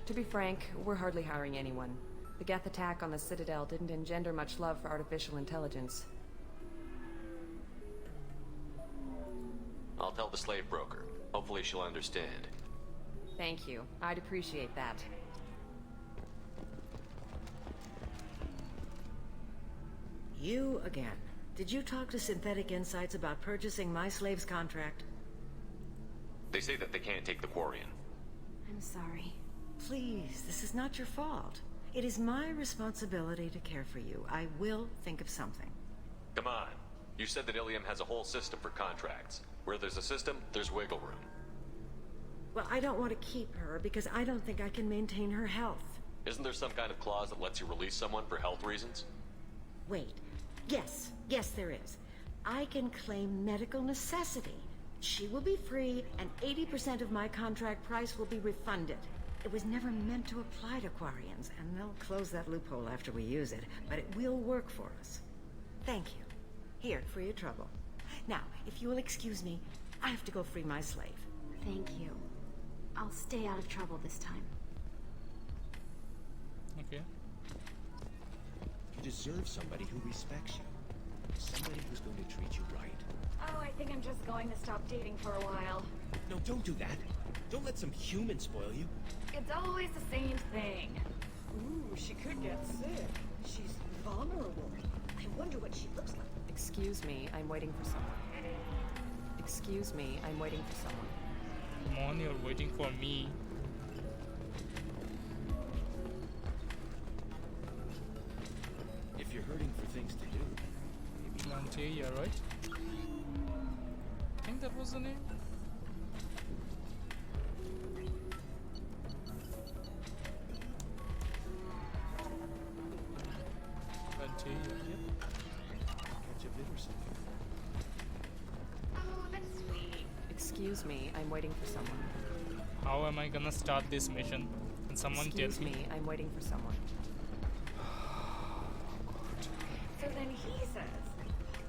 To be frank, we're hardly hiring anyone. The Geth attack on the Citadel didn't engender much love for artificial intelligence. I'll tell the slave broker. Hopefully she'll understand. Thank you. I'd appreciate that. You again. Did you talk to Synthetic Insights about purchasing my slave's contract? They say that they can't take the Quarian. I'm sorry. Please, this is not your fault. It is my responsibility to care for you. I will think of something. Come on. You said that Ilium has a whole system for contracts. Where there's a system, there's wiggle room. Well, I don't want to keep her because I don't think I can maintain her health. Isn't there some kind of clause that lets you release someone for health reasons? Wait. Yes, there is. I can claim medical necessity. She will be free, and 80% of my contract price will be refunded. It was never meant to apply to Quarians, and they'll close that loophole after we use it, but it will work for us. Thank you. Here, for your trouble. Now, if you will excuse me, I have to go free my slave. Thank you. I'll stay out of trouble this time. Okay. You deserve somebody who respects you. Somebody who's going to treat you right. Oh, I think I'm just going to stop dating for a while. No, don't do that. Don't let some human spoil you. It's always the same thing. Ooh, she could get sick. She's vulnerable. I wonder what she looks like. Excuse me, I'm waiting for someone. Excuse me, I'm waiting for someone. Come on, you're waiting for me. If you're hurting for things to do, maybe... Lanteia, right? I think that was the name. Lanteia, yep. Catch a bit or something. Oh, that's sweet. Excuse me, I'm waiting for someone. How am I gonna start this mission? Can someone Excuse tell me? me, I'm waiting for someone. So then he says,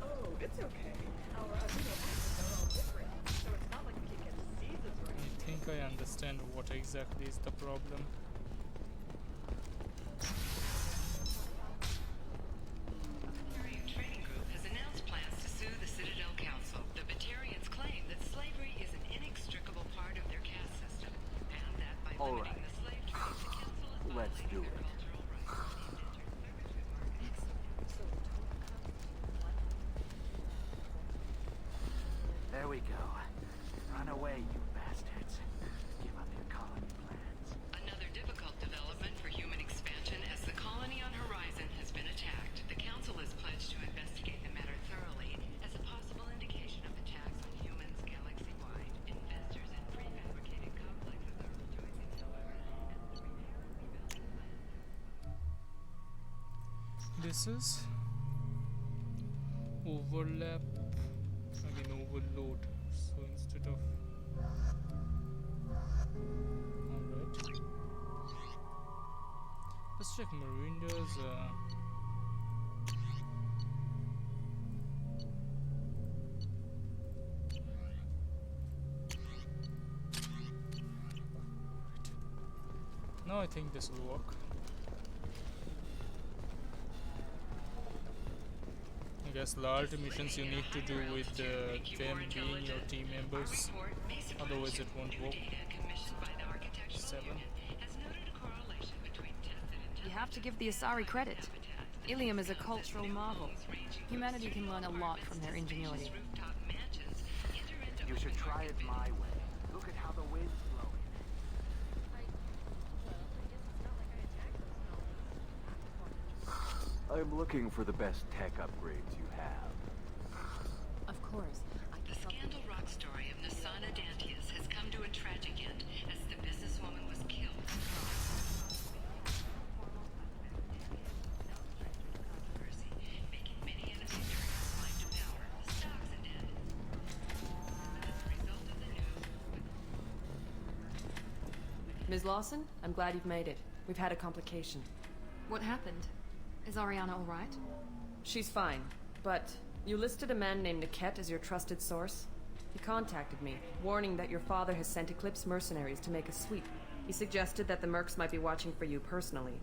oh, it's okay. Our amino acids are all different, so it's not like we can get diseases or anything. I think I understand what exactly is the problem. Batarian Trading Group has announced plans to sue the Citadel Council. The Batarians claim that slavery is an inextricable part of their caste system, and that by limiting the slave trade, the council is Let's do it. There we go. Run away, you bastards. Give up your colony plans. Another difficult development for human expansion as the colony on Horizon has been attacked. The Council is pledged to investigate the matter thoroughly as a possible indication of attacks on humans galaxy-wide. Investors in prefabricated complexes are rejoicing, however, as the This is overlap. Overload. So instead of alright, let's check Marinda's now I think this will work. I guess large missions you need to do with them being your team members, otherwise it won't work. 7. You have to give the Asari credit. Ilium is a cultural marvel. Humanity can learn a lot from their ingenuity. You should try it my way. Look at how the wind's blowing. I'm looking for the best tech upgrades you have. Of course. I can sell Ms. Lawson, I'm glad you've made it. We've had a complication. What happened? Is Ariana all right? She's fine, but you listed a man named Niket as your trusted source. He contacted me, warning that your father has sent Eclipse mercenaries to make a sweep. He suggested that the Mercs might be watching for you personally.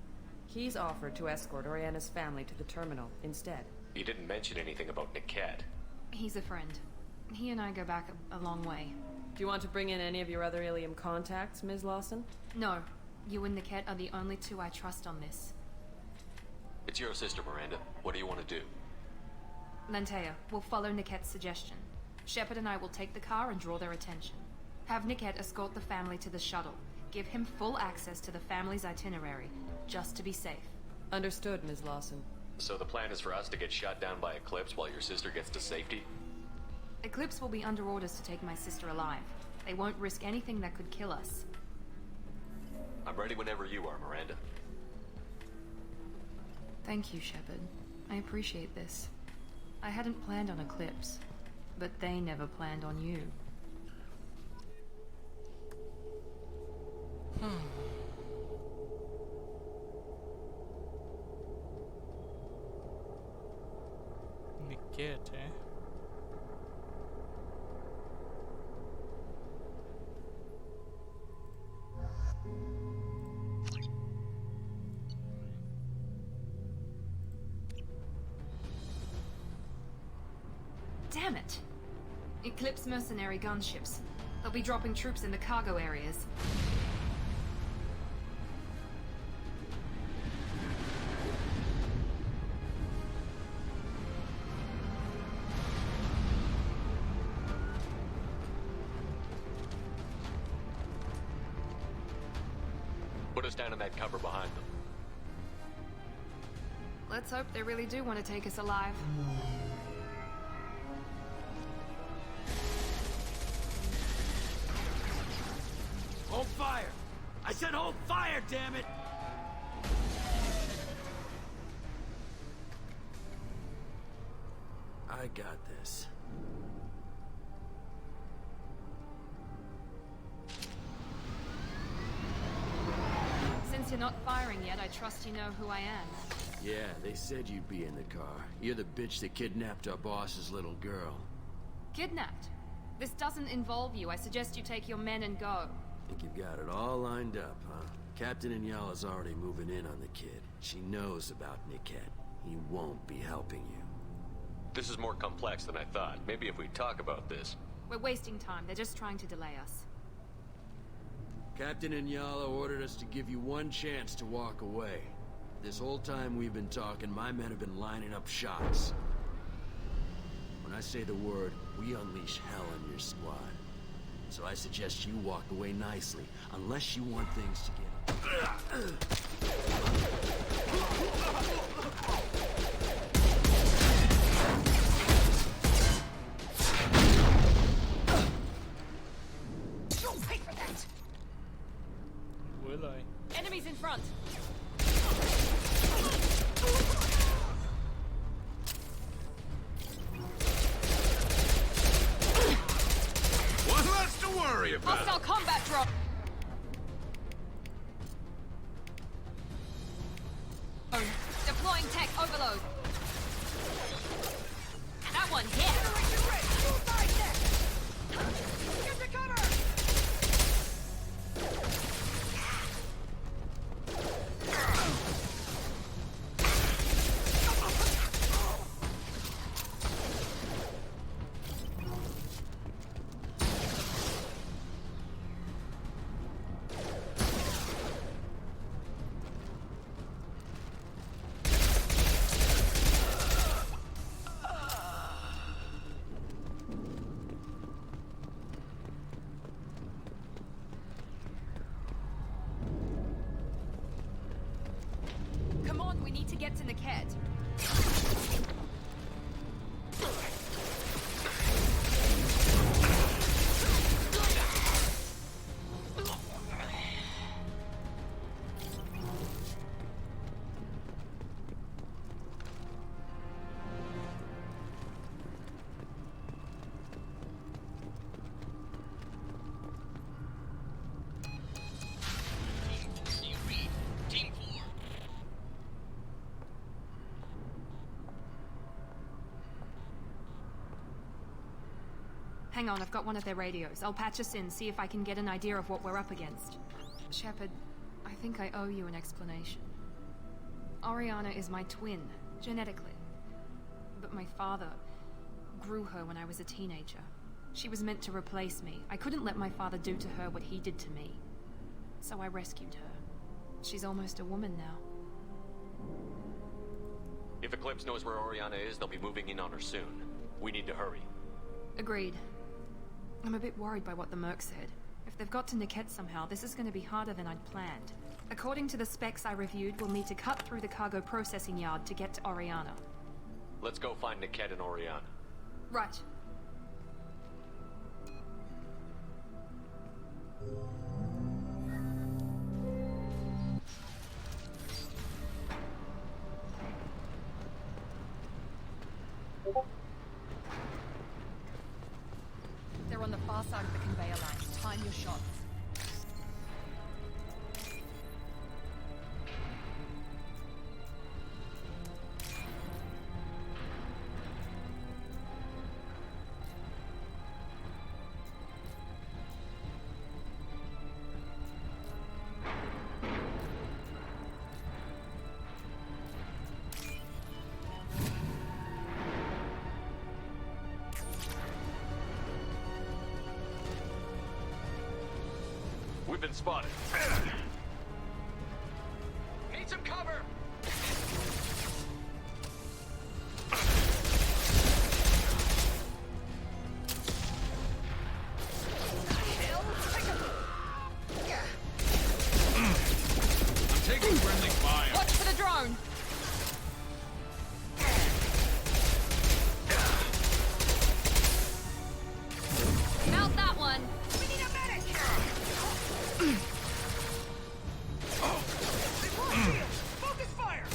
He's offered to escort Oriana's family to the terminal instead. He didn't mention anything about Niket. He's a friend. He and I go back a long way. Do you want to bring in any of your other Ilium contacts, Ms. Lawson? No. You and Niket are the only two I trust on this. It's your sister, Miranda. What do you want to do? Lantea, we'll follow Niket's suggestion. Shepard and I will take the car and draw their attention. Have Niket escort the family to the shuttle. Give him full access to the family's itinerary, just to be safe. Understood, Ms. Lawson. So the plan is for us to get shot down by Eclipse while your sister gets to safety? Eclipse will be under orders to take my sister alive. They won't risk anything that could kill us. I'm ready whenever you are, Miranda. Thank you, Shepard. I appreciate this. I hadn't planned on Eclipse, but they never planned on you. Niket, eh? Damn it! Eclipse mercenary gunships. They'll be dropping troops in the cargo areas. Put us down in that cover behind them. Let's hope they really do want to take us alive. Hold fire! I said hold fire, damn it! I got this. Since you're not firing yet, I trust you know who I am. Yeah, they said you'd be in the car. You're the bitch that kidnapped our boss's little girl. Kidnapped? This doesn't involve you. I suggest you take your men and go. Think you've got it all lined up, huh? Captain Inyala's already moving in on the kid. She knows about Niket. He won't be helping you. This is more complex than I thought. Maybe if we talk about this. We're wasting time. They're just trying to delay us. Captain Inyala ordered us to give you one chance to walk away. This whole time we've been talking, my men have been lining up shots. When I say the word, we unleash hell on your squad. So I suggest you walk away nicely, unless you want things to get... You'll pay for that! Will I? Enemies in front! What less to worry about? Hostile combat drop! Oh, deploying tech overload. That one hit! Get to cover! Come on, we need to get to Niket. Hang on, I've got one of their radios. I'll patch us in, see if I can get an idea of what we're up against. Shepard, I think I owe you an explanation. Oriana is my twin, genetically. But my father grew her when I was a teenager. She was meant to replace me. I couldn't let my father do to her what he did to me. So I rescued her. She's almost a woman now. If Eclipse knows where Oriana is, they'll be moving in on her soon. We need to hurry. Agreed. I'm a bit worried by what the Merc said. If they've got to Niket somehow, this is going to be harder than I'd planned. According to the specs I reviewed, we'll need to cut through the cargo processing yard to get to Oriana. Let's go find Niket and Oriana. Right. They're on the far side of the conveyor line. Time your shots. We've been spotted. Need some cover! I'm taking friendly fire. Watch for the drone! Mount that one! We need a medic! Focus fire!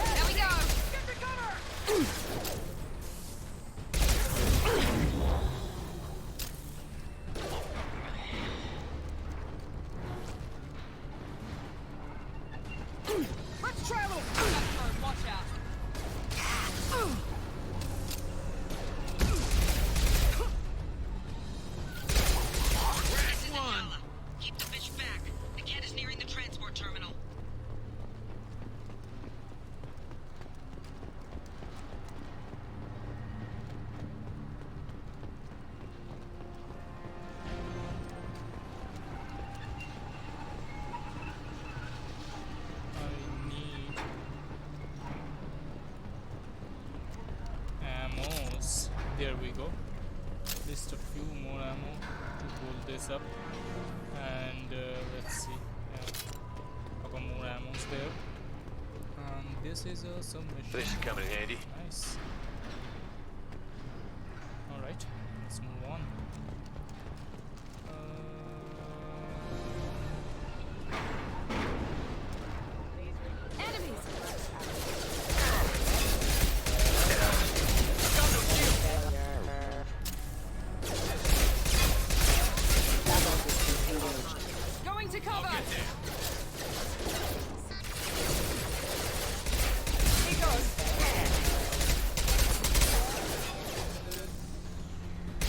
There we go! Get to cover! Let's travel! Watch out! This is Angela. Keep the fish back. The cat is nearing the transport terminal. I need ammos. There we go. Just a few more ammo to hold this up. And let's see. Couple more ammos there. This is a submission. This should come in handy. Nice. Alright, let's move on. Going to cover! Here goes! I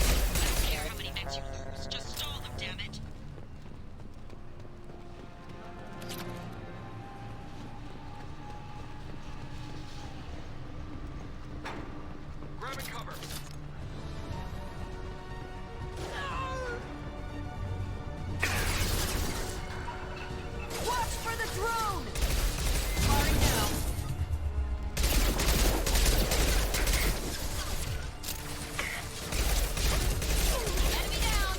don't care how many mechs you lose. Just stall them, damn it. Grabbing cover. Watch for the drone! Firing now. Enemy down!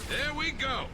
There we go.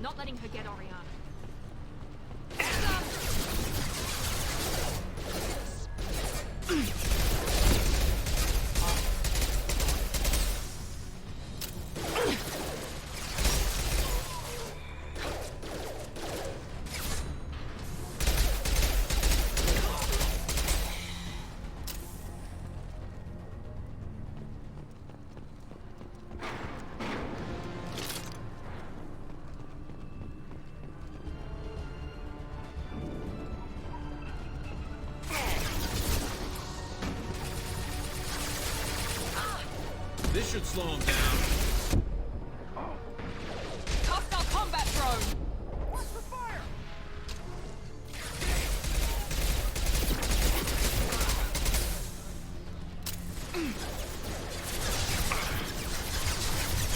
not letting her get Oriana. This should slow him down. Hostile combat drone! Watch for fire!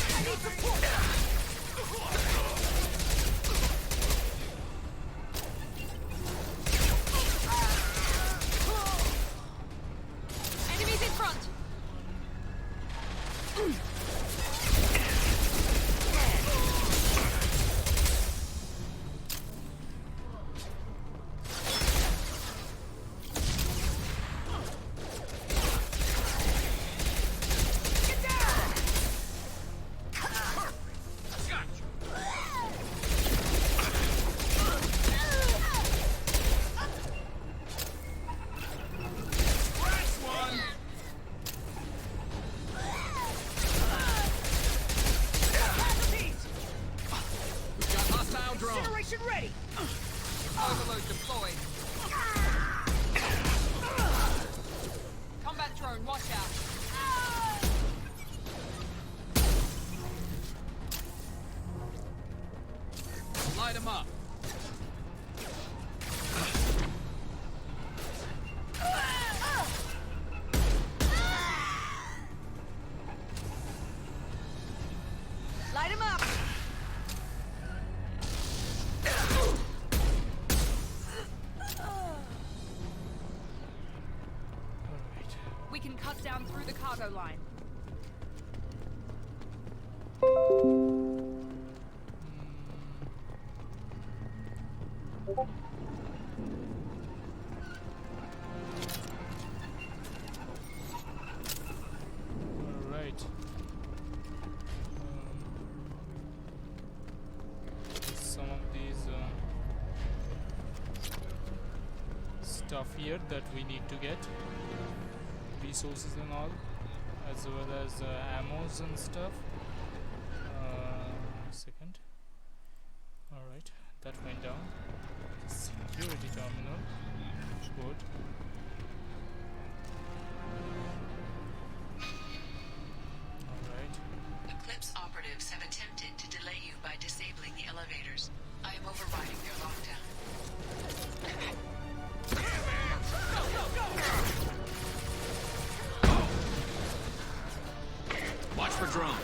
I need support! Enemies in front! Incineration ready! Overload deployed. Combat drone, watch out. Light him up. Light him up! We can cut down through the cargo line. Alright. Some of these stuff here that we need to get. Resources and all, as well as ammos and stuff. Second. Alright, that went down. Security terminal. Good. Alright. Eclipse operatives have attempted to delay you by disabling the elevators. I am overriding their lockdown. Watch for drone.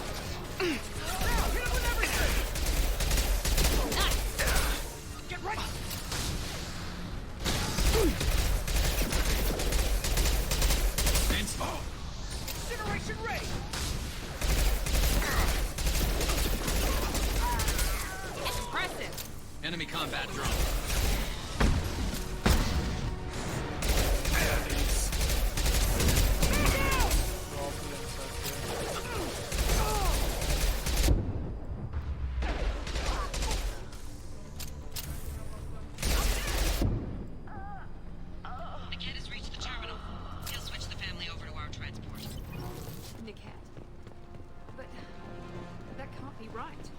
Hit him with everything! Nice! Get ready! Stand small. Incineration ready! Impressive! Enemy combat drone. Niket has reached the terminal. He'll switch the family over to our transport. Niket. But that can't be right.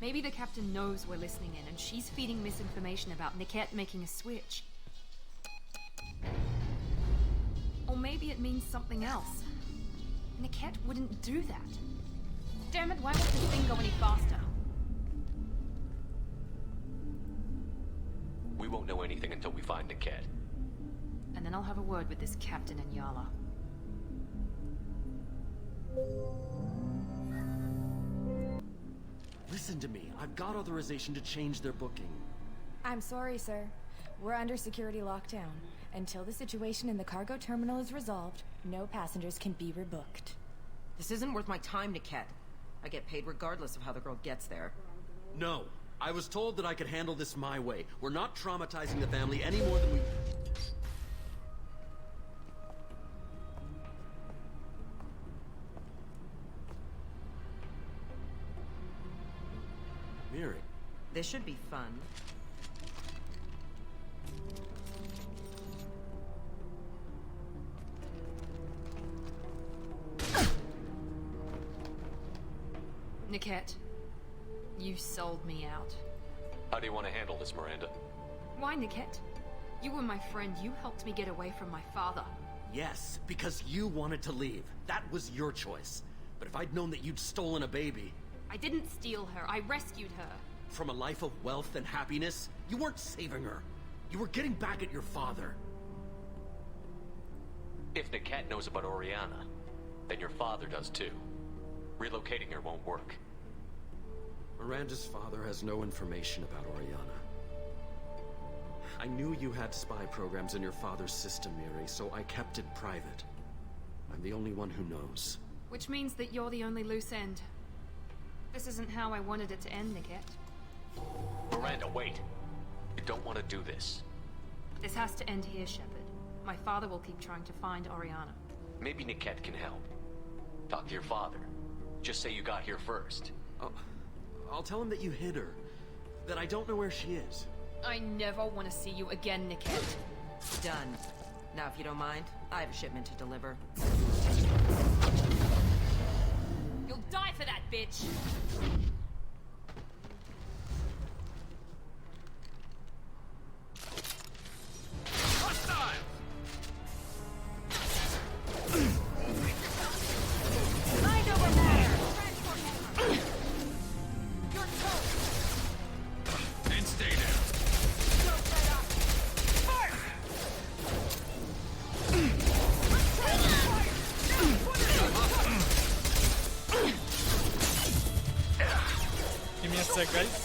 Maybe the captain knows we're listening in and she's feeding misinformation about Niket making a switch. Or maybe it means something else. Niket wouldn't do that. Damn it, why won't this thing go any faster? We won't know anything until we find Niket. And then I'll have a word with this captain and Yala. Listen to me. I've got authorization to change their booking. I'm sorry, sir. We're under security lockdown. Until the situation in the cargo terminal is resolved, no passengers can be rebooked. This isn't worth my time, Niket. I get paid regardless of how the girl gets there. No. I was told that I could handle this my way. We're not traumatizing the family any more than we... Miri. This should be fun. Niket, you sold me out. How do you want to handle this, Miranda? Why, Niket? You were my friend. You helped me get away from my father. Yes, because you wanted to leave. That was your choice. But if I'd known that you'd stolen a baby... I didn't steal her. I rescued her. From a life of wealth and happiness, you weren't saving her. You were getting back at your father. If Niket knows about Oriana, then your father does too. Relocating her won't work. Miranda's father has no information about Oriana. I knew you had spy programs in your father's system, Miri, so I kept it private. I'm the only one who knows. Which means that you're the only loose end. This isn't how I wanted it to end, Niket. Miranda, wait. You don't want to do this. This has to end here, Shepard. My father will keep trying to find Oriana. Maybe Niket can help. Talk to your father. Just say you got here first. I'll tell him that you hid her. That I don't know where she is. I never want to see you again, Niket. Done. Now, if you don't mind, I have a shipment to deliver. You'll die for that, bitch! Mind over matter! You're And stay down. Give me a sec, guys.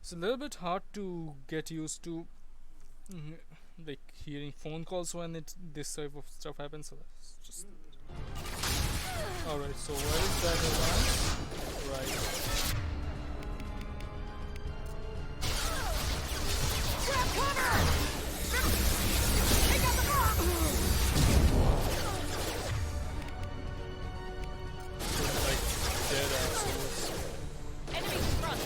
It's a little bit hard to get used to, like hearing phone calls when this type of stuff happens. So that's just all right. So where is that around? Right. Grab cover! Take out the bomb! Like dead assholes. Enemy in front!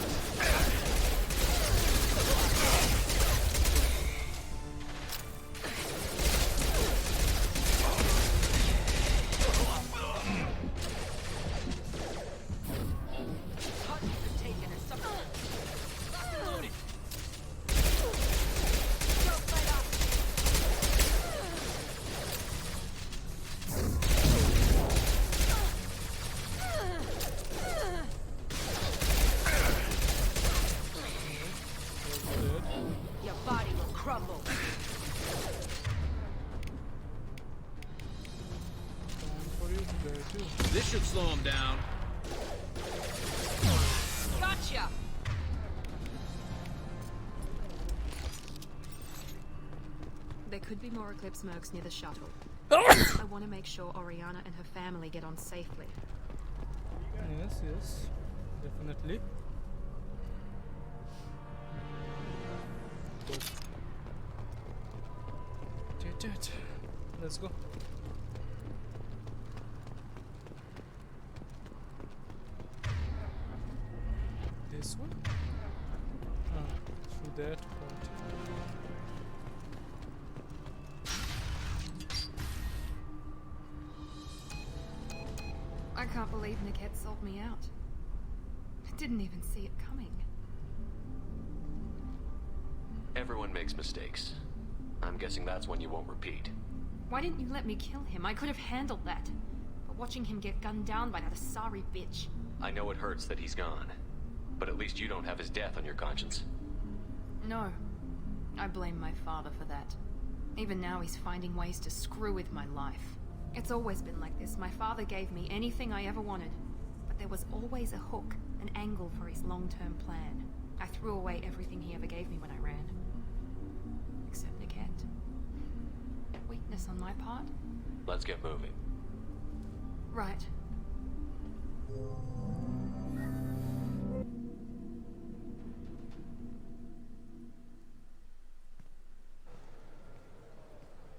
Your body will crumble. This should slow him down. Gotcha! There could be more Eclipse mercs near the shuttle. I want to make sure Oriana and her family get on safely. Yes, yes. Definitely. Good. Let's go. This one? Through that part. I can't believe Niket sold me out. I didn't even see it coming. Everyone makes mistakes. I'm guessing that's one you won't repeat. Why didn't you let me kill him? I could have handled that. But watching him get gunned down by that Asari bitch. I know it hurts that he's gone, but at least you don't have his death on your conscience. No. I blame my father for that. Even now he's finding ways to screw with my life. It's always been like this. My father gave me anything I ever wanted. But there was always a hook, an angle for his long-term plan. I threw away everything he ever gave me when I ran. Except Niket. Weakness on my part? Let's get moving. Right.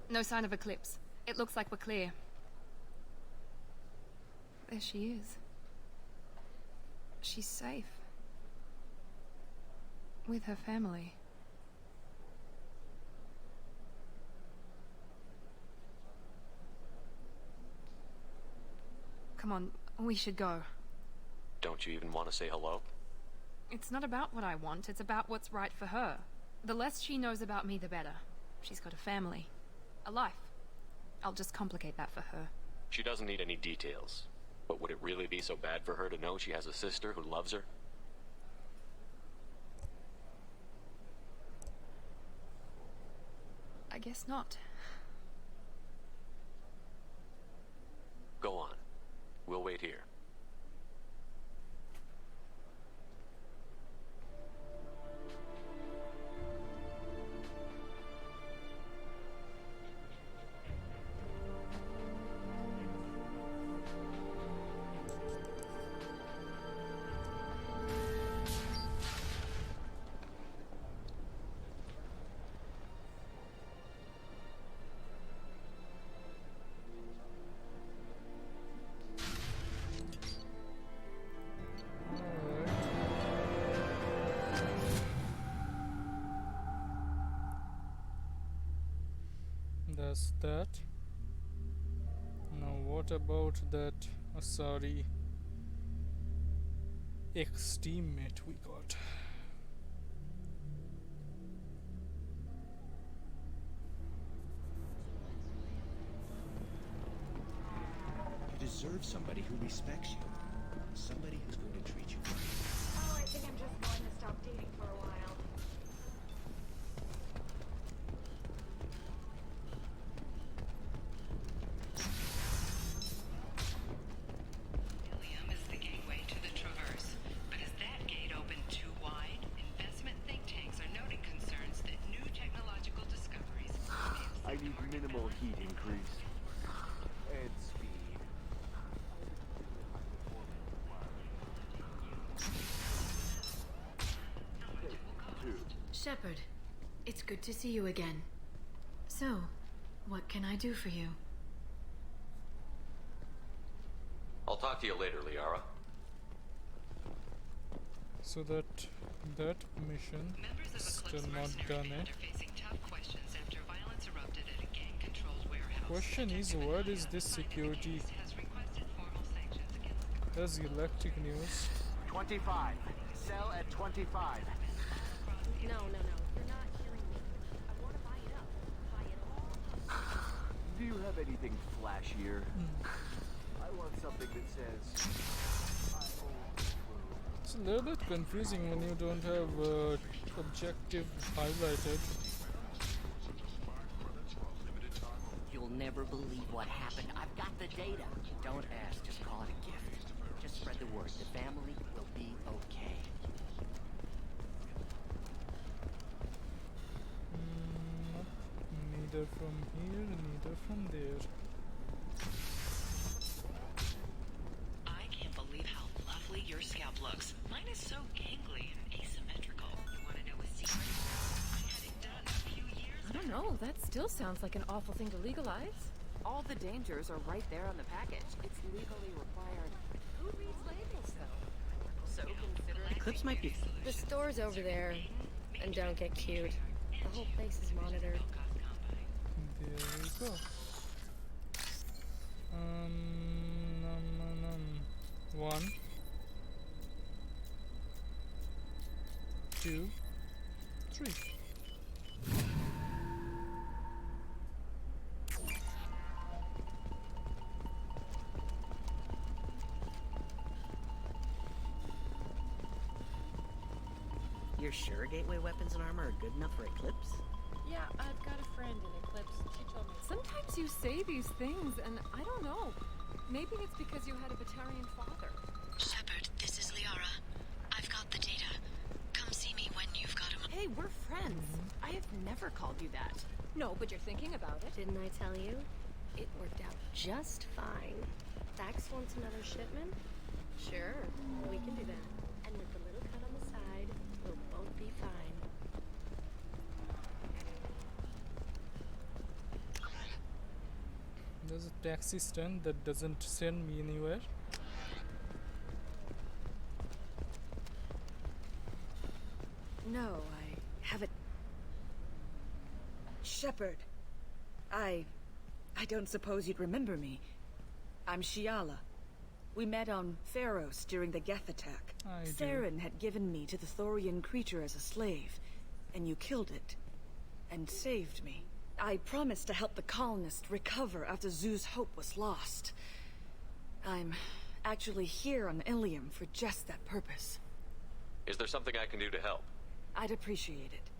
No sign of Eclipse. It looks like we're clear. There she is. She's safe. With her family. Come on, we should go. Don't you even want to say hello? It's not about what I want, it's about what's right for her. The less she knows about me, the better. She's got a family. A life. I'll just complicate that for her. She doesn't need any details. But would it really be so bad for her to know she has a sister who loves her? I guess not. Go on. We'll wait here. That's that. Now what about that Asari ex-teammate we got? You deserve somebody who respects you. Somebody who's going to treat you right. Oh, I think I'm just going to stop dating for a while. Ilium is the gateway to the Traverse, but is that gate open too wide? Investment think tanks are noting concerns that new technological discoveries. I need minimal heat increase. And speed. Shepard, it's good to see you again. So, what can I do for you? I'll talk to you later, Liara. So that mission is still not done yet. Question is, what is this security? There's Galactic News. 25. Sell at 25. No, you're not hearing me. I want to buy it up. Buy it all. Do you have anything flashier? I want something that says... It's a little bit confusing when you don't have objective highlighted. You'll never believe what happened. I've got the data. Don't ask, just call it a gift. Just spread the word. The family will be okay. Neither neither from here, neither from there. I can't believe how lovely your scalp looks. Mine is so gangly and asymmetrical. You want to know a secret? I had it done a few years I don't know. That still sounds like an awful thing to legalize. All the dangers are right there on the package. It's legally required. Who reads labels, though? So considerate. Eclipse might be. The store's over there. And don't get cute. The whole place is monitored. There we go. One, 2, 3. You're sure gateway weapons and armor are good enough for Eclipse? Yeah, I've got a friend in Eclipse. She told me. Sometimes you say these things, and I don't know. Maybe it's because you had a Batarian father. Shepard, this is Liara. I've got the data. Come see me when you've got him. Hey, we're friends. I have never called you that. No, but you're thinking about it. Didn't I tell you? It worked out just fine. Dax wants another shipment? Sure, we can do that. And with the little cut on the side, we'll both be fine. There's a taxi stand that doesn't send me anywhere. No, I haven't. Shepard. I don't suppose you'd remember me. I'm Shiala. We met on Pharos during the Geth attack. Saren had given me to the Thorian creature as a slave, and you killed it. And saved me. I promised to help the colonists recover after Zoo's hope was lost. I'm actually here on Ilium for just that purpose. Is there something I can do to help? I'd appreciate it.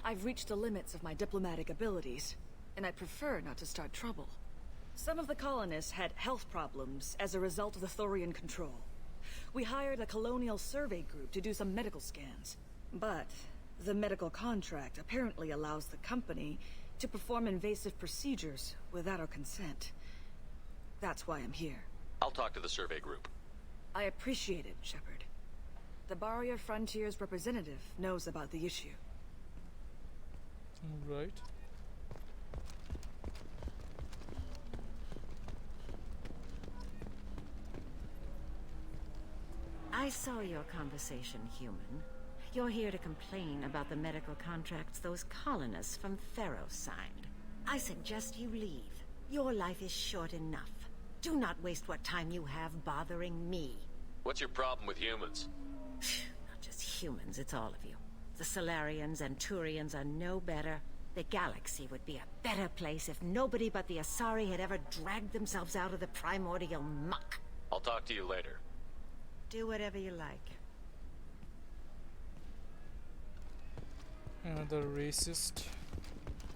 I've reached the limits of my diplomatic abilities, and I'd prefer not to start trouble. Some of the colonists had health problems as a result of the Thorian control. We hired a colonial survey group to do some medical scans. But the medical contract apparently allows the company to perform invasive procedures without our consent. That's why I'm here. I'll talk to the survey group. I appreciate it, Shepard. The Barrier Frontiers representative knows about the issue. Right. I saw your conversation, human. You're here to complain about the medical contracts those colonists from Pharos signed. I suggest you leave. Your life is short enough. Do not waste what time you have bothering me. What's your problem with humans? Not just humans, it's all of you. The Solarians and Turians are no better. The galaxy would be a better place if nobody but the Asari had ever dragged themselves out of the primordial muck. I'll talk to you later. Do whatever you like. Another racist.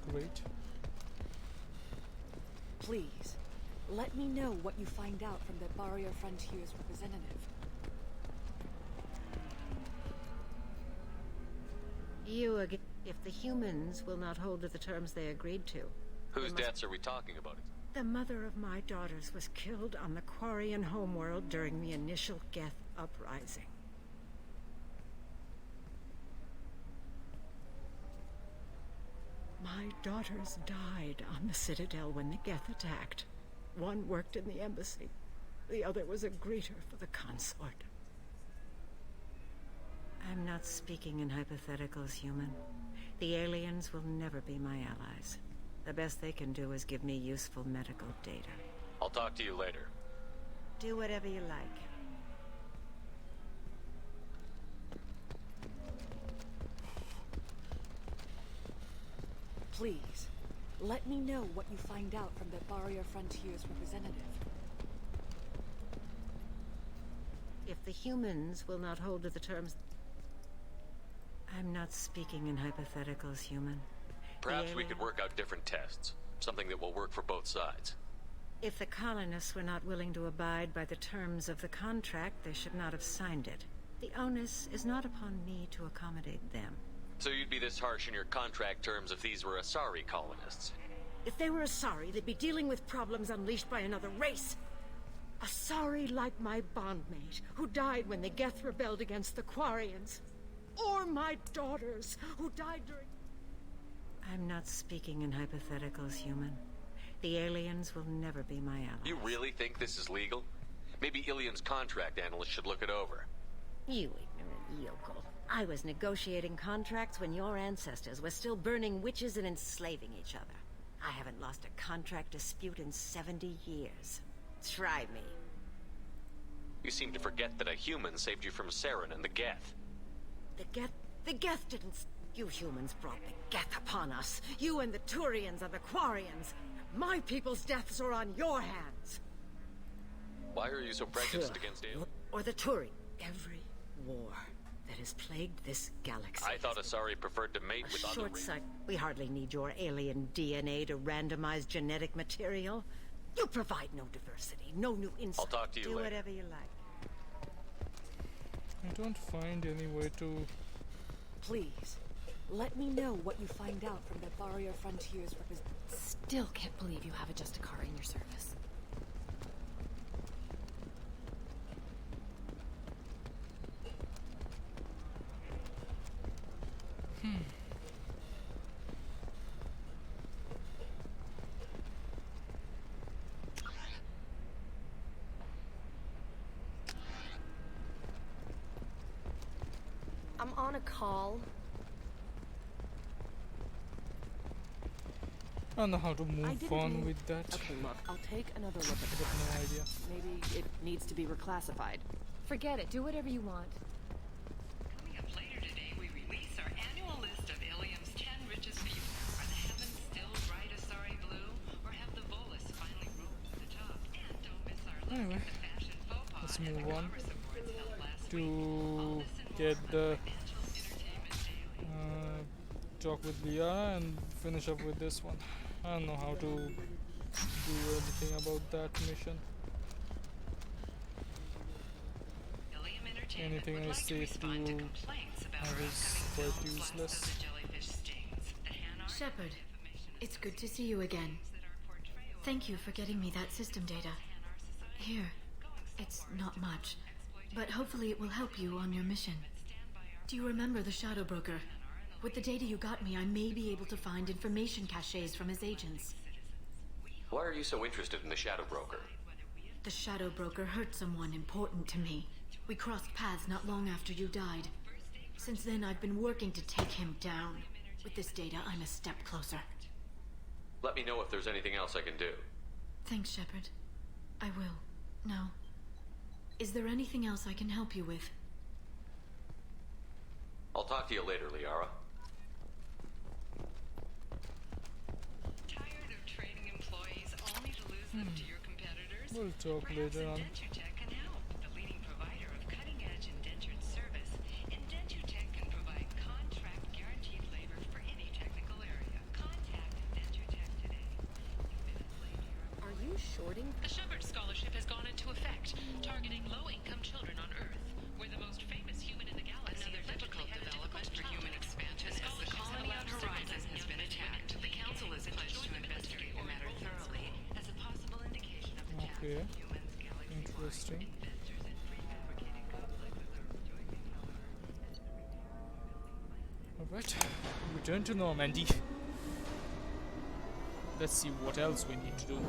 Great. Please, let me know what you find out from the Barrier Frontiers representative. You again. If the humans will not hold to the terms they agreed to. Whose deaths are we talking about? The mother of my daughters was killed on the Quarian homeworld during the initial Geth uprising. My daughters died on the Citadel when the Geth attacked. One worked in the embassy. The other was a greeter for the consort. I'm not speaking in hypotheticals, human. The aliens will never be my allies. The best they can do is give me useful medical data. I'll talk to you later. Do whatever you like. Please, let me know what you find out from the Barrier Frontiers representative. If the humans will not hold to the terms... I'm not speaking in hypotheticals, human. Perhaps we could work out different tests. Something that will work for both sides. If the colonists were not willing to abide by the terms of the contract, they should not have signed it. The onus is not upon me to accommodate them. So you'd be this harsh in your contract terms if these were Asari colonists? If they were Asari, they'd be dealing with problems unleashed by another race. Asari like my bondmate, who died when the Geth rebelled against the Quarians. Or my daughters, who died during... I'm not speaking in hypotheticals, human. The aliens will never be my allies. You really think this is legal? Maybe Ilian's contract analyst should look it over. You ignorant yokel. I was negotiating contracts when your ancestors were still burning witches and enslaving each other. I haven't lost a contract dispute in 70 years. Try me. You seem to forget that a human saved you from Saren and the Geth. The Geth didn't... You humans brought the Geth upon us. You and the Turians and the Quarians. My people's deaths are on your hands. Why are you so prejudiced against aliens? Or the Turi. Every war that has plagued this galaxy. I thought Asari preferred to mate with other Short sight. We hardly need your alien DNA to randomize genetic material. You provide no diversity, no new insight. I'll talk to you later. Do later. whatever you like. I don't find any way to... Please, let me know what you find out from the Barrier Frontiers Still can't believe you have a Justicar in your service. I'm on a call. I don't know how to move on with that. Okay, look, I'll take another look at I the have no idea. Maybe it needs to be reclassified. Forget it. Do whatever you want. Coming up later today, we release our annual list of Ilium's 10 richest people. Are the heavens still bright Asari blue, or have the Volus finally rose to the top? And don't miss our look Anyway, at the fashion faux pas let's and move the on Congress Awards held last to week. get the talk with Liara and finish up with this one. I don't know how to do anything about that mission. Anything I say to her is quite useless. Shepard, it's good to see you again. Thank you for getting me that system data. Here, it's not much, but hopefully it will help you on your mission. Do you remember the Shadow Broker? With the data you got me, I may be able to find information caches from his agents. Why are you so interested in the Shadow Broker? The Shadow Broker hurt someone important to me. We crossed paths not long after you died. Since then, I've been working to take him down. With this data, I'm a step closer. Let me know if there's anything else I can do. Thanks, Shepard. I will. Now, is there anything else I can help you with? I'll talk to you later, Liara. Tired of training employees only to lose them to your competitors? We'll talk later on. IndentureTech can help. The leading provider of cutting-edge indentured service, IndentureTech can provide contract guaranteed labor for any technical area. Contact IndentureTech today. Are you shorting? The Shepard Scholarship has gone into effect, targeting low-income children on Earth. We're the most famous human in the galaxy. Another difficult development for human expansion as the colony on Horizon has been attacked. The Council is pledged to investigate the matter thoroughly as a possible indication of the chance Okay. of humans, galaxy Interesting. Alright, return to Normandy. Let's see what else we need to do.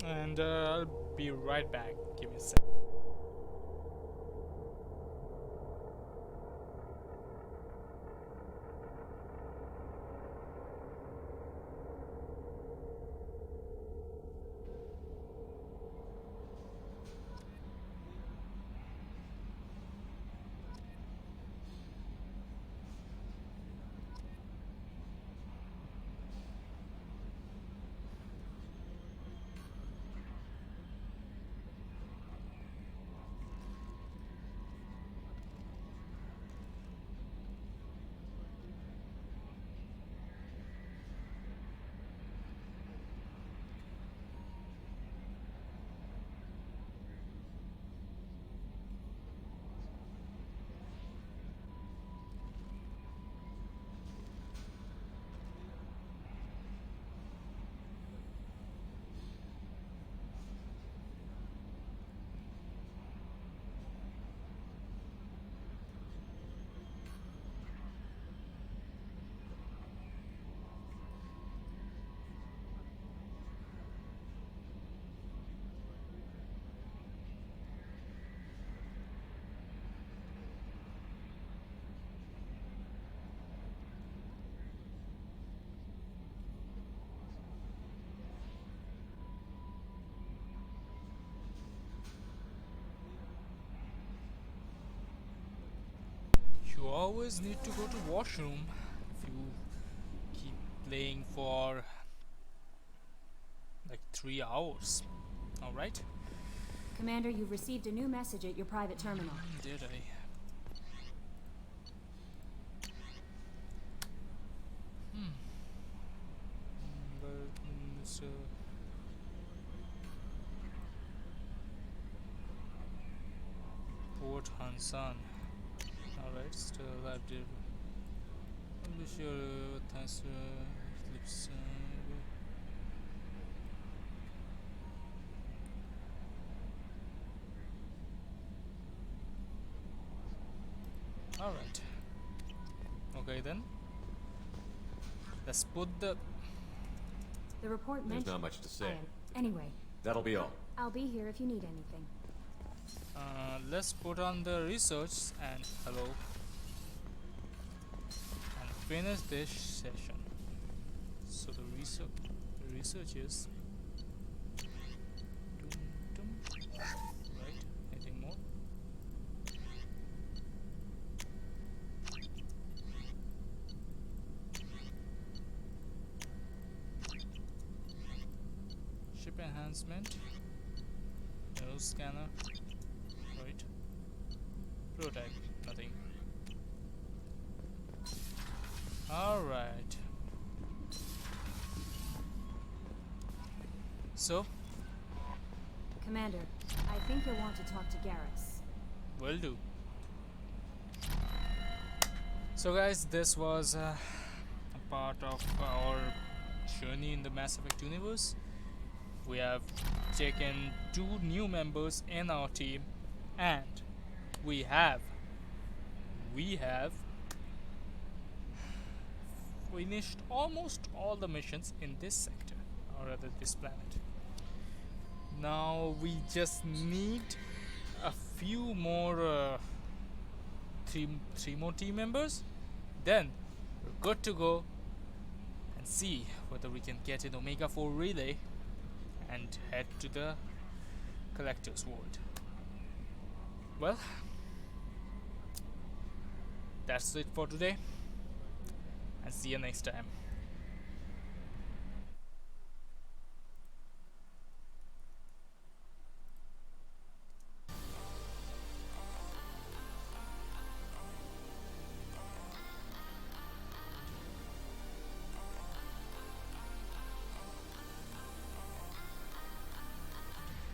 And I'll be right back. Give me a sec. You always need to go to washroom if you keep playing for like 3 hours. Alright? Commander, you've received a new message at your private terminal. Did I? But, Port Hansan. Alright, still I've did. I'm sure thanks Eclipse. Alright. Okay then. Let's put the report There's mentioned. not much to say. Anyway, That'll be all. I'll be here if you need anything. let's put on the research and hello and finish this session. So the research is right. Anything more? Ship enhancement. Nose scanner. Right. Prototype. Nothing. Alright. So, Commander, I think you'll want to talk to Garrus. will do. So guys, this was a part of our journey in the Mass Effect universe. We have taken 2 new members in our team, and we have finished almost all the missions in this sector, or rather this planet. Now we just need a few more three more team members, then we're good to go and see whether we can get an Omega 4 relay and head to the Collector's World. Well, that's it for today, and see you next time.